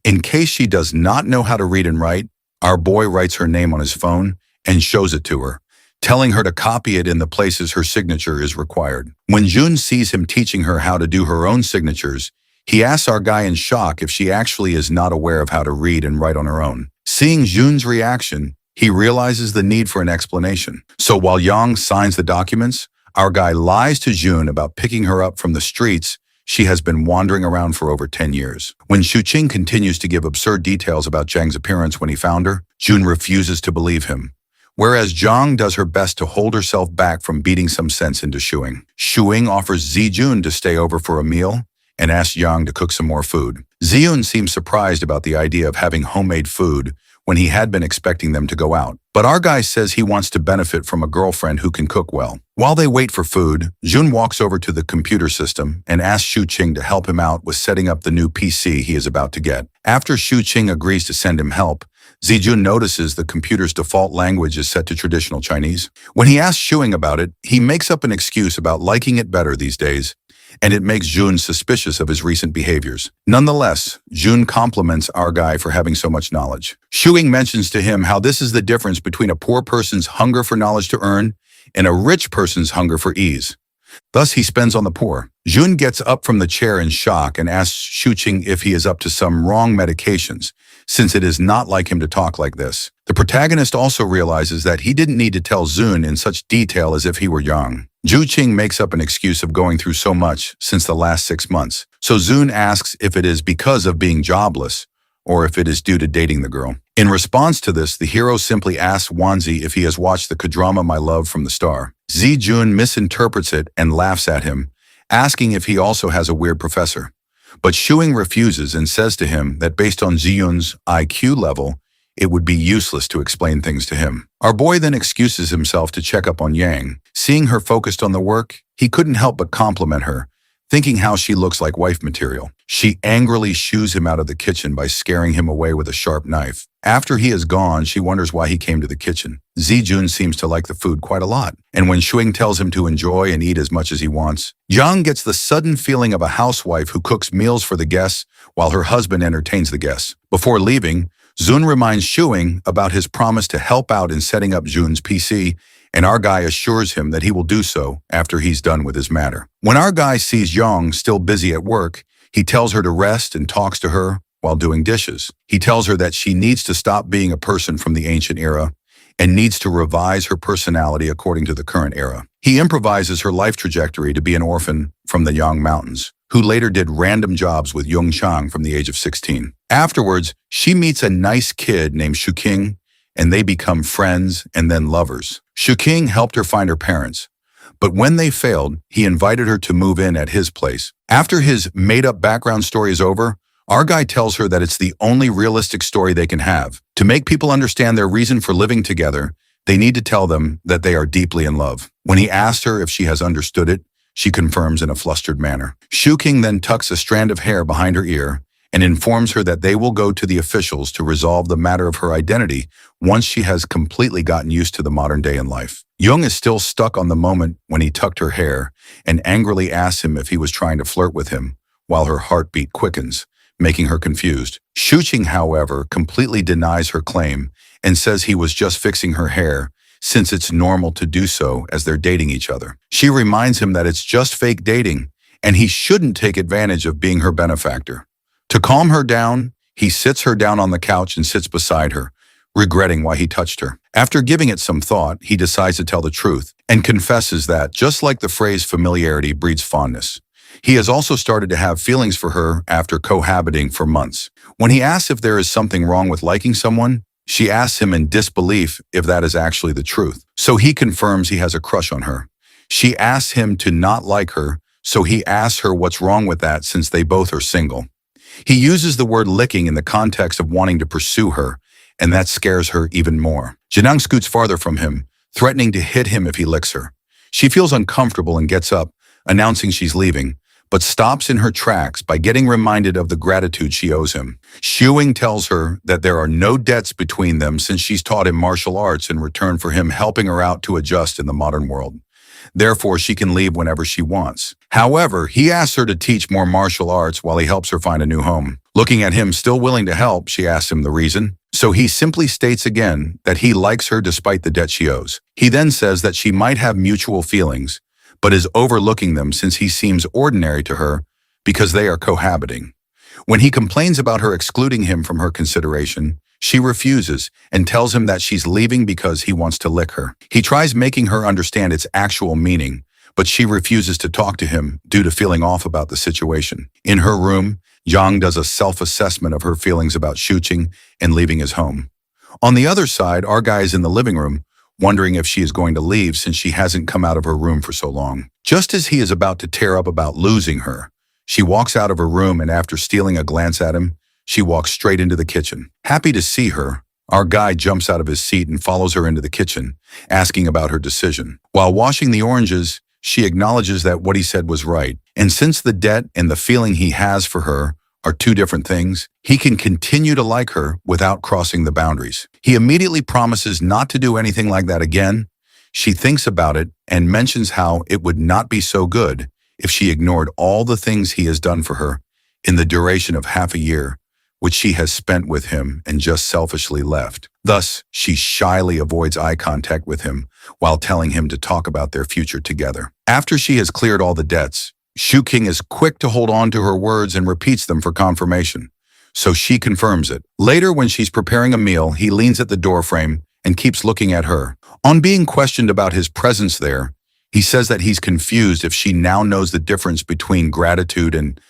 In case she does not know how to read and write, our boy writes her name on his phone and shows it to her, telling her to copy it in the places her signature is required. When Jun sees him teaching her how to do her own signatures, he asks our guy in shock if she actually is not aware of how to read and write on her own. Seeing Jun's reaction, he realizes the need for an explanation. So while Yang signs the documents, our guy lies to Jun about picking her up from the streets she has been wandering around for over 10 years. When Shuqing continues to give absurd details about Zhang's appearance when he found her, Jun refuses to believe him, whereas Zhang does her best to hold herself back from beating some sense into Shuing. Shuing offers Zijun to stay over for a meal and asks Yang to cook some more food. Ziyun seems surprised about the idea of having homemade food when he had been expecting them to go out. But our guy says he wants to benefit from a girlfriend who can cook well. While they wait for food, Jun walks over to the computer system and asks Shuqing to help him out with setting up the new PC he is about to get. After Shuqing agrees to send him help, Zijun notices the computer's default language is set to traditional Chinese. When he asks Shuing about it, he makes up an excuse about liking it better these days, and it makes Jun suspicious of his recent behaviors. Nonetheless, Jun compliments our guy for having so much knowledge. Shuing mentions to him how this is the difference between a poor person's hunger for knowledge to earn and a rich person's hunger for ease. Thus, he spends on the poor. Jun gets up from the chair in shock and asks Shuqing if he is up to some wrong medications, since it is not like him to talk like this. The protagonist also realizes that he didn't need to tell Zun in such detail as if he were young. Zhuqing makes up an excuse of going through so much since the last 6 months, so Zun asks if it is because of being jobless or if it is due to dating the girl. In response to this, the hero simply asks Wanzi if he has watched the K-drama My Love from the Star. Zijun misinterprets it and laughs at him, asking if he also has a weird professor. But Shuing refuses and says to him that based on Ziyun's IQ level, it would be useless to explain things to him. Our boy then excuses himself to check up on Yang. Seeing her focused on the work, he couldn't help but compliment her, thinking how she looks like wife material. She angrily shoos him out of the kitchen by scaring him away with a sharp knife. After he is gone, she wonders why he came to the kitchen. Zijun seems to like the food quite a lot, and when Shuing tells him to enjoy and eat as much as he wants, Yang gets the sudden feeling of a housewife who cooks meals for the guests while her husband entertains the guests. Before leaving, Zun reminds Shuing about his promise to help out in setting up Jun's PC, and our guy assures him that he will do so after he's done with his matter. When our guy sees Yang still busy at work, he tells her to rest and talks to her while doing dishes. He tells her that she needs to stop being a person from the ancient era and needs to revise her personality according to the current era. He improvises her life trajectory to be an orphan from the Yang Mountains, who later did random jobs with Yung Chang from the age of 16. Afterwards, she meets a nice kid named Shuking, and they become friends and then lovers. Shuking helped her find her parents, but when they failed, he invited her to move in at his place. After his made-up background story is over, our guy tells her that it's the only realistic story they can have. To make people understand their reason for living together, they need to tell them that they are deeply in love. When he asks her if she has understood it, she confirms in a flustered manner. Shuking then tucks a strand of hair behind her ear and informs her that they will go to the officials to resolve the matter of her identity once she has completely gotten used to the modern day in life. Jung is still stuck on the moment when he tucked her hair and angrily asks him if he was trying to flirt with him, while her heartbeat quickens, making her confused. Shuqing, however, completely denies her claim and says he was just fixing her hair, since it's normal to do so as they're dating each other. She reminds him that it's just fake dating, and he shouldn't take advantage of being her benefactor. To calm her down, he sits her down on the couch and sits beside her, regretting why he touched her. After giving it some thought, he decides to tell the truth and confesses that, just like the phrase familiarity breeds fondness, he has also started to have feelings for her after cohabiting for months. When he asks if there is something wrong with liking someone, she asks him in disbelief if that is actually the truth. So he confirms he has a crush on her. She asks him to not like her, so he asks her what's wrong with that since they both are single. He uses the word licking in the context of wanting to pursue her, and that scares her even more. Janang scoots farther from him, threatening to hit him if he licks her. She feels uncomfortable and gets up, announcing she's leaving, but stops in her tracks by getting reminded of the gratitude she owes him. Shuing tells her that there are no debts between them since she's taught him martial arts in return for him helping her out to adjust in the modern world. Therefore, she can leave whenever she wants. However, he asks her to teach more martial arts while he helps her find a new home. Looking at him still willing to help, she asks him the reason. So he simply states again that he likes her despite the debt she owes. He then says that she might have mutual feelings, but is overlooking them since he seems ordinary to her because they are cohabiting. When he complains about her excluding him from her consideration, she refuses and tells him that she's leaving because he wants to lick her. He tries making her understand its actual meaning, but she refuses to talk to him due to feeling off about the situation. In her room, Yang does a self-assessment of her feelings about Shuqing and leaving his home. On the other side, our guy is in the living room, wondering if she is going to leave since she hasn't come out of her room for so long. Just as he is about to tear up about losing her, she walks out of her room, and after stealing a glance at him, she walks straight into the kitchen. Happy to see her, our guy jumps out of his seat and follows her into the kitchen, asking about her decision. While washing the oranges, she acknowledges that what he said was right, and since the debt and the feeling he has for her are two different things, he can continue to like her without crossing the boundaries. He immediately promises not to do anything like that again. She thinks about it and mentions how it would not be so good if she ignored all the things he has done for her in the duration of half a year, which she has spent with him and just selfishly left. Thus, she shyly avoids eye contact with him while telling him to talk about their future together. After she has cleared all the debts, Shuqing is quick to hold on to her words and repeats them for confirmation, so she confirms it. Later, when she's preparing a meal, he leans at the doorframe and keeps looking at her. On being questioned about his presence there, he says that he's confused if she now knows the difference between gratitude and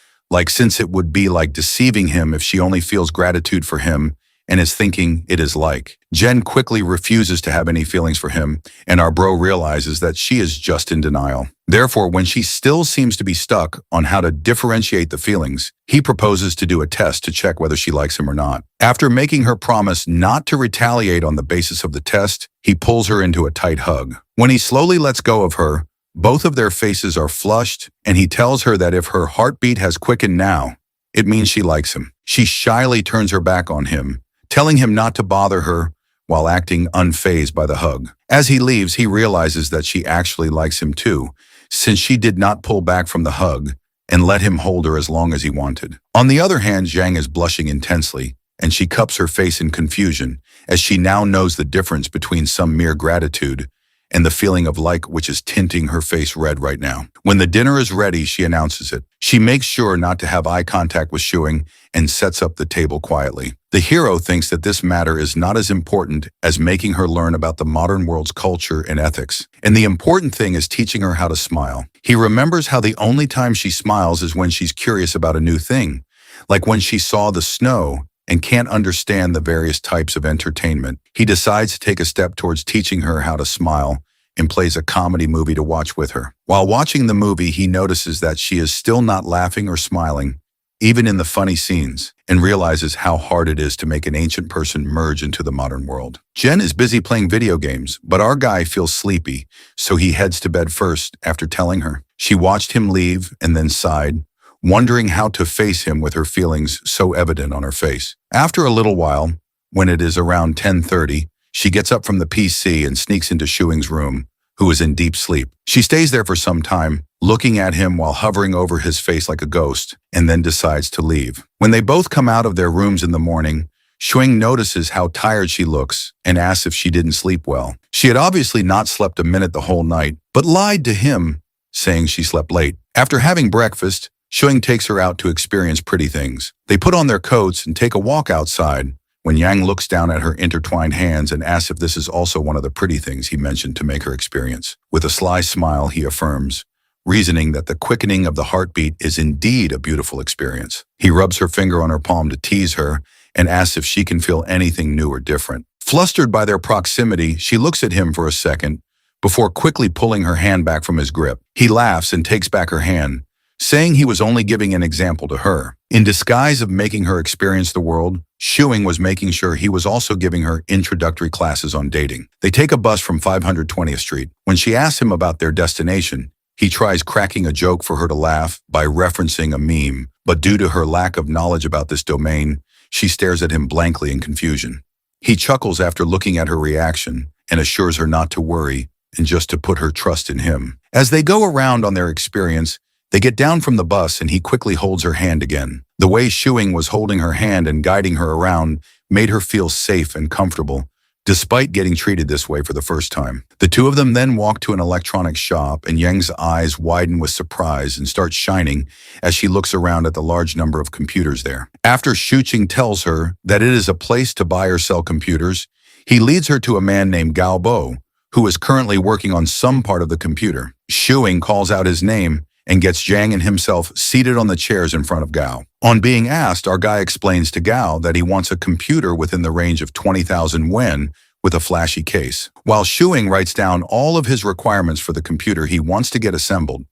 since it would be like deceiving him if she only feels gratitude for him and is thinking it is like. Jen quickly refuses to have any feelings for him, and our bro realizes that she is just in denial. Therefore, when she still seems to be stuck on how to differentiate the feelings, he proposes to do a test to check whether she likes him or not. After making her promise not to retaliate on the basis of the test, he pulls her into a tight hug. When he slowly lets go of her, Both of their faces are flushed, and he tells her that if her heartbeat has quickened now, it means she likes him. She shyly turns her back on him, telling him not to bother her while acting unfazed by the hug. As he leaves, he realizes that she actually likes him too, since she did not pull back from the hug and let him hold her as long as he wanted. On the other hand, Zhang is blushing intensely, and she cups her face in confusion, as she now knows the difference between some mere gratitude and the feeling of like which is tinting her face red right now. When the dinner is ready, she announces it. She makes sure not to have eye contact with Shuing and sets up the table quietly. The hero thinks that this matter is not as important as making her learn about the modern world's culture and ethics. And the important thing is teaching her how to smile. He remembers how the only time she smiles is when she's curious about a new thing, like when she saw the snow and can't understand the various types of entertainment. He decides to take a step towards teaching her how to smile and plays a comedy movie to watch with her. While watching the movie, he notices that she is still not laughing or smiling, even in the funny scenes, and realizes how hard it is to make an ancient person merge into the modern world. Jen is busy playing video games, but our guy feels sleepy, so he heads to bed first after telling her. She watched him leave and then sighed, wondering how to face him with her feelings so evident on her face. After a little while, when it is around 10:30, she gets up from the PC and sneaks into Shuing's room, who is in deep sleep. She stays there for some time, looking at him while hovering over his face like a ghost, and then decides to leave. When they both come out of their rooms in the morning, Shuing notices how tired she looks and asks if she didn't sleep well. She had obviously not slept a minute the whole night, but lied to him, saying she slept late. After having breakfast, Shuing takes her out to experience pretty things. They put on their coats and take a walk outside, when Yang looks down at her intertwined hands and asks if this is also one of the pretty things he mentioned to make her experience. With a sly smile, he affirms, reasoning that the quickening of the heartbeat is indeed a beautiful experience. He rubs her finger on her palm to tease her and asks if she can feel anything new or different. Flustered by their proximity, she looks at him for a second before quickly pulling her hand back from his grip. He laughs and takes back her hand, saying he was only giving an example to her. In disguise of making her experience the world, Shuing was making sure he was also giving her introductory classes on dating. They take a bus from 520th Street. When she asks him about their destination, he tries cracking a joke for her to laugh by referencing a meme, but due to her lack of knowledge about this domain, she stares at him blankly in confusion. He chuckles after looking at her reaction and assures her not to worry and just to put her trust in him. As they go around on their experience, they get down from the bus and he quickly holds her hand again. The way Shuing was holding her hand and guiding her around made her feel safe and comfortable, despite getting treated this way for the first time. The two of them then walk to an electronics shop, and Yang's eyes widen with surprise and start shining as she looks around at the large number of computers there. After Shuqing tells her that it is a place to buy or sell computers, he leads her to a man named Gao Bo, who is currently working on some part of the computer. Shuing calls out his name and gets Zhang and himself seated on the chairs in front of Gao. On being asked, our guy explains to Gao that he wants a computer within the range of 20,000 yen with a flashy case. While Shuing writes down all of his requirements for the computer he wants to get assembled,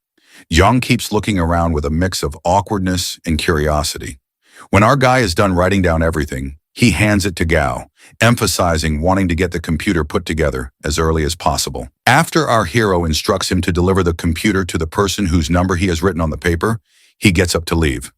Yang keeps looking around with a mix of awkwardness and curiosity. When our guy is done writing down everything, he hands it to Gao, emphasizing wanting to get the computer put together as early as possible. After our hero instructs him to deliver the computer to the person whose number he has written on the paper, he gets up to leave.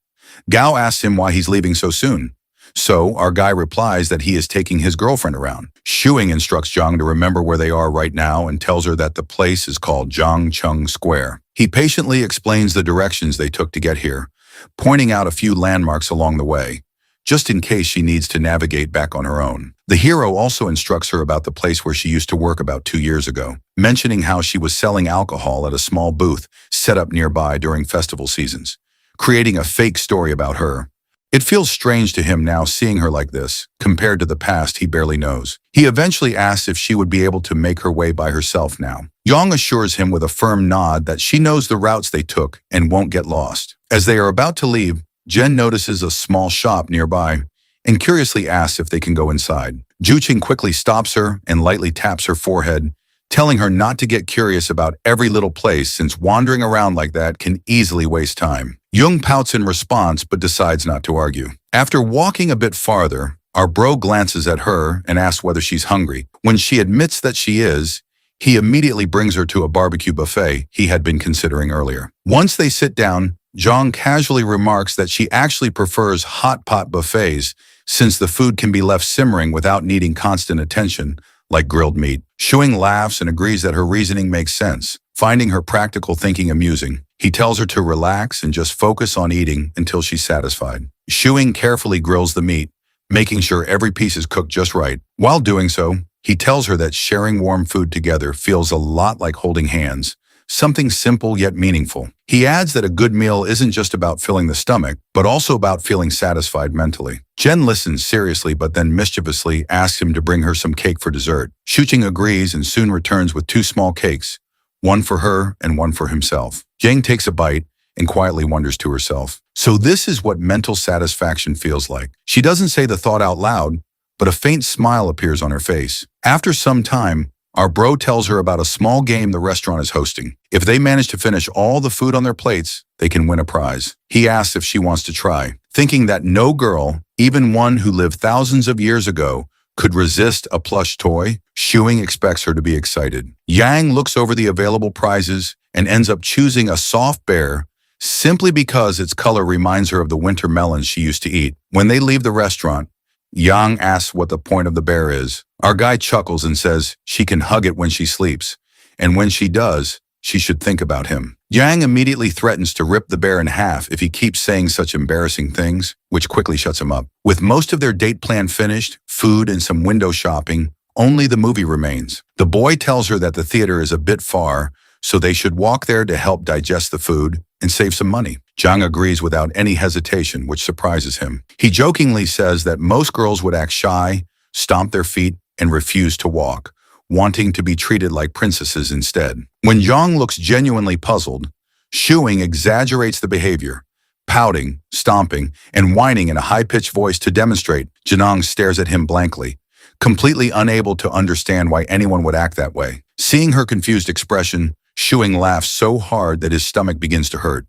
Gao asks him why he's leaving so soon. So our guy replies that he is taking his girlfriend around. Shuing instructs Zhang to remember where they are right now and tells her that the place is called Zhangcheng Square. He patiently explains the directions they took to get here, pointing out a few landmarks along the way, just in case she needs to navigate back on her own. The hero also instructs her about the place where she used to work about 2 years ago, mentioning how she was selling alcohol at a small booth set up nearby during festival seasons, creating a fake story about her. It feels strange to him now seeing her like this, compared to the past he barely knows. He eventually asks if she would be able to make her way by herself now. Yang assures him with a firm nod that she knows the routes they took and won't get lost. As they are about to leave, Jen notices a small shop nearby and curiously asks if they can go inside. Juqing quickly stops her and lightly taps her forehead, telling her not to get curious about every little place since wandering around like that can easily waste time. Jung pouts in response but decides not to argue. After walking a bit farther, our bro glances at her and asks whether she's hungry. When she admits that she is, He immediately brings her to a barbecue buffet he had been considering earlier. Once they sit down, Zhang casually remarks that she actually prefers hot pot buffets since the food can be left simmering without needing constant attention, like grilled meat. Shuing laughs and agrees that her reasoning makes sense, finding her practical thinking amusing. He tells her to relax and just focus on eating until she's satisfied. Shuing carefully grills the meat, making sure every piece is cooked just right. While doing so, he tells her that sharing warm food together feels a lot like holding hands, something simple yet meaningful. He adds that a good meal isn't just about filling the stomach, but also about feeling satisfied mentally. Jen listens seriously but then mischievously asks him to bring her some cake for dessert. Shuqing agrees and soon returns with 2 small cakes, one for her and one for himself. Jang takes a bite and quietly wonders to herself, so this is what mental satisfaction feels like. She doesn't say the thought out loud, but a faint smile appears on her face. After some time, our bro tells her about a small game the restaurant is hosting. If they manage to finish all the food on their plates, they can win a prize. He asks if she wants to try, thinking that no girl, even one who lived thousands of years ago, could resist a plush toy. Shuing expects her to be excited. Yang looks over the available prizes and ends up choosing a soft bear simply because its color reminds her of the winter melons she used to eat. When they leave the restaurant, Yang asks what the point of the bear is. Our guy chuckles and says she can hug it when she sleeps, and when she does, she should think about him. Yang immediately threatens to rip the bear in half if he keeps saying such embarrassing things, which quickly shuts him up. With most of their date plan finished, food and some window shopping, only the movie remains. The boy tells her that the theater is a bit far, so they should walk there to help digest the food and save some money. Zhang agrees without any hesitation, which surprises him. He jokingly says that most girls would act shy, stomp their feet, and refuse to walk, wanting to be treated like princesses instead. When Zhang looks genuinely puzzled, Shuing exaggerates the behavior, pouting, stomping, and whining in a high-pitched voice to demonstrate. Janong stares at him blankly, completely unable to understand why anyone would act that way. Seeing her confused expression, Shuing laughs so hard that his stomach begins to hurt.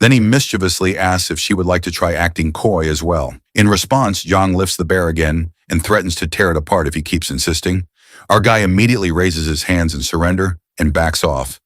Then he mischievously asks if she would like to try acting coy as well. In response, Zhang lifts the bear again and threatens to tear it apart if he keeps insisting. Our guy immediately raises his hands in surrender and backs off,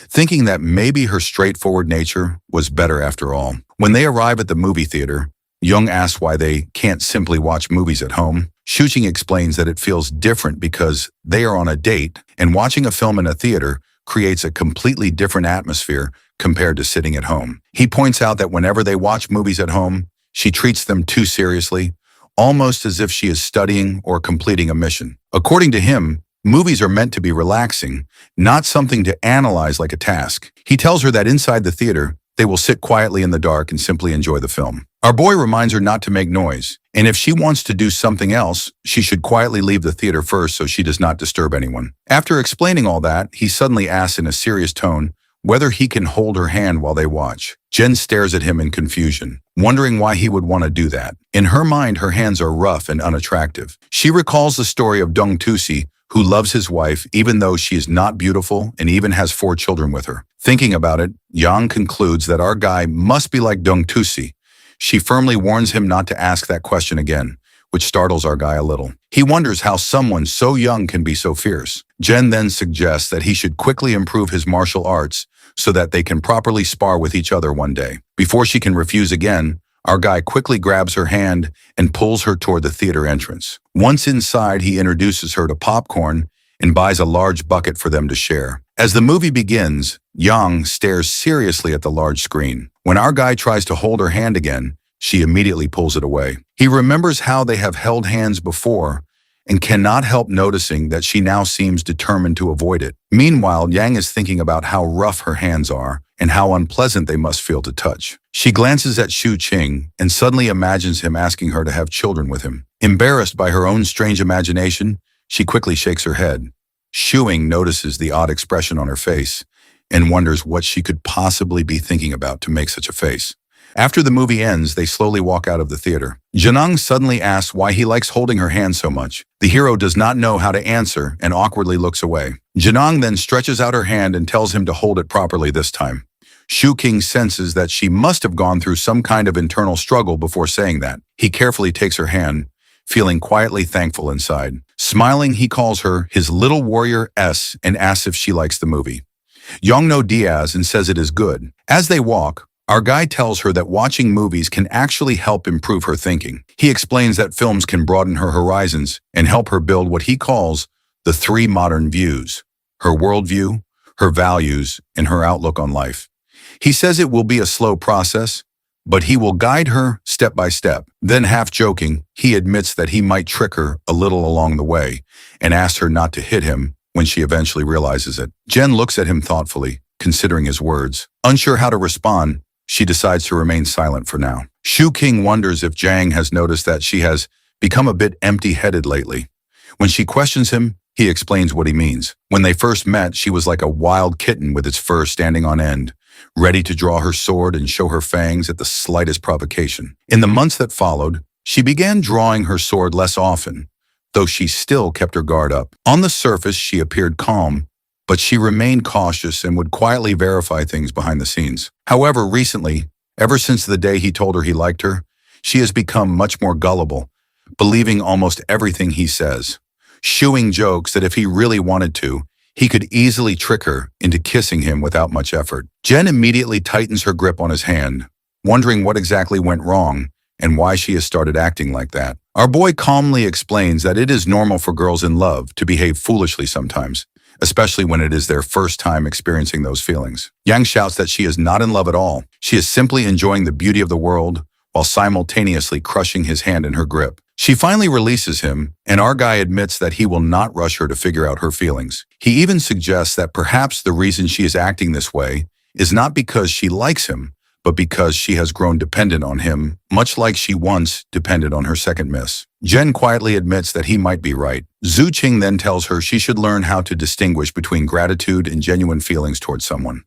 thinking that maybe her straightforward nature was better after all. When they arrive at the movie theater, Young asks why they can't simply watch movies at home. Shuqing explains that it feels different because they are on a date, and watching a film in a theater creates a completely different atmosphere compared to sitting at home. He points out that whenever they watch movies at home, she treats them too seriously, almost as if she is studying or completing a mission. According to him, movies are meant to be relaxing, not something to analyze like a task. He tells her that inside the theater, they will sit quietly in the dark and simply enjoy the film. Our boy reminds her not to make noise, and if she wants to do something else, she should quietly leave the theater first so she does not disturb anyone. After explaining all that, he suddenly asks in a serious tone whether he can hold her hand while they watch. Jen stares at him in confusion, wondering why he would want to do that. In her mind, her hands are rough and unattractive. She recalls the story of Dong Tusi, who loves his wife even though she is not beautiful and even has 4 children with her. Thinking about it, Yang concludes that our guy must be like Dong Tusi. She firmly warns him not to ask that question again, which startles our guy a little. He wonders how someone so young can be so fierce. Jen then suggests that he should quickly improve his martial arts so that they can properly spar with each other one day. Before she can refuse again, our guy quickly grabs her hand and pulls her toward the theater entrance. Once inside, he introduces her to popcorn and buys a large bucket for them to share. As the movie begins, Yang stares seriously at the large screen. When our guy tries to hold her hand again, she immediately pulls it away. He remembers how they have held hands before and cannot help noticing that she now seems determined to avoid it. Meanwhile, Yang is thinking about how rough her hands are and how unpleasant they must feel to touch. She glances at Shu Qing and suddenly imagines him asking her to have children with him. Embarrassed by her own strange imagination, she quickly shakes her head. Shuing notices the odd expression on her face and wonders what she could possibly be thinking about to make such a face. After the movie ends, they slowly walk out of the theater. Janang suddenly asks why he likes holding her hand so much. The hero does not know how to answer and awkwardly looks away. Janang then stretches out her hand and tells him to hold it properly this time. Shu King senses that she must have gone through some kind of internal struggle before saying that. He carefully takes her hand, feeling quietly thankful inside. Smiling, he calls her his little warrior S and asks if she likes the movie. Yang no Diaz and says it is good. As they walk, our guy tells her that watching movies can actually help improve her thinking. He explains that films can broaden her horizons and help her build what he calls the three modern views: her worldview, her values, and her outlook on life. He says it will be a slow process, but he will guide her step by step. Then, half joking, he admits that he might trick her a little along the way and asks her not to hit him when she eventually realizes it. Jen looks at him thoughtfully, considering his words. Unsure how to respond, she decides to remain silent for now. Shu King wonders if Jang has noticed that she has become a bit empty-headed lately. When she questions him, he explains what he means. When they first met, she was like a wild kitten with its fur standing on end, ready to draw her sword and show her fangs at the slightest provocation. In the months that followed, she began drawing her sword less often, though she still kept her guard up. On the surface, she appeared calm, but she remained cautious and would quietly verify things behind the scenes. However, recently, ever since the day he told her he liked her, she has become much more gullible, believing almost everything he says. Shuing jokes that if he really wanted to, he could easily trick her into kissing him without much effort. Jen immediately tightens her grip on his hand, wondering what exactly went wrong and why she has started acting like that. Our boy calmly explains that it is normal for girls in love to behave foolishly sometimes, especially when it is their first time experiencing those feelings. Yang shouts that she is not in love at all. She is simply enjoying the beauty of the world while simultaneously crushing his hand in her grip. She finally releases him, and our guy admits that he will not rush her to figure out her feelings. He even suggests that perhaps the reason she is acting this way is not because she likes him, but because she has grown dependent on him, much like she once depended on her second miss. Jen quietly admits that he might be right. Zhu Qing then tells her she should learn how to distinguish between gratitude and genuine feelings towards someone.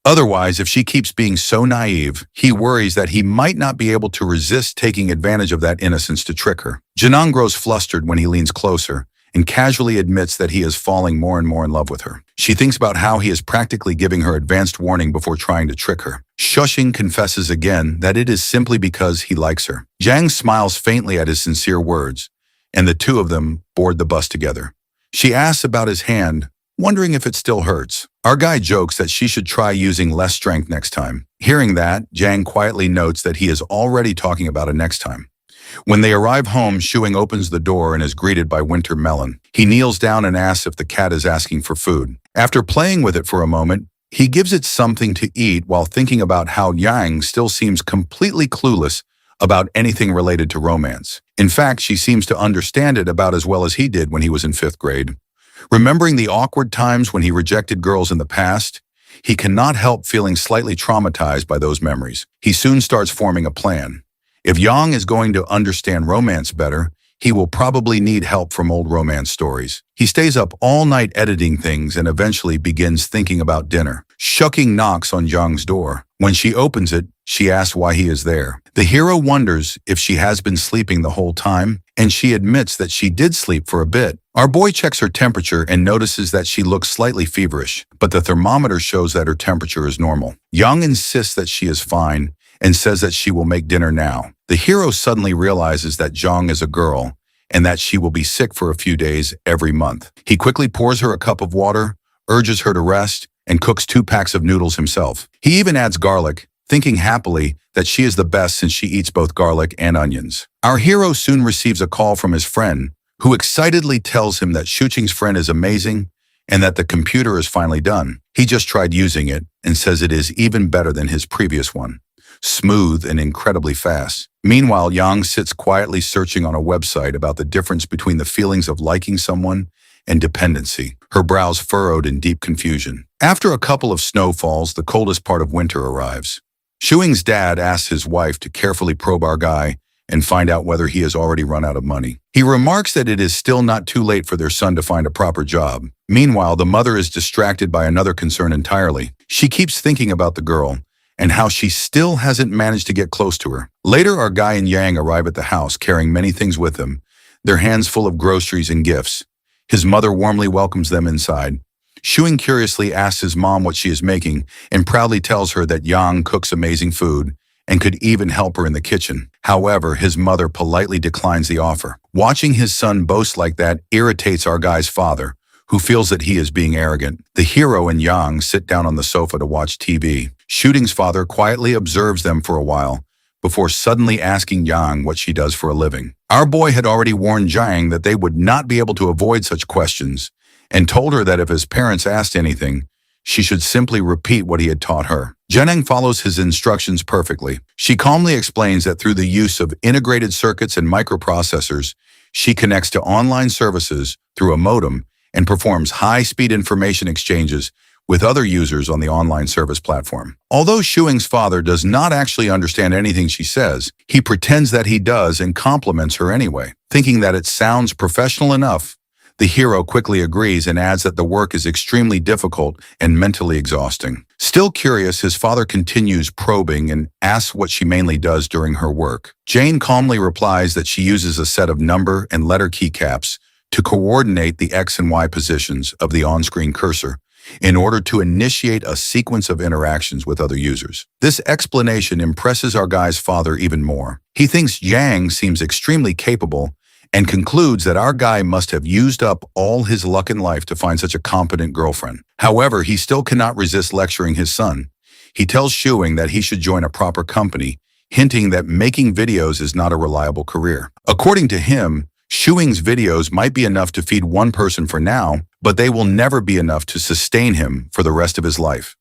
Otherwise, if she keeps being so naive, he worries that he might not be able to resist taking advantage of that innocence to trick her. Janang grows flustered when he leans closer and casually admits that he is falling more and more in love with her. She thinks about how he is practically giving her advanced warning before trying to trick her. Shushing confesses again that it is simply because he likes her. Jang smiles faintly at his sincere words, and the two of them board the bus together. She asks about his hand, wondering if it still hurts. Our guy jokes that she should try using less strength next time. Hearing that, Jang quietly notes that he is already talking about it next time. When they arrive home, Shuing opens the door and is greeted by Winter Melon. He kneels down and asks if the cat is asking for food. After playing with it for a moment, he gives it something to eat while thinking about how Yang still seems completely clueless about anything related to romance. In fact, she seems to understand it about as well as he did when he was in 5th grade. Remembering the awkward times when he rejected girls in the past, he cannot help feeling slightly traumatized by those memories. He soon starts forming a plan. If Yang is going to understand romance better, he will probably need help from old romance stories. He stays up all night editing things and eventually begins thinking about dinner. Shuking knocks on Yang's door. When she opens it, she asks why he is there. The hero wonders if she has been sleeping the whole time, and she admits that she did sleep for a bit. Our boy checks her temperature and notices that she looks slightly feverish, but the thermometer shows that her temperature is normal. Yang insists that she is fine and says that she will make dinner now. The hero suddenly realizes that Zhang is a girl and that she will be sick for a few days every month. He quickly pours her a cup of water, urges her to rest, and cooks 2 packs of noodles himself. He even adds garlic, thinking happily that she is the best since she eats both garlic and onions. Our hero soon receives a call from his friend, who excitedly tells him that Shuqing's friend is amazing and that the computer is finally done. He just tried using it and says it is even better than his previous one. Smooth and incredibly fast. Meanwhile, Yang sits quietly searching on a website about the difference between the feelings of liking someone and dependency, her brows furrowed in deep confusion. After a couple of snowfalls, the coldest part of winter arrives. Shuing's dad asks his wife to carefully probe our guy and find out whether he has already run out of money. He remarks that it is still not too late for their son to find a proper job. Meanwhile, the mother is distracted by another concern entirely. She keeps thinking about the girl and how she still hasn't managed to get close to her. Later, our guy and Yang arrive at the house carrying many things with them, their hands full of groceries and gifts. His mother warmly welcomes them inside. Shuing curiously asks his mom what she is making and proudly tells her that Yang cooks amazing food and could even help her in the kitchen. However, his mother politely declines the offer. Watching his son boast like that irritates our guy's father, who feels that he is being arrogant. The hero and Yang sit down on the sofa to watch TV. Shooting's father quietly observes them for a while, before suddenly asking Yang what she does for a living. Our boy had already warned Jiang that they would not be able to avoid such questions, and told her that if his parents asked anything, she should simply repeat what he had taught her. Jiang follows his instructions perfectly. She calmly explains that through the use of integrated circuits and microprocessors, she connects to online services through a modem and performs high-speed information exchanges with other users on the online service platform. Although Shuing's father does not actually understand anything she says, he pretends that he does and compliments her anyway. Thinking that it sounds professional enough, the hero quickly agrees and adds that the work is extremely difficult and mentally exhausting. Still curious, his father continues probing and asks what she mainly does during her work. Jane calmly replies that she uses a set of number and letter keycaps to coordinate the X and Y positions of the on-screen cursor in order to initiate a sequence of interactions with other users. This explanation impresses our guy's father even more. He thinks Yang seems extremely capable and concludes that our guy must have used up all his luck in life to find such a competent girlfriend. However, he still cannot resist lecturing his son. He tells Shuing that he should join a proper company, hinting that making videos is not a reliable career. According to him, Shuing's videos might be enough to feed one person for now, but they will never be enough to sustain him for the rest of his life.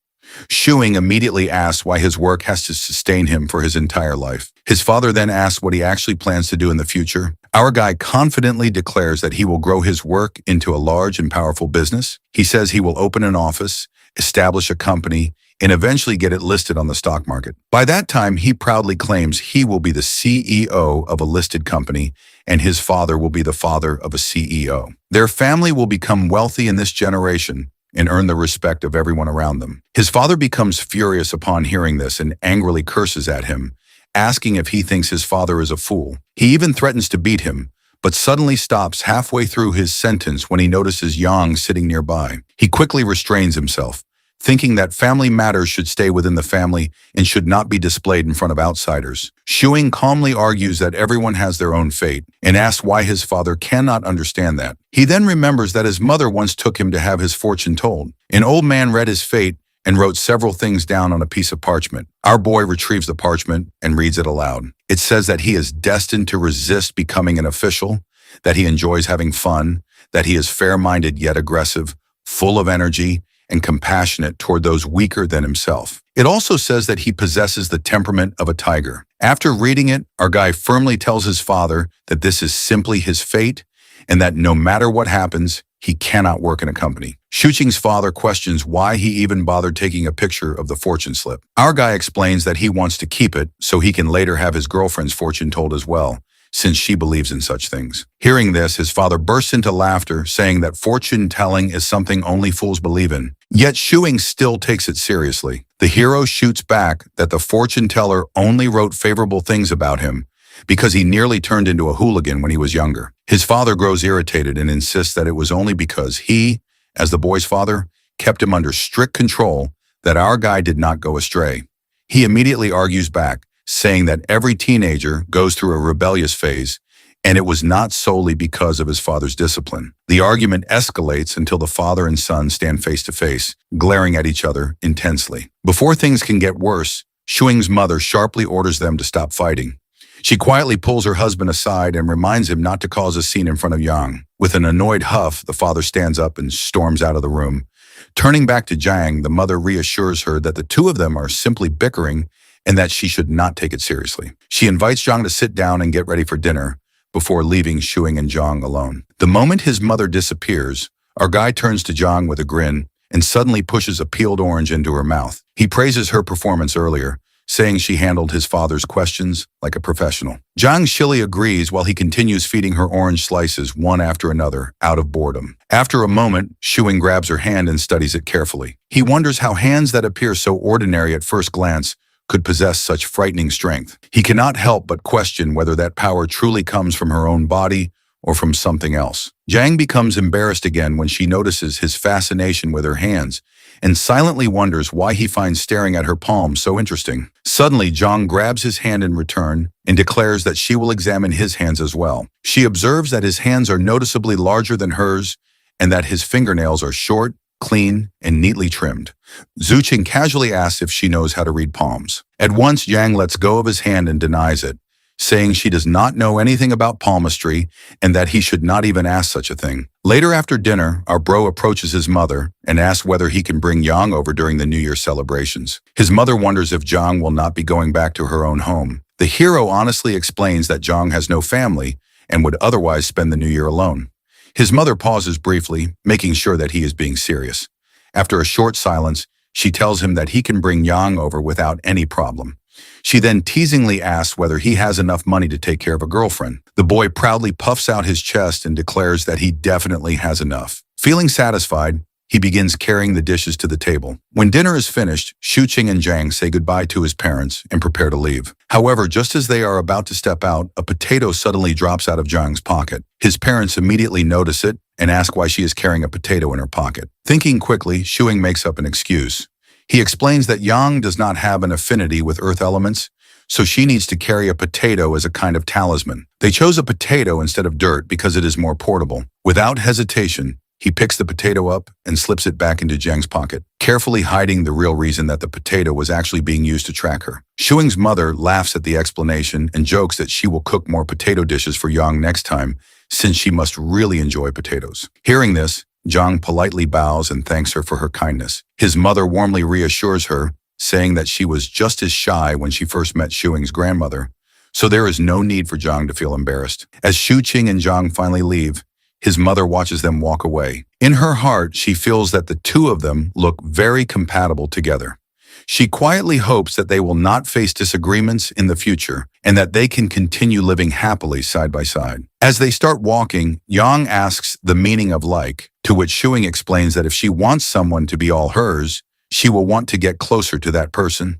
Shuing immediately asks why his work has to sustain him for his entire life. His father then asks what he actually plans to do in the future. Our guy confidently declares that he will grow his work into a large and powerful business. He says he will open an office, establish a company, and eventually get it listed on the stock market. By that time, he proudly claims he will be the CEO of a listed company, and his father will be the father of a CEO. Their family will become wealthy in this generation and earn the respect of everyone around them. His father becomes furious upon hearing this and angrily curses at him, asking if he thinks his father is a fool. He even threatens to beat him, but suddenly stops halfway through his sentence when he notices Yang sitting nearby. He quickly restrains himself, thinking that family matters should stay within the family and should not be displayed in front of outsiders. Shuing calmly argues that everyone has their own fate and asks why his father cannot understand that. He then remembers that his mother once took him to have his fortune told. An old man read his fate and wrote several things down on a piece of parchment. Our boy retrieves the parchment and reads it aloud. It says that he is destined to resist becoming an official, that he enjoys having fun, that he is fair-minded yet aggressive, full of energy, and compassionate toward those weaker than himself. It also says that he possesses the temperament of a tiger. After reading it, our guy firmly tells his father that this is simply his fate and that no matter what happens, he cannot work in a company. Shuqing's father questions why he even bothered taking a picture of the fortune slip. Our guy explains that he wants to keep it so he can later have his girlfriend's fortune told as well, since she believes in such things. Hearing this, his father bursts into laughter, saying that fortune-telling is something only fools believe in. Yet Shuing still takes it seriously. The hero shoots back that the fortune-teller only wrote favorable things about him because he nearly turned into a hooligan when he was younger. His father grows irritated and insists that it was only because he, as the boy's father, kept him under strict control that our guy did not go astray. He immediately argues back, saying that every teenager goes through a rebellious phase, and it was not solely because of his father's discipline. The argument escalates until the father and son stand face to face, glaring at each other intensely. Before things can get worse, Shuing's mother sharply orders them to stop fighting. She quietly pulls her husband aside and reminds him not to cause a scene in front of Yang. With an annoyed huff, the father stands up and storms out of the room. Turning back to Jiang, the mother reassures her that the two of them are simply bickering and that she should not take it seriously. She invites Zhang to sit down and get ready for dinner before leaving Shuing and Zhang alone. The moment his mother disappears, our guy turns to Zhang with a grin and suddenly pushes a peeled orange into her mouth. He praises her performance earlier, saying she handled his father's questions like a professional. Zhang Shili agrees while he continues feeding her orange slices one after another out of boredom. After a moment, Shuing grabs her hand and studies it carefully. He wonders how hands that appear so ordinary at first glance could possess such frightening strength. He cannot help but question whether that power truly comes from her own body or from something else. Zhang becomes embarrassed again when she notices his fascination with her hands and silently wonders why he finds staring at her palms so interesting. Suddenly, Zhang grabs his hand in return and declares that she will examine his hands as well. She observes that his hands are noticeably larger than hers and that his fingernails are short, clean, and neatly trimmed. Zuqing casually asks if she knows how to read palms. At once, Zhang lets go of his hand and denies it, saying she does not know anything about palmistry and that he should not even ask such a thing. Later after dinner, our bro approaches his mother and asks whether he can bring Yang over during the New Year celebrations. His mother wonders if Zhang will not be going back to her own home. The hero honestly explains that Zhang has no family and would otherwise spend the New Year alone. His mother pauses briefly, making sure that he is being serious. After a short silence, she tells him that he can bring Yang over without any problem. She then teasingly asks whether he has enough money to take care of a girlfriend. The boy proudly puffs out his chest and declares that he definitely has enough. Feeling satisfied, he begins carrying the dishes to the table. When dinner is finished, Xuqing and Zhang say goodbye to his parents and prepare to leave. However, just as they are about to step out, a potato suddenly drops out of Zhang's pocket. His parents immediately notice it and ask why she is carrying a potato in her pocket. Thinking quickly, Xuqing makes up an excuse. He explains that Yang does not have an affinity with earth elements, so she needs to carry a potato as a kind of talisman. They chose a potato instead of dirt because it is more portable. Without hesitation, he picks the potato up and slips it back into Zhang's pocket, carefully hiding the real reason that the potato was actually being used to track her. Xuqing's mother laughs at the explanation and jokes that she will cook more potato dishes for Yang next time, since she must really enjoy potatoes. Hearing this, Zhang politely bows and thanks her for her kindness. His mother warmly reassures her, saying that she was just as shy when she first met Xuqing's grandmother, so there is no need for Zhang to feel embarrassed. As Xuqing and Zhang finally leave, his mother watches them walk away. In her heart, she feels that the two of them look very compatible together. She quietly hopes that they will not face disagreements in the future and that they can continue living happily side by side. As they start walking, Yang asks the meaning of like, to which Xuqing explains that if she wants someone to be all hers, she will want to get closer to that person.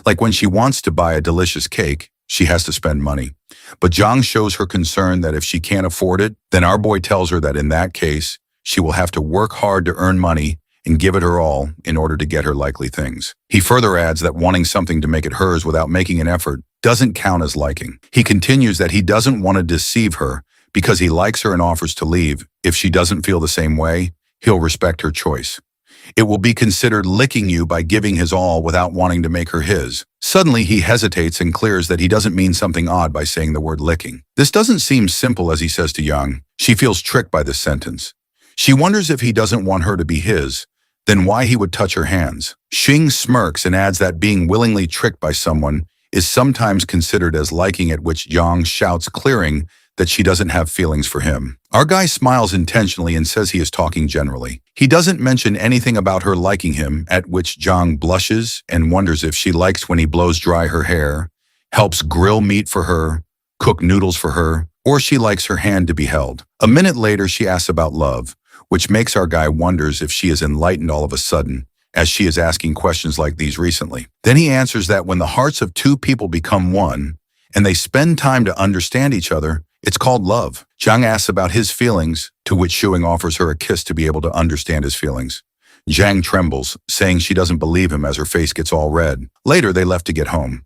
Like when she wants to buy a delicious cake, she has to spend money. But Zhang shows her concern that if she can't afford it, then our boy tells her that in that case, she will have to work hard to earn money and give it her all in order to get her likely things. He further adds that wanting something to make it hers without making an effort doesn't count as liking. He continues that he doesn't want to deceive her because he likes her and offers to leave. If she doesn't feel the same way, he'll respect her choice. It will be considered licking you by giving his all without wanting to make her his. Suddenly, he hesitates and clears that he doesn't mean something odd by saying the word licking. This doesn't seem simple, as he says to Yang. She feels tricked by this sentence. She wonders if he doesn't want her to be his, then why he would touch her hands. Xing smirks and adds that being willingly tricked by someone is sometimes considered as liking, at which Yang shouts, clearing that she doesn't have feelings for him. Our guy smiles intentionally and says he is talking generally. He doesn't mention anything about her liking him, at which Zhang blushes and wonders if she likes when he blows dry her hair, helps grill meat for her, cook noodles for her, or she likes her hand to be held. A minute later, she asks about love, which makes our guy wonders if she is enlightened all of a sudden, as she is asking questions like these recently. Then he answers that when the hearts of two people become one, and they spend time to understand each other, it's called love. Zhang asks about his feelings, to which Xuqing offers her a kiss to be able to understand his feelings. Zhang trembles, saying she doesn't believe him as her face gets all red. Later, they left to get home.